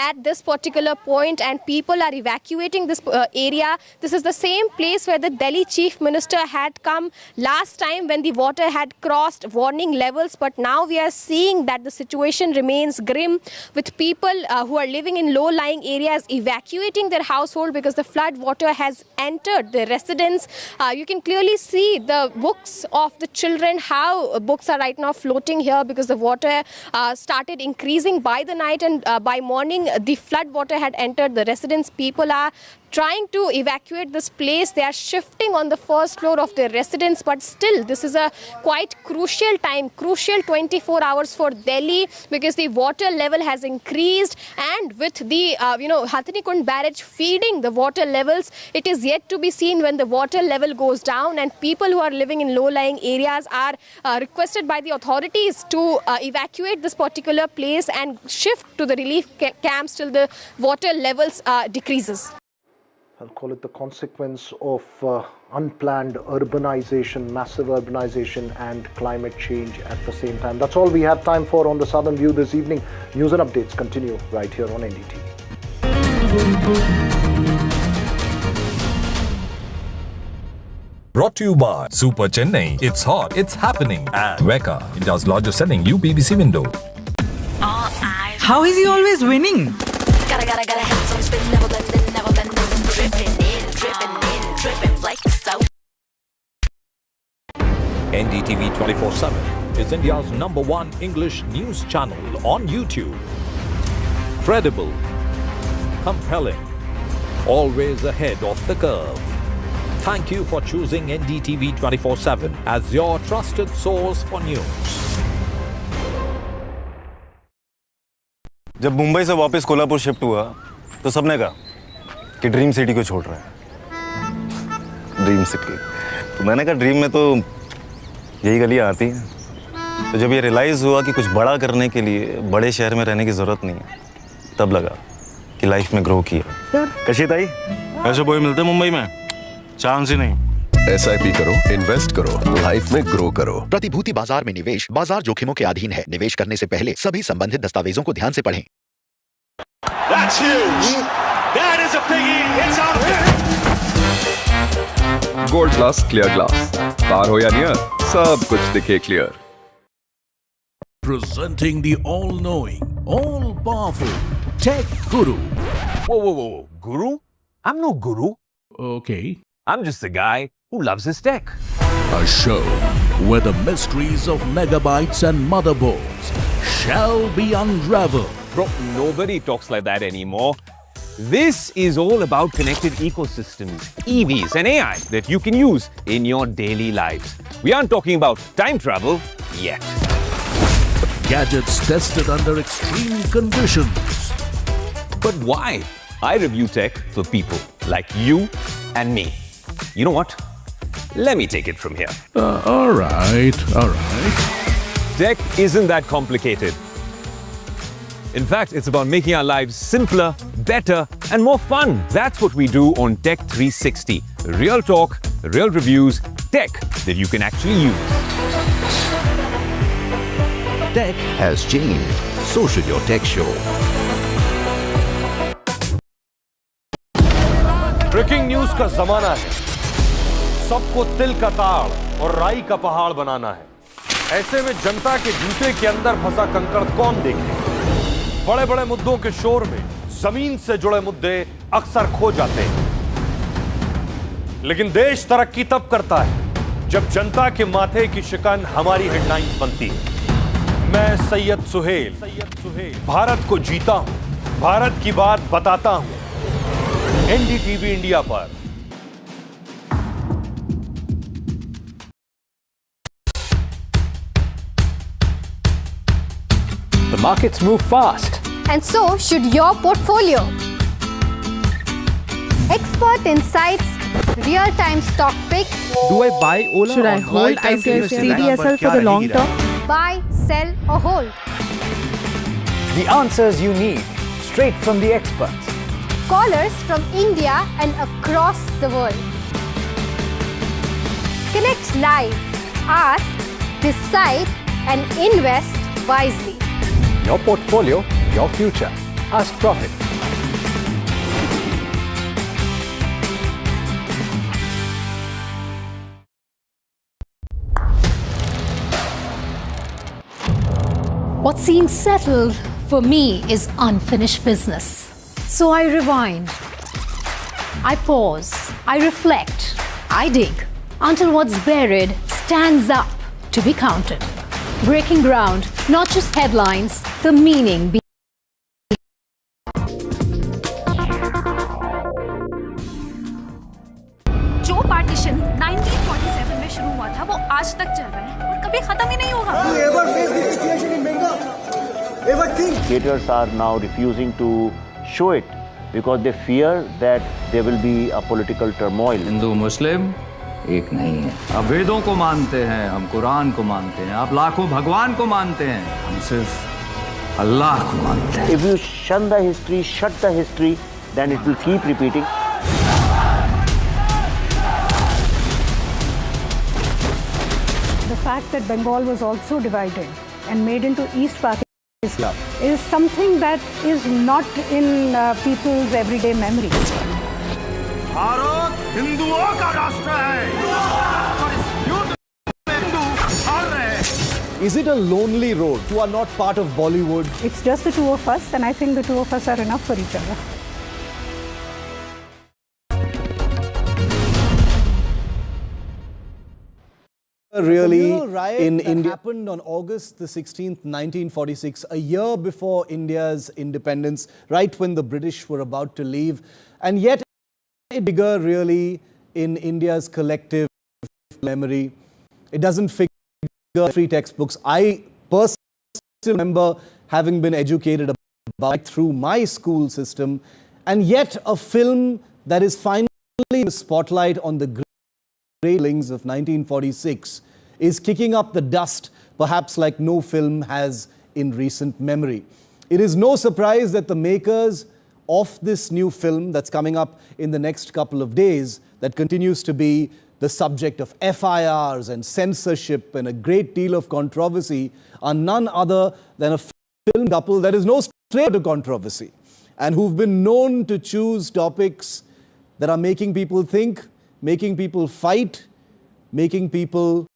at this particular point, and people are evacuating this area. This is the same place where the Delhi Chief Minister had come last time when the water had crossed warning levels. But now we are seeing that the situation remains grim, with people who are living in low-lying areas evacuating their household because the flood water has entered the residence. You can clearly see the books of the children, how books are right now floating here because the water started increasing by the night, and by morning the flood water had entered the residence. People are trying to evacuate this place. They are shifting on the first floor of their residence, but still this is a quite crucial time, crucial 24 hours for Delhi, because the water level has increased, and with the Hathinikund barrage feeding the water levels, it is yet to be seen when the water level goes down, and people who are living in low-lying areas are requested by the authorities to evacuate this particular place and shift to the relief camps till the water levels decreases. I'll call it the consequence of unplanned urbanization, massive urbanization and climate change at the same time. That's all we have time for on the Southern View this evening. News and updates continue right here on NDTV. Brought to you by Super Chennai. It's hot, it's happening. And Weka, India's largest selling UPVC window. How is he always winning? Gotta have some spin, never blending, dripping like so. NDTV 24/7 is India's #1 English news channel on YouTube. Credible, compelling, always ahead of the curve. Thank you for choosing NDTV 24/7 as your trusted source for news. जब मुंबई से वापस Kolhapur shift हुआ तो सबने कहा कि dream city को छोड़ रहा है। ड्रीम सिटी, तो मैंने कहा ड्रीम में तो यही गलियां आती हैं। तो जब ये रियलाइज हुआ कि कुछ बड़ा करने के लिए बड़े शहर में रहने की जरूरत नहीं है, तब लगा कि लाइफ में ग्रो किया। कशी ताई, ऐसे बॉय मिलते मुंबई में? चांस ही नहीं। SIP करो, इन्वेस्ट करो, लाइफ में ग्रो करो। प्रतिभूति बाजार में निवेश बाजार जोखिमों के अधीन है। निवेश करने से पहले सभी संबंधित दस्तावेजों को ध्यान से पढ़ें। That's huge. That is a biggie. It's out there. Gold plus clear glass, पार हो या नियर, सब कुछ दिखे clear. Presenting the all-knowing, all-powerful Tech Guru. Whoa. Guru? I'm no guru. Okay. I'm just a guy who loves his tech. A show where the mysteries of megabytes and motherboards shall be unraveled. Bro, nobody talks like that anymore. This is all about connected ecosystems, EVs and AI that you can use in your daily lives. We aren't talking about time travel yet. Gadgets tested under extreme conditions. But why? I review tech for people like you and me. You know what? Let me take it from here. All right. Tech isn't that complicated. In fact, it's about making our lives simpler, better, and more fun. That's what we do on Tech 360. Real talk, real reviews, tech that you can actually use. Tech has changed. So should your tech show. Breaking news का जमाना है। सबको तिल का ताड़ और राई का पहाड़ बनाना है। ऐसे में जनता के जूते के अंदर फंसा कंकड़ कौन देखे? बड़े बड़े मुद्दों के शोर में जमीन से जुड़े मुद्दे अक्सर खो जाते हैं। लेकिन देश तरक्की तब करता है जब जनता के माथे की शिकन हमारी हेडलाइंस बनती है। मैं सैयद सुहेल भारत को जीता हूं, भारत की बात बताता हूं। NDTV इंडिया पर। The markets move fast. And so should your portfolio. Expert insights, real-time stock picks. Do I buy Ola? Should I hold CDSL for the long term? Buy, sell or hold. The answers you need, straight from the experts. Callers from India and across the world. Connect live, ask, decide and invest wisely. Your portfolio, your future. Ask Profit. What seems settled for me is unfinished business. So I rewind, I pause, I reflect, I dig until what's buried stands up to be counted. Breaking ground, not just headlines, the meaning था वो आज तक चल रहा है और कभी खत्म ही नहीं होगा। Theaters are now refusing to show it because they fear that there will be a political turmoil. Hindu मुस्लिम एक नहीं है। आप वेदों को मानते हैं, हम कुरान को मानते हैं, आप लाखों भगवान को मानते हैं, हम सिर्फ अल्लाह को मानते हैं। If you shun the history, shut the history, then it will keep repeating. The fact that Bengal was also divided and made into East Pakistan is something that is not in people's everyday memory. Bharat हिंदुओं का राष्ट्र है और इस युद्ध में हिंदू हार रहे हैं। Is it a lonely road who are not part of Bollywood? It's just the two of us, and I think the two of us are enough for each other. Really, riot in that India happened on August the 16th, 1946, a year before India's independence, right when the British were about to leave, and yet it bigger really in India's collective memory. It doesn't figure free textbooks. I personally remember having been educated about it through my school system, and yet a film that is finally in the spotlight on the railings of 1946 is kicking up the dust, perhaps like no film has in recent memory. It is no surprise that the makers of this new film that's coming up in the next couple of days, that continues to be the subject of FIRs and censorship and a great deal of controversy, are none other than a film couple that is no stranger to controversy and who've been known to choose topics that are making people think, making people fight, making people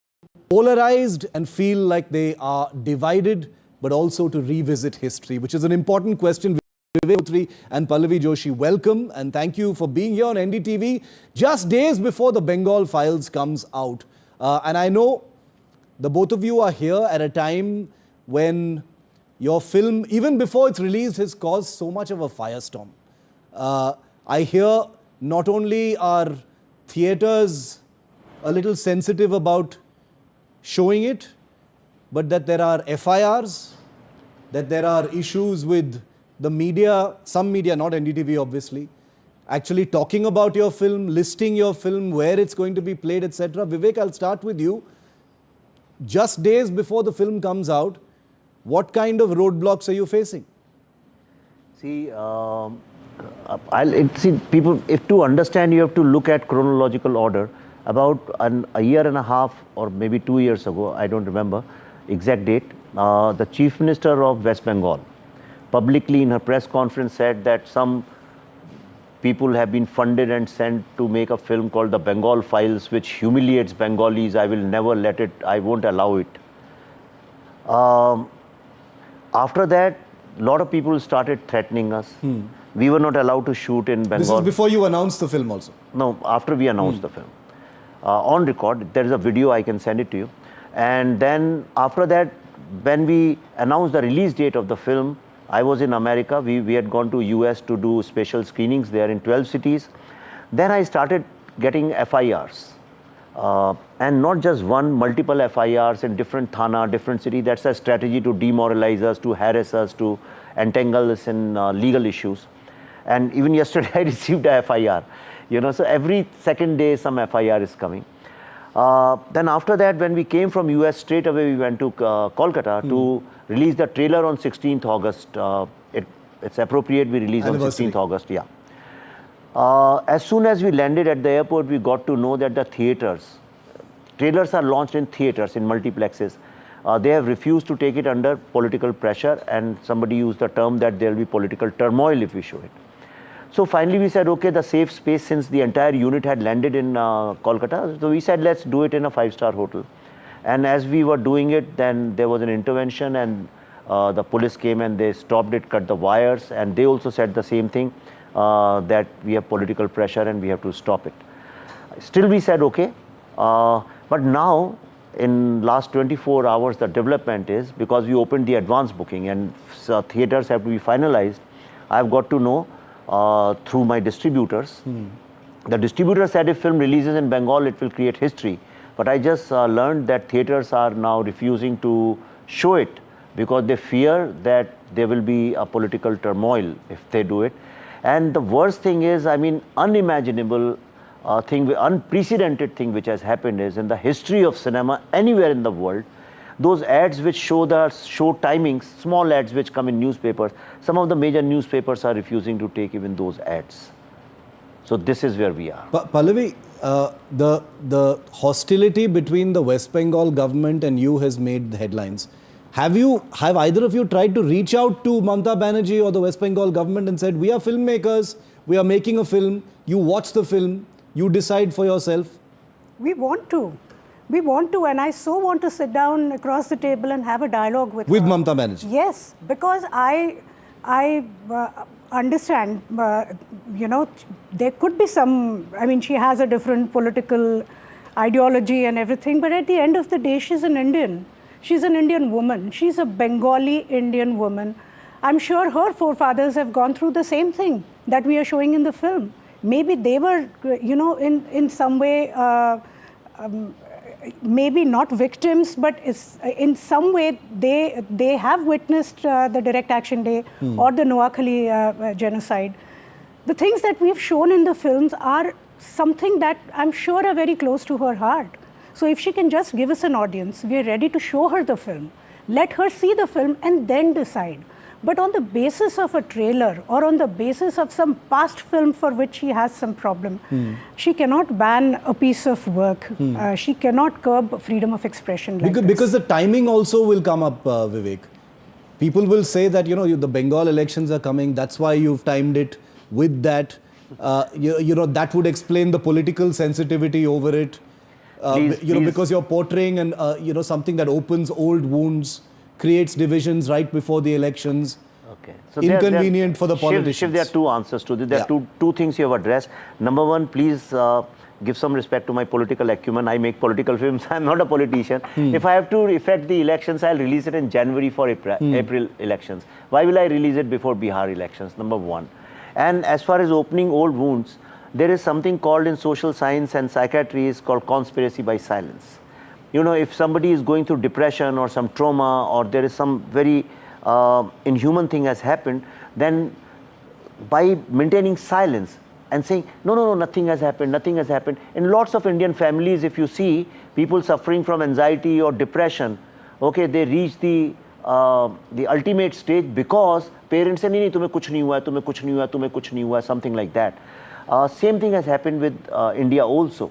polarized and feel like they are divided, but also to revisit history, which is an important question. Vivek Motri and Pallavi Joshi, welcome and thank you for being here on NDTV just days before the Bengal Files comes out. And I know the both of you are here at a time when your film, even before it's released, has caused so much of a firestorm. I hear not only are theatres a little sensitive about showing it, but that there are FIRs, that there are issues with the media, some media, not NDTV obviously, actually talking about your film, listing your film, where it's going to be played, etc. Vivek, I'll start with you. Just days before the film comes out, what kind of roadblocks are you facing? See, people, if to understand, you have to look at chronological order. About a year and a half or maybe 2 years ago, I don't remember exact date, the Chief Minister of West Bengal publicly in her press conference said that some people have been funded and sent to make a film called The Bengal Files, which humiliates Bengalis. I will never let it, I won't allow it. After that, a lot of people started threatening us. We were not allowed to shoot in Bengal. This is before you announced the film also? No, after we announced the film. On record, there is a video, I can send it to you. And then after that, when we announced the release date of the film, I was in America. We had gone to US to do special screenings there in 12 cities. Then I started getting FIRs. And not just one, multiple FIRs in different thana, different city. That's a strategy to demoralize us, to harass us, to entangle us in legal issues. And even yesterday I received a FIR. You know, so every second day some FIR is coming. Then after that, when we came from US, straight away we went to Kolkata to release the trailer on 16th August. It's appropriate we release on 16th August, yeah. As soon as we landed at the airport, we got to know that the trailers are launched in theaters, in multiplexes. They have refused to take it under political pressure, and somebody used the term that there will be political turmoil if we show it. So finally we said, okay, the safe space, since the entire unit had landed in Kolkata, so we said, let's do it in a 5-star hotel. And as we were doing it, then there was an intervention, and the police came and they stopped it, cut the wires, and they also said the same thing, that we have political pressure and we have to stop it. Still we said, okay, but now in last 24 hours, the development is, because we opened the advance booking and theaters have to be finalized, I've got to know through my distributors. The distributor said if film releases in Bengal, it will create history. But I just learned that theatres are now refusing to show it because they fear that there will be a political turmoil if they do it. And the worst thing is, I mean, unimaginable thing, unprecedented thing which has happened is in the history of cinema anywhere in the world, those ads which show the show timings, small ads which come in newspapers, some of the major newspapers are refusing to take even those ads. So this is where we are. Pallavi, the hostility between the West Bengal government and you has made the headlines. Have either of you tried to reach out to Mamata Banerjee or the West Bengal government and said, we are filmmakers, we are making a film, you watch the film, you decide for yourself? We want to. We want to, and I so want to sit down across the table and have a dialogue with her. Mamata Banerjee? Yes, because I understand, you know, there could be some, I mean, she has a different political ideology and everything, but at the end of the day, she's an Indian. She's an Indian woman. She's a Bengali Indian woman. I'm sure her forefathers have gone through the same thing that we are showing in the film. Maybe they were, you know, in some way, maybe not victims, but in some way they have witnessed the Direct Action Day or the Noakhali genocide. The things that we've shown in the films are something that I'm sure are very close to her heart. So if she can just give us an audience, we are ready to show her the film. Let her see the film and then decide. But on the basis of a trailer or on the basis of some past film for which she has some problem, she cannot ban a piece of work. She cannot curb freedom of expression like because the timing also will come up, Vivek. People will say that, you know, the Bengal elections are coming, that's why you've timed it with that. You know, that would explain the political sensitivity over it. You know, because you're portraying and you know, something that opens old wounds, creates divisions right before the elections. Okay. So inconvenient for the politicians. Shiv, there are two answers to this. There are two things you have addressed. Number one, please give some respect to my political acumen. I make political films. I'm not a politician. If I have to effect the elections, I'll release it in January for April elections. Why will I release it before Bihar elections? Number one. And as far as opening old wounds, there is something called in social science and psychiatry is called conspiracy by silence. You know, if somebody is going through depression or some trauma or there is some very inhuman thing has happened, then by maintaining silence and saying, no, nothing has happened, nothing has happened. In lots of Indian families, if you see people suffering from anxiety or depression, okay, they reach the ultimate stage because parents say, nahi, tumhe kuch nahi hua, tumhe kuch nahi hua, tumhe kuch nahi hua, something like that. Same thing has happened with India also.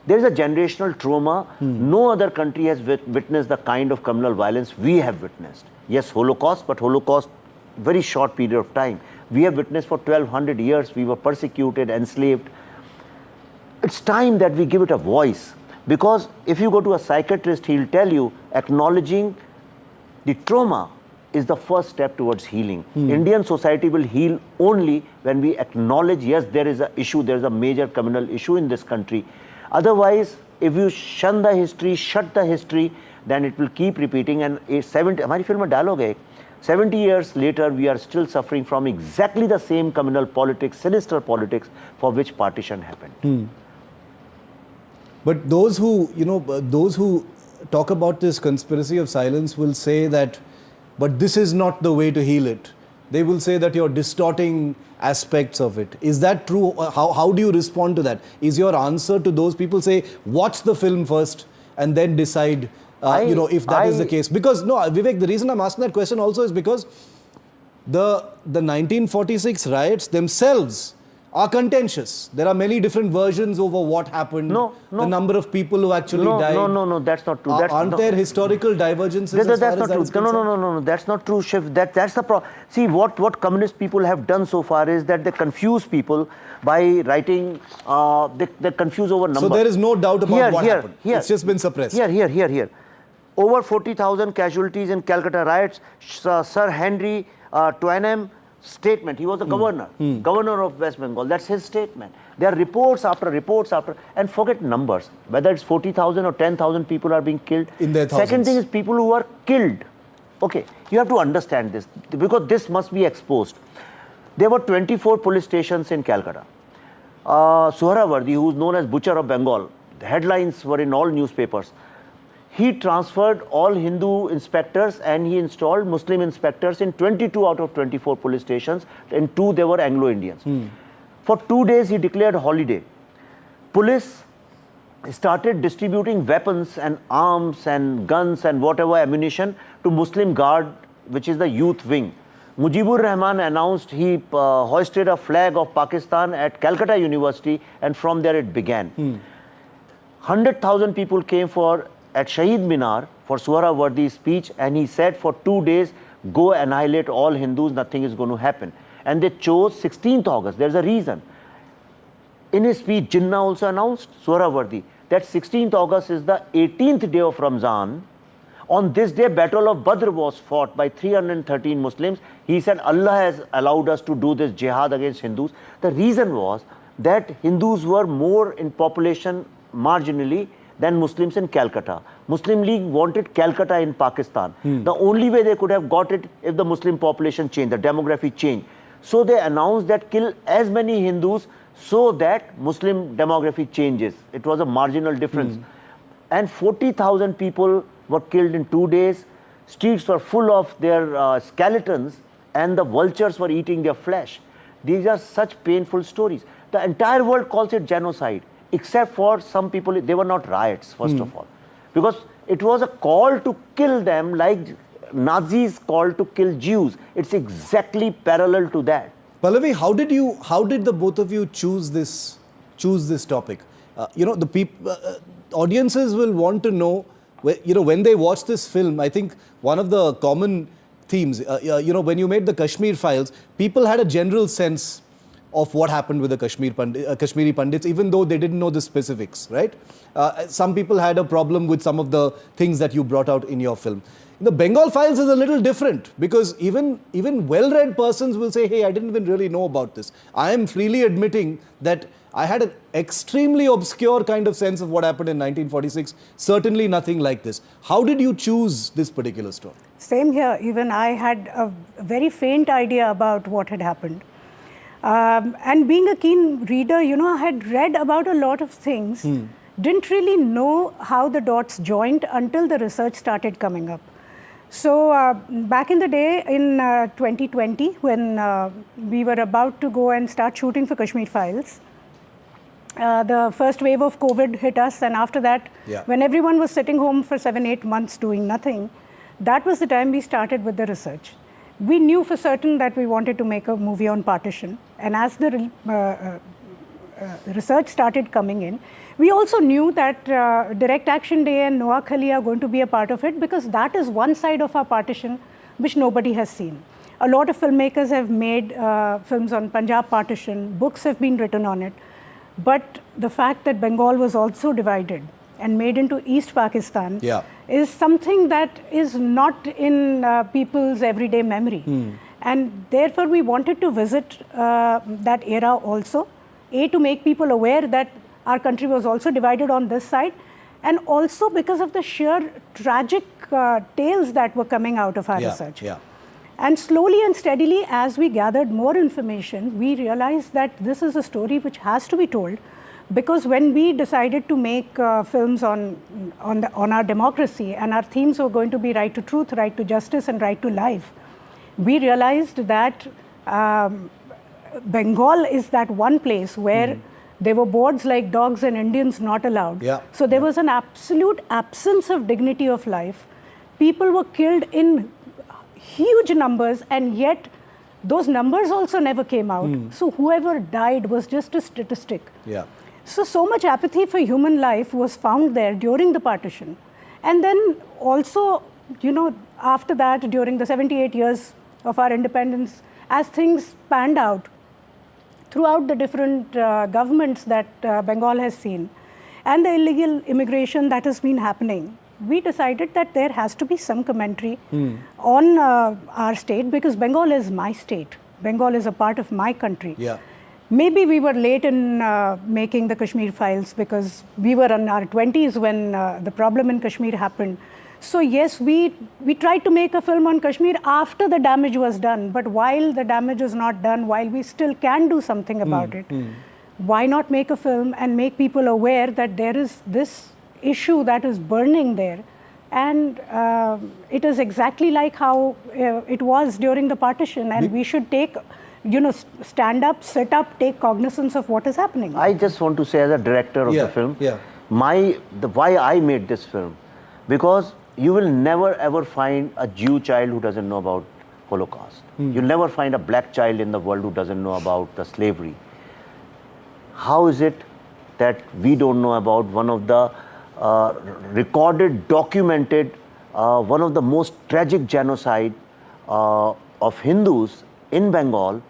There is a generational trauma. No other country has witnessed the kind of communal violence we have witnessed. Yes, Holocaust, but Holocaust, very short period of time. We have witnessed for 1200 years, we were persecuted, enslaved. It's time that we give it a voice. Because if you go to a psychiatrist, he'll tell you, acknowledging the trauma is the first step towards healing. Indian society will heal only when we acknowledge, yes, there is an issue, there is a major communal issue in this country. Otherwise, if you shun the history, shut the history, then it will keep repeating. And 70 years later, we are still suffering from exactly the same communal politics, sinister politics for which partition happened. But those who, you know, those who talk about this conspiracy of silence will say that, but this is not the way to heal it. They will say that you're distorting aspects of it. Is that true? How do you respond to that? Is your answer to those people say, watch the film first and then decide, you know, if that is the case? Because, no, Vivek, the reason I'm asking that question also is because the 1946 riots themselves are contentious. There are many different versions over what happened, the number of people who actually died. No, that's not true. Aren't there historical divergences as far as that is concerned? No, that's not true, Shiv. That's the problem. See, what communist people have done so far is that they confuse people by writing, they confuse over numbers. So there is no doubt about what happened. It's just been suppressed. Here. Over 40,000 casualties in Calcutta riots. Sir Henry Twainham statement. He was the governor of West Bengal. That's his statement. There are reports after reports after, and forget numbers. Whether it's 40,000 or 10,000 people are being killed. In their thousands. Second thing is people who are killed. Okay, you have to understand this because this must be exposed. There were 24 police stations in Calcutta. Suhrawardi, who is known as Butcher of Bengal, headlines were in all newspapers. He transferred all Hindu inspectors and he installed Muslim inspectors in 22 out of 24 police stations. In 2 they were Anglo-Indians. For 2 days he declared holiday. Police started distributing weapons and arms and guns and whatever ammunition to Muslim Guard, which is the youth wing. Mujibur Rahman announced he hoisted a flag of Pakistan at Calcutta University, and from there it began. 100,000 people came at Shaheed Minar for Suhrawardi's speech, and he said for 2 days, go annihilate all Hindus, nothing is going to happen. And they chose 16th August. There's a reason. In his speech, Jinnah also announced, Suhrawardi, that 16th August is the 18th day of Ramzan. On this day, Battle of Badr was fought by 313 Muslims. He said, Allah has allowed us to do this jihad against Hindus. The reason was that Hindus were more in population marginally than Muslims in Calcutta. Muslim League wanted Calcutta in Pakistan. The only way they could have got it if the Muslim population changed, the demography changed. So they announced that kill as many Hindus so that Muslim demography changes. It was a marginal difference. And 40,000 people were killed in 2 days. Streets were full of their skeletons, and the vultures were eating their flesh. These are such painful stories. The entire world calls it genocide, except for some people. They were not riots, first of all, because it was a call to kill them like Nazis called to kill Jews. It's exactly parallel to that. Pallavi, how did the both of you choose this topic? The people, audiences will want to know, when they watch this film. I think one of the common themes, when you made the Kashmir Files, people had a general sense of what happened with the Kashmiri Pandits, even though they didn't know the specifics, right? Some people had a problem with some of the things that you brought out in your film. The Bengal Files is a little different, because even well-read persons will say, hey, I didn't even really know about this. I am freely admitting that I had an extremely obscure kind of sense of what happened in 1946. Certainly nothing like this. How did you choose this particular story? Same here. Even I had a very faint idea about what had happened. And being a keen reader, I had read about a lot of things, didn't really know how the dots joined until the research started coming up. So back in the day, in 2020, when we were about to go and start shooting for Kashmir Files, the first wave of COVID hit us, and after that, when everyone was sitting home for 7-8 months doing nothing, that was the time we started with the research. We knew for certain that we wanted to make a movie on partition, and as the research started coming in, we also knew that Direct Action Day and Noakhali are going to be a part of it, because that is one side of our partition which nobody has seen. A lot of filmmakers have made films on Punjab partition, books have been written on it, but the fact that Bengal was also divided and made into East Pakistan is something that is not in people's everyday memory. And therefore we wanted to visit that era also, to make people aware that our country was also divided on this side, and also because of the sheer tragic tales that were coming out of our research. And slowly and steadily, as we gathered more information, we realized that this is a story which has to be told, because when we decided to make films on our democracy, and our themes were going to be right to truth, right to justice, and right to life, we realized that Bengal is that one place where there were boards like dogs and Indians not allowed. So there was an absolute absence of dignity of life. People were killed in huge numbers, and yet those numbers also never came out. So whoever died was just a statistic. So much apathy for human life was found there during the partition. And then also, after that, during the 78 years of our independence, as things panned out throughout the different governments that Bengal has seen, and the illegal immigration that has been happening, we decided that there has to be some commentary on our state, because Bengal is my state. Bengal is a part of my country. Maybe we were late in making the Kashmir Files, because we were in our 20s when the problem in Kashmir happened. So yes, we tried to make a film on Kashmir after the damage was done, but while the damage was not done, while we still can do something about it, why not make a film and make people aware that there is this issue that is burning there? And it is exactly like how it was during the partition, and we should take, stand up, sit up, take cognizance of what is happening. I just want to say, as a director of the film, why I made this film, because you will never ever find a Jew child who doesn't know about Holocaust. You'll never find a black child in the world who doesn't know about the slavery. How is it that we don't know about one of the recorded, documented, one of the most tragic genocide of Hindus in Bengal?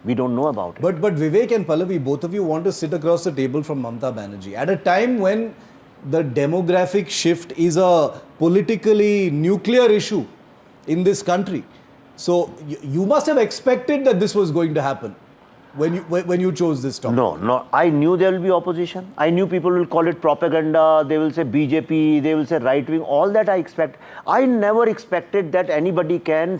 We don't know about it. But Vivek and Pallavi, both of you want to sit across the table from Mamata Banerjee at a time when the demographic shift is a politically nuclear issue in this country. So you must have expected that this was going to happen when you chose this topic. No. I knew there will be opposition. I knew people will call it propaganda. They will say BJP. They will say right wing. All that I expect. I never expected that anybody can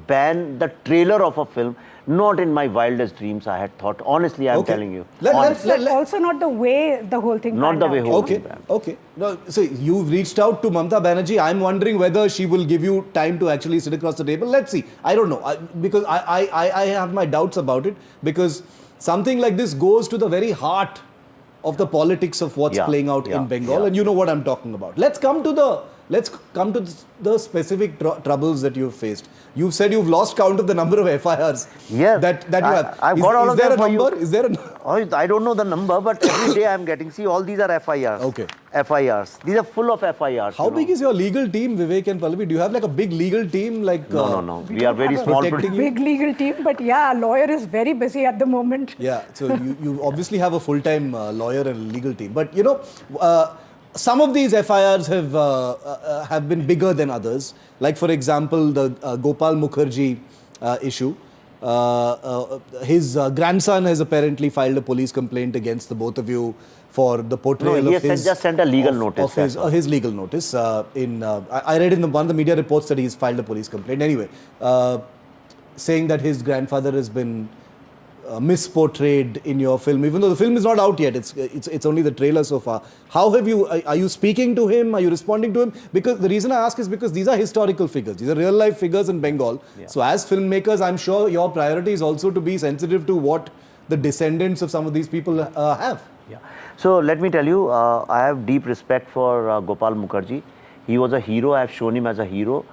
ban the trailer of a film. Not in my wildest dreams I had thought. Honestly, I'm telling you. Also not the way the whole thing Not the way whole thing. Okay. No, so you've reached out to Mamata Banerjee. I'm wondering whether she will give you time to actually sit across the table. Let's see. I don't know. Because I have my doubts about it. Because something like this goes to the very heart of the politics of what's playing out in Bengal. And you know what I'm talking about. Let's come to the specific troubles that you've faced. You've said you've lost count of the number of FIRs that you have. I've got all of them for you. Is there a number? I don't know the number, but every day I'm getting, see, all these are FIRs. Okay. FIRs. These are full of FIRs. How big is your legal team, Vivek and Pallavi? Do you have like a big legal team? No. We are very small. Big legal team, but a lawyer is very busy at the moment. Yeah, so you obviously have a full-time lawyer and legal team. But some of these FIRs have been bigger than others. Like, for example, the Gopal Mukherjee issue. His grandson has apparently filed a police complaint against the both of you for the portrayal of his... just sent a legal notice. His legal notice. I read in one of the media reports that he's filed a police complaint. Anyway, saying that his grandfather has been misportrayed in your film, even though the film is not out yet. It's only the trailer so far. How have you? Are you speaking to him? Are you responding to him? Because the reason I ask is because these are historical figures. These are real life figures in Bengal. Yeah. So as filmmakers, I'm sure your priority is also to be sensitive to what the descendants of some of these people have. Yeah. So let me tell you, I have deep respect for Gopal Mukherjee. He was a hero. I have shown him as a hero.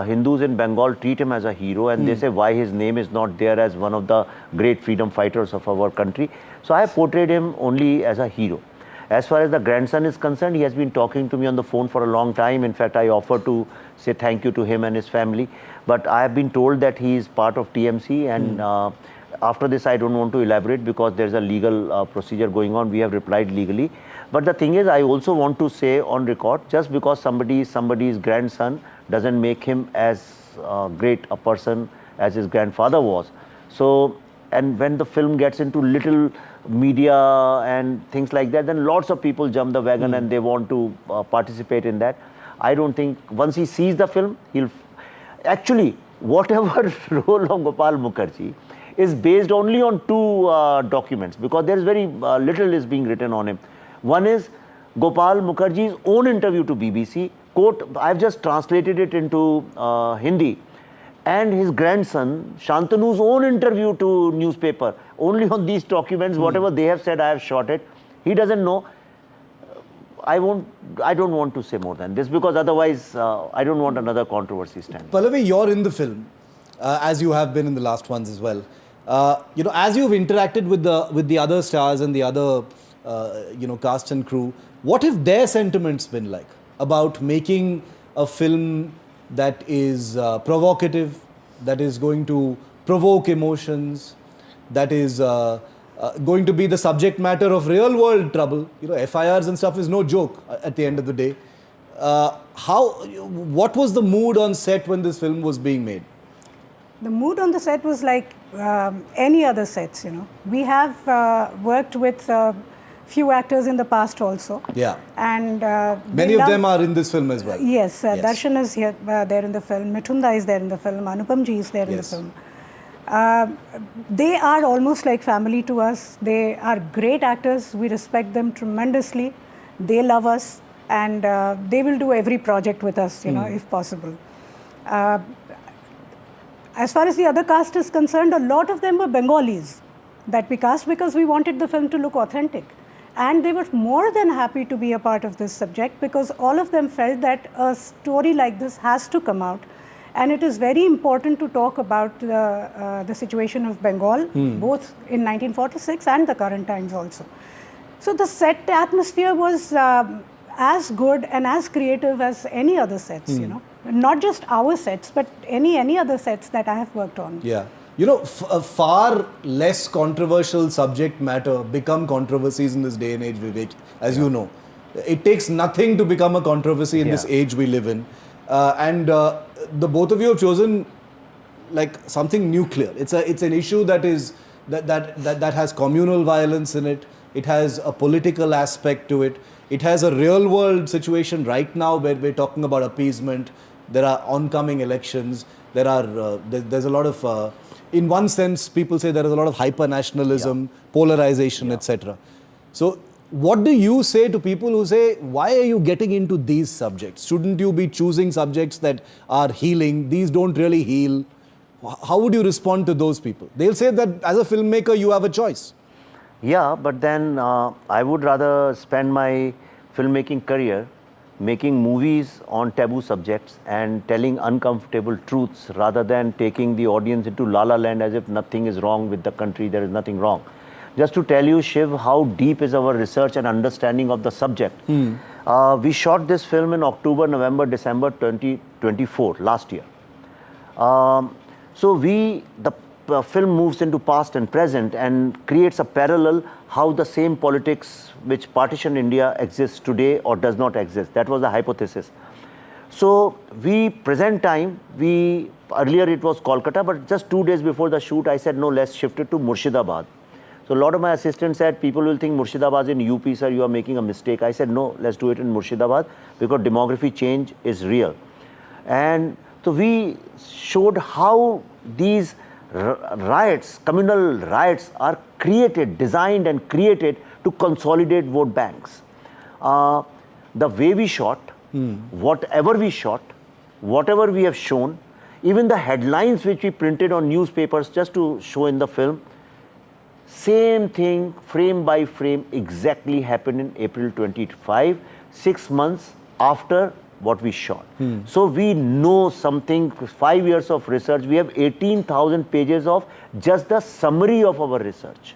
Hindus in Bengal treat him as a hero, and they say why his name is not there as one of the great freedom fighters of our country. So I have portrayed him only as a hero. As far as the grandson is concerned, he has been talking to me on the phone for a long time. In fact, I offered to say thank you to him and his family. But I have been told that he is part of TMC, and after this I don't want to elaborate because there's a legal procedure going on. We have replied legally. But the thing is, I also want to say on record, just because somebody is somebody's grandson doesn't make him as great a person as his grandfather was. So, and when the film gets into little media and things like that, then lots of people jump the wagon and they want to participate in that. I don't think, once he sees the film, he'll... Actually, whatever role of Gopal Mukherjee is based only on two documents, because there is very little is being written on him. One is Gopal Mukherjee's own interview to BBC, quote, I've just translated it into Hindi, and his grandson Shantanu's own interview to newspaper. Only on these documents, whatever they have said, I have shot it. He doesn't know. I don't want to say more than this, because otherwise I don't want another controversy standing. Pallavi, you're in the film, as you have been in the last ones as well. As you've interacted with the other stars and the other cast and crew, what have their sentiments been like about making a film that is provocative, that is going to provoke emotions, that is going to be the subject matter of real world trouble? FIRs and stuff is no joke at the end of the day. What was the mood on set when this film was being made? The mood on the set was like any other sets, We have worked with few actors in the past also. Yeah. And many of them are in this film as well. Yes, Darshan is here, there in the film. Mithunda is there in the film. Anupam ji is there in the film. They are almost like family to us. They are great actors. We respect them tremendously. They love us, and they will do every project with us, if possible. As far as the other cast is concerned, a lot of them were Bengalis that we cast because we wanted the film to look authentic. And they were more than happy to be a part of this subject because all of them felt that a story like this has to come out. And it is very important to talk about the situation of Bengal, both in 1946 and the current times also. So the set atmosphere was as good and as creative as any other sets, Not just our sets, but any other sets that I have worked on. Yeah. A far less controversial subject matter become controversies in this day and age, Vivek, as you know. It takes nothing to become a controversy in this age we live in. The both of you have chosen like something nuclear. It's an issue that is that has communal violence in it. It has a political aspect to it. It has a real world situation right now where we're talking about appeasement. There are oncoming elections. There's a lot of in one sense, people say there is a lot of hyper-nationalism, polarization, etc. So, what do you say to people who say, why are you getting into these subjects? Shouldn't you be choosing subjects that are healing? These don't really heal. How would you respond to those people? They'll say that as a filmmaker, you have a choice. Yeah, but then I would rather spend my filmmaking career making movies on taboo subjects and telling uncomfortable truths rather than taking the audience into la la land as if nothing is wrong with the country, there is nothing wrong. Just to tell you, Shiv, how deep is our research and understanding of the subject. We shot this film in October, November, December 2024, last year. So the film moves into past and present and creates a parallel how the same politics which partitioned India exists today or does not exist. That was the hypothesis. So we present time, earlier it was Kolkata, but just 2 days before the shoot, I said, no, let's shift it to Murshidabad. So a lot of my assistants said, people will think Murshidabad is in UP, sir, you are making a mistake. I said, no, let's do it in Murshidabad because demography change is real. And so we showed how these riots, communal riots are created, designed and created to consolidate vote banks. The way we shot, whatever we shot, whatever we have shown, even the headlines which we printed on newspapers just to show in the film, same thing, frame by frame, exactly happened in April 25, 6 months after what we shot. So we know something, 5 years of research, we have 18,000 pages of just the summary of our research.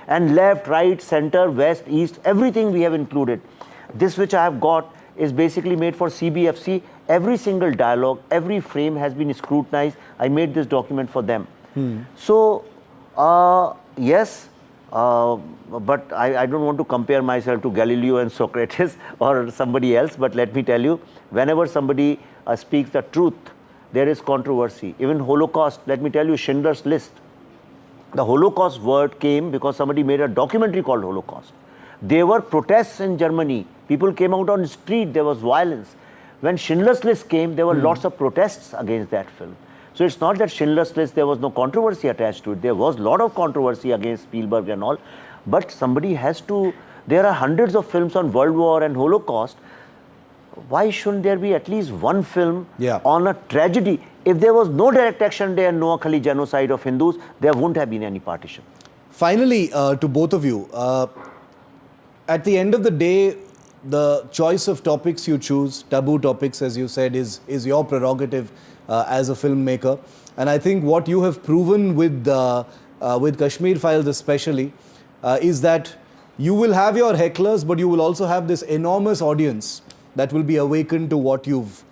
And left, right, center, west, east, everything we have included. This which I have got is basically made for CBFC. Every single dialogue, every frame has been scrutinized. I made this document for them. So, yes, but I don't want to compare myself to Galileo and Socrates or somebody else, but let me tell you, whenever somebody speaks the truth, there is controversy. Even Holocaust, let me tell you, Schindler's List. The Holocaust word came because somebody made a documentary called Holocaust. There were protests in Germany. People came out on the street, there was violence. When Schindler's List came, there were lots of protests against that film. So it's not that Schindler's List, there was no controversy attached to it. There was a lot of controversy against Spielberg and all. But somebody has to, there are hundreds of films on World War and Holocaust. Why shouldn't there be at least one film on a tragedy? If there was no direct action day and no Khali genocide of Hindus, there wouldn't have been any partition. Finally, to both of you, at the end of the day, the choice of topics you choose, taboo topics, as you said, is your prerogative as a filmmaker. And I think what you have proven with Kashmir Files especially is that you will have your hecklers, but you will also have this enormous audience that will be awakened to what you've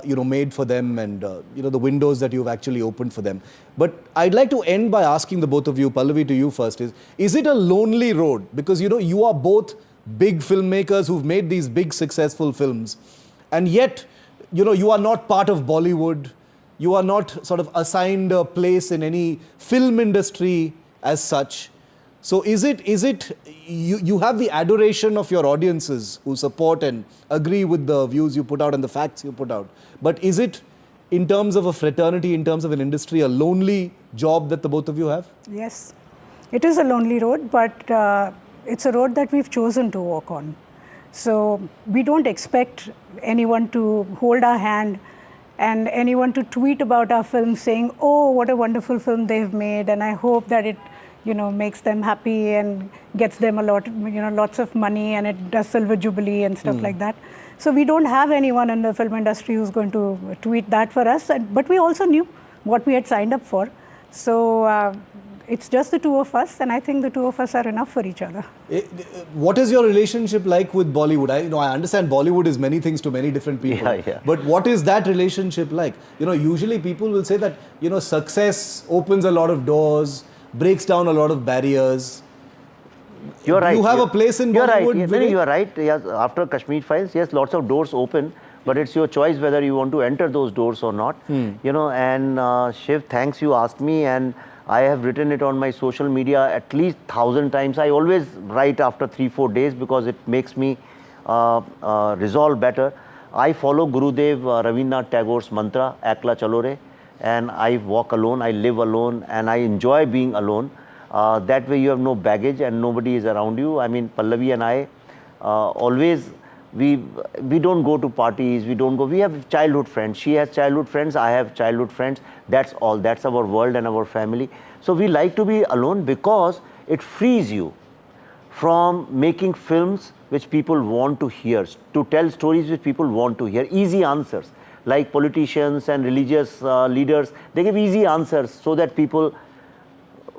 made for them and the windows that you've actually opened for them. But I'd like to end by asking the both of you, Pallavi, to you first, is it a lonely road? Because you are both big filmmakers who've made these big successful films, and yet you are not part of Bollywood. You are not sort of assigned a place in any film industry as such. So is it you have the adoration of your audiences who support and agree with the views you put out and the facts you put out, but is it in terms of a fraternity, in terms of an industry, a lonely job that the both of you have? Yes, it is a lonely road, but it's a road that we've chosen to walk on. So we don't expect anyone to hold our hand and anyone to tweet about our film saying, oh, what a wonderful film they've made, and I hope that it, makes them happy and gets them a lot, lots of money, and it does Silver Jubilee and stuff like that. So we don't have anyone in the film industry who's going to tweet that for us, but we also knew what we had signed up for. So it's just the two of us, and I think the two of us are enough for each other. What is your relationship like with Bollywood? I understand Bollywood is many things to many different people. Yeah. But what is that relationship like? Usually people will say that, success opens a lot of doors, breaks down a lot of barriers. You're right. You have a place in Bollywood. You're right. You're right. Yes, after Kashmir Files, yes, lots of doors open, but it's your choice whether you want to enter those doors or not. And Shiv, thanks you asked me, and I have written it on my social media at least 1,000 times. I always write after 3-4 days because it makes me resolve better. I follow Gurudev Rabindranath Tagore's mantra, Ekla Chalo Re, and I walk alone, I live alone, and I enjoy being alone. That way you have no baggage and nobody is around you. I mean, Pallavi and I always, we don't go to parties, we have childhood friends. She has childhood friends, I have childhood friends. That's all, that's our world and our family. So we like to be alone because it frees you from making films which people want to hear, to tell stories which people want to hear, easy answers. Like politicians and religious leaders, they give easy answers so that people,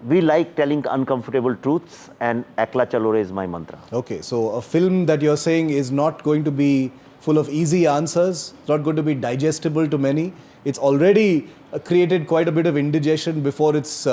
we like telling uncomfortable truths, and Ekla Chalo Re is my mantra. Okay, so a film that you're saying is not going to be full of easy answers, it's not going to be digestible to many. It's already created quite a bit of indigestion before its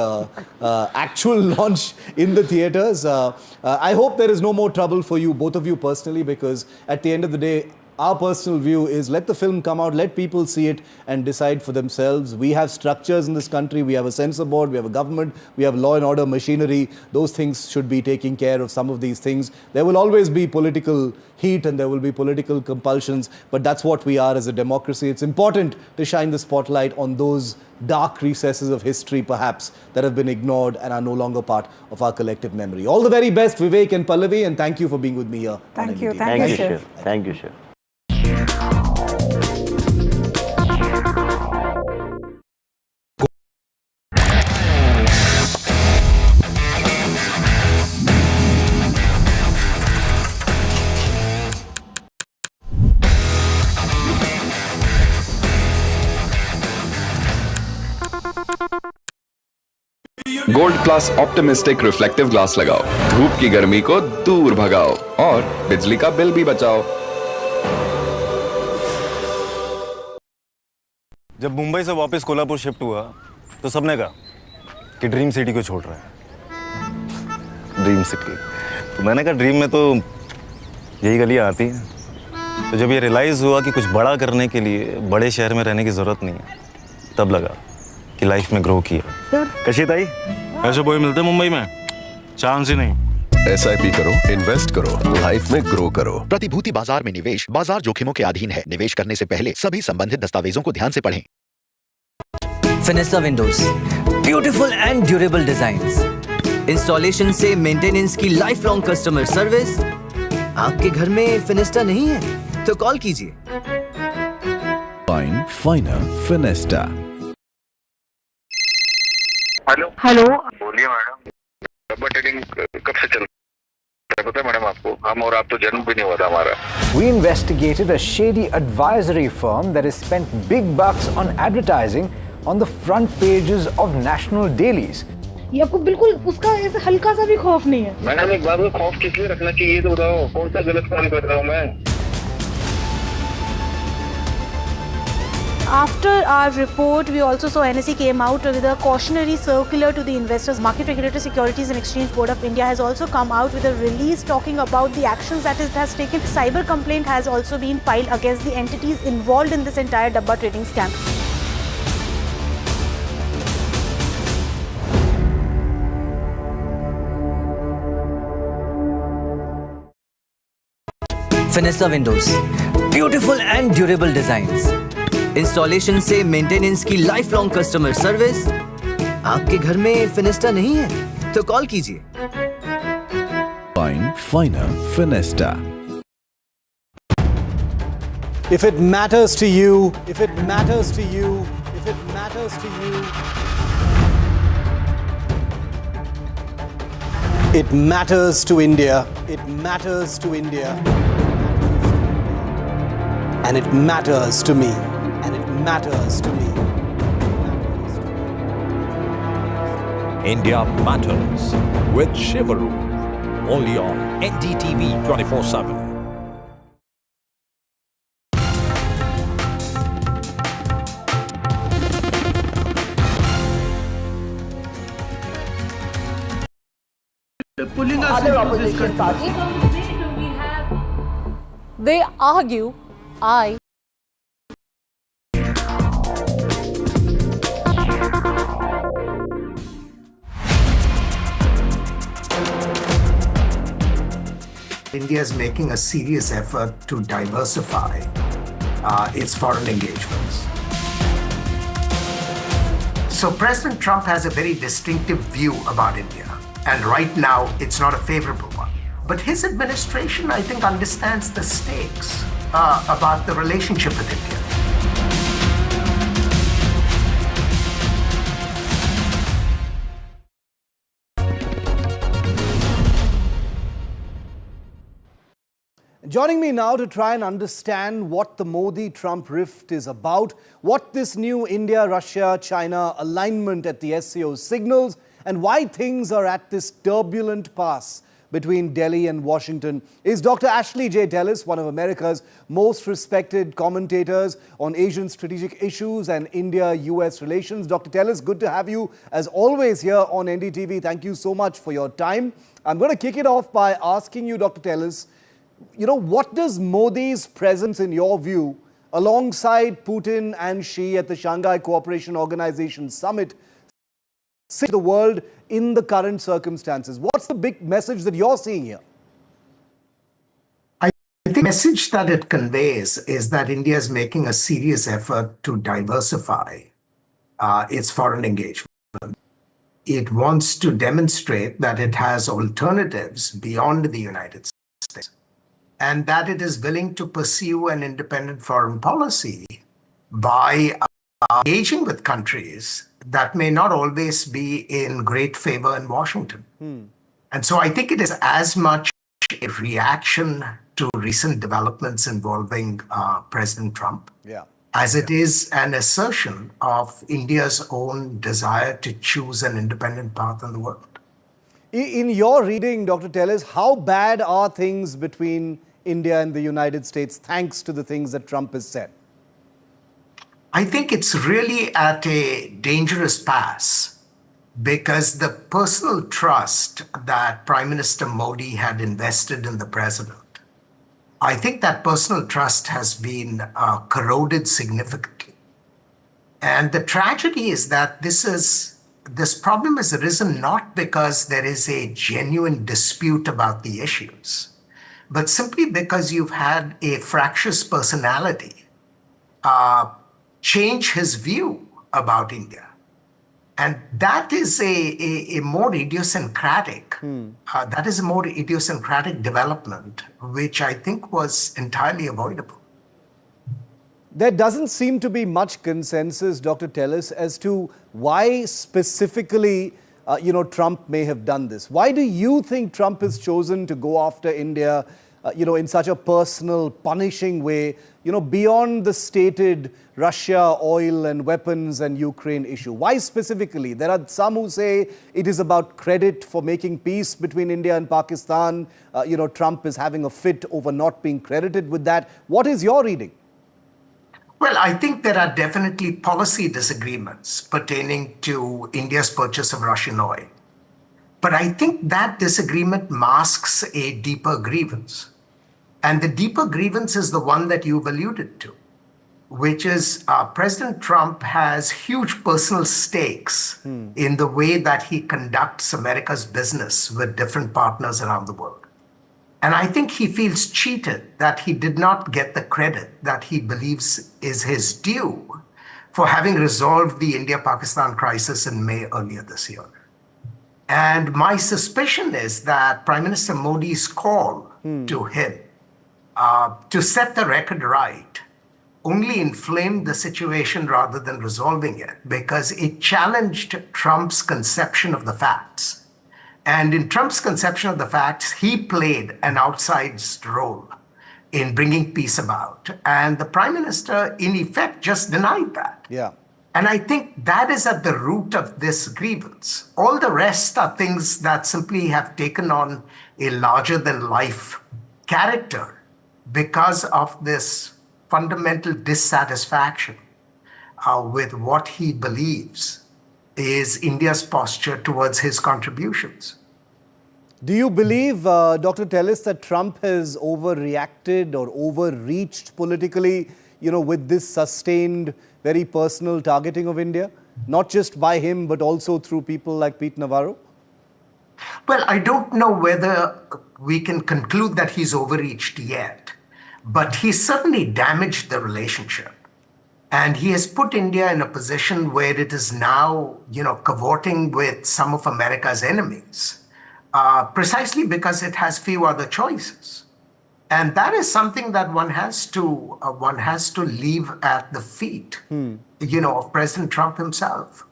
actual launch in the theatres. I hope there is no more trouble for you, both of you personally, because at the end of the day, our personal view is let the film come out, let people see it and decide for themselves. We have structures in this country, we have a censor board, we have a government, we have law and order machinery. Those things should be taking care of some of these things. There will always be political heat and there will be political compulsions, but that's what we are as a democracy. It's important to shine the spotlight on those dark recesses of history perhaps that have been ignored and are no longer part of our collective memory. All the very best, Vivek and Pallavi, and thank you for being with me here. Thank you. Thank you, Shiv. Thank you, Shiv. Gold plus optimistic reflective glass लगाओ, धूप की गर्मी को दूर भगाओ और बिजली का बिल भी बचाओ। जब मुंबई से वापस कोल्हापुर शिफ्ट हुआ तो सबने कहा कि ड्रीम सिटी को छोड़ रहा है। ड्रीम सिटी, तो मैंने कहा ड्रीम में तो यही गलियां आती हैं। तो जब ये रियलाइज हुआ कि कुछ बड़ा करने के लिए बड़े शहर में रहने की जरूरत नहीं है, तब लगा कि लाइफ में ग्रो किया। कशी ताई, ऐसे बॉय मिलते मुंबई में, चांस ही नहीं। SIP करो, इन्वेस्ट करो, लाइफ में ग्रो करो। प्रतिभूति बाजार में निवेश बाजार जोखिमों के अधीन है। निवेश करने से पहले सभी संबंधित दस्तावेजों को ध्यान से पढ़ें। Finesta windows, beautiful and durable designs, installation से मेंटेनेंस की लाइफ लॉन्ग कस्टमर सर्विस। आपके घर में फिनिस्टा नहीं है तो कॉल कीजिए। Fine, finer, Finesta. हेलो, बोलिए मैडम। डब्बा ट्रेडिंग कब से चल रहा है पता है मैडम आपको? हम और आप तो जन्म भी नहीं हुआ था हमारा। We investigated a shady advisory firm that has spent big bucks on advertising on the front pages of national dailies. ये आपको बिल्कुल उसका ऐसे हल्का सा भी खौफ नहीं है? मैडम एक बात को खौफ किस लिए रखना चाहिए तो बताओ, कौन सा गलत काम कर रहा हूँ मैं? After our report, we also saw NSE came out with a cautionary circular to the investors. Market Regulator Securities and Exchange Board of India has also come out with a release talking about the actions that it has taken. Cyber complaint has also been filed against the entities involved in this entire Dabba trading scam. Finesta windows, beautiful and durable designs, installation से maintenance की life long customer service. आपके घर में फिनिस्टा नहीं है तो call कीजिए। Find Finer Finesta. If it matters to you, if it matters to you, if it matters to you, it matters to India, it matters to India, and it matters to me, and it matters to me. India Matters with Shivaru, only on NDTV 24/7. Pulling us other into this opposition country. parties. They argue, India is making a serious effort to diversify its foreign engagements. So President Trump has a very distinctive view about India, and right now it's not a favorable one. But his administration, I think, understands the stakes about the relationship with India. Joining me now to try and understand what the Modi-Trump rift is about, what this new India-Russia-China alignment at the SCO signals, and why things are at this turbulent pass between Delhi and Washington, is Dr. Ashley J. Tellis, one of America's most respected commentators on Asian strategic issues and India-US relations. Dr. Tellis, good to have you as always here on NDTV. Thank you so much for your time. I'm going to kick it off by asking you, Dr. Tellis, what does Modi's presence, in your view, alongside Putin and Xi at the Shanghai Cooperation Organization summit, say to the world in the current circumstances? What's the big message that you're seeing here? I think the message that it conveys is that India is making a serious effort to diversify its foreign engagement. It wants to demonstrate that it has alternatives beyond the United States, and that it is willing to pursue an independent foreign policy by engaging with countries that may not always be in great favor in Washington. And so I think it is as much a reaction to recent developments involving President Trump as it is an assertion of India's own desire to choose an independent path in the world. In your reading, Dr. Tellis, how bad are things between India and the United States thanks to the things that Trump has said? I think it's really at a dangerous pass because the personal trust that Prime Minister Modi had invested in the president, I think that personal trust has been corroded significantly. And the tragedy is that this problem has arisen not because there is a genuine dispute about the issues, but simply because you've had a fractious personality change his view about India. And that is a more idiosyncratic, development, which I think was entirely avoidable. There doesn't seem to be much consensus, Dr. Tellis, as to why specifically, Trump may have done this. Why do you think Trump has chosen to go after India, in such a personal, punishing way, beyond the stated Russia, oil and weapons and Ukraine issue? Why specifically? There are some who say it is about credit for making peace between India and Pakistan. Trump is having a fit over not being credited with that. What is your reading? Well, I think there are definitely policy disagreements pertaining to India's purchase of Russian oil. But I think that disagreement masks a deeper grievance. And the deeper grievance is the one that you've alluded to, which is President Trump has huge personal stakes in the way that he conducts America's business with different partners around the world. And I think he feels cheated that he did not get the credit that he believes is his due for having resolved the India-Pakistan crisis in May earlier this year. And my suspicion is that Prime Minister Modi's call to him to set the record right only inflamed the situation rather than resolving it, because it challenged Trump's conception of the facts. And in Trump's conception of the facts, he played an outsized role in bringing peace about. And the Prime Minister, in effect, just denied that. Yeah. And I think that is at the root of this grievance. All the rest are things that simply have taken on a larger-than-life character because of this fundamental dissatisfaction with what he believes is India's posture towards his contributions. Do you believe, Dr. Tellis, that Trump has overreacted or overreached politically, with this sustained, very personal targeting of India? Not just by him, but also through people like Pete Navarro? Well, I don't know whether we can conclude that he's overreached yet, but he certainly damaged the relationship. And he has put India in a position where it is now, cavorting with some of America's enemies, precisely because it has few other choices. And that is something that one has to leave at the feet, of President Trump himself.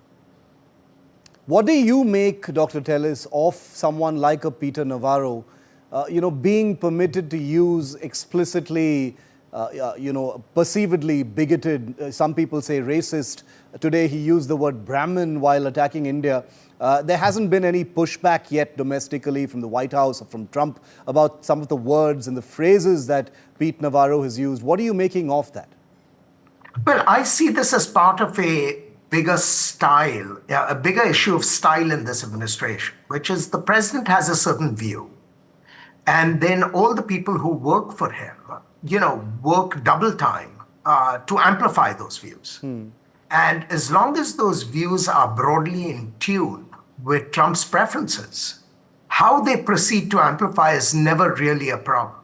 What do you make, Dr. Tellis, of someone like a Peter Navarro, being permitted to use explicitly, perceivedly bigoted, some people say racist. Today he used the word Brahmin while attacking India. There hasn't been any pushback yet domestically from the White House or from Trump about some of the words and the phrases that Pete Navarro has used. What are you making of that? Well, I see this as part of a bigger style, a bigger issue of style in this administration, which is the president has a certain view. And then all the people who work for him, work double time to amplify those views. And as long as those views are broadly in tune with Trump's preferences, how they proceed to amplify is never really a problem.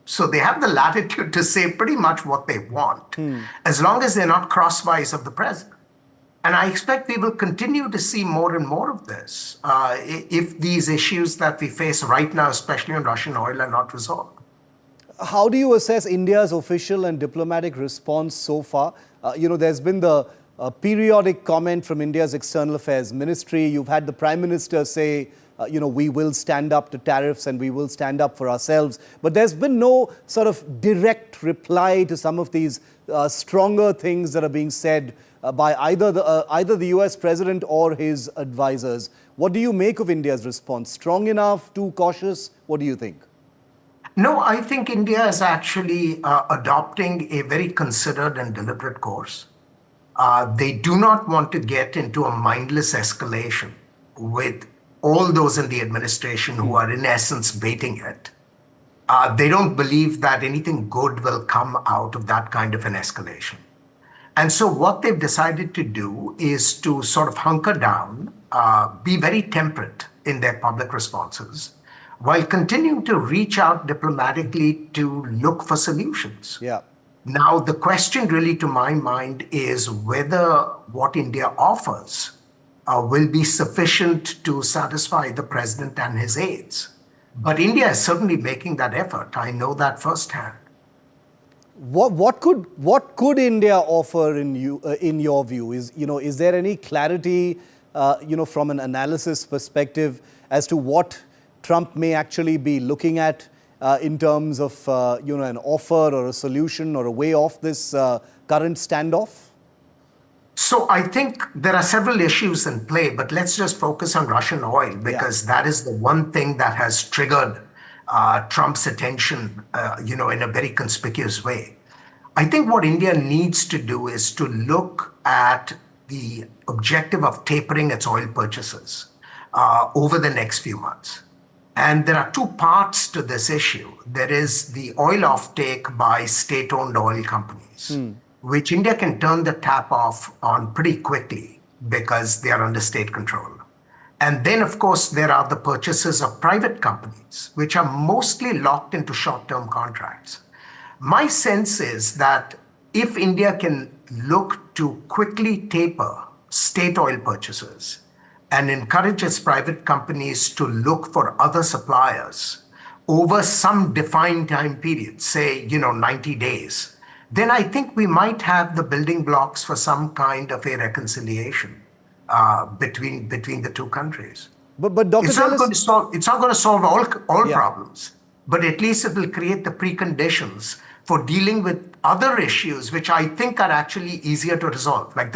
So they have the latitude to say pretty much what they want, as long as they're not crosswise of the president. And I expect we will continue to see more and more of this if these issues that we face right now, especially on Russian oil, are not resolved. How do you assess India's official and diplomatic response so far? There's been the periodic comment from India's External Affairs Ministry. You've had the Prime Minister say, we will stand up to tariffs and we will stand up for ourselves. But there's been no sort of direct reply to some of these stronger things that are being said by either the US president or his advisors. What do you make of India's response? Strong enough, too cautious? What do you think? No, I think India is actually adopting a very considered and deliberate course. They do not want to get into a mindless escalation with all those in the administration who are in essence baiting it. They don't believe that anything good will come out of that kind of an escalation. And so what they've decided to do is to sort of hunker down, be very temperate in their public responses, while continuing to reach out diplomatically to look for solutions. Yeah. Now, the question really to my mind is whether what India offers will be sufficient to satisfy the president and his aides. But India is certainly making that effort. I know that firsthand. What could India offer in your view? Is there any clarity, from an analysis perspective as to what Trump may actually be looking at in terms of an offer or a solution or a way off this current standoff? So I think there are several issues in play, but let's just focus on Russian oil because that is the one thing that has triggered Trump's attention, in a very conspicuous way. I think what India needs to do is to look at the objective of tapering its oil purchases over the next few months. And there are two parts to this issue. There is the oil offtake by state-owned oil companies, which India can turn the tap off on pretty quickly because they are under state control. And then, of course, there are the purchases of private companies, which are mostly locked into short-term contracts. My sense is that if India can look to quickly taper state oil purchases and encourage its private companies to look for other suppliers over some defined time period, say, 90 days, then I think we might have the building blocks for some kind of a reconciliation between the two countries. But Dr. It's not going to solve all problems, but at least it will create the preconditions for dealing with other issues which I think are actually easier to resolve, like the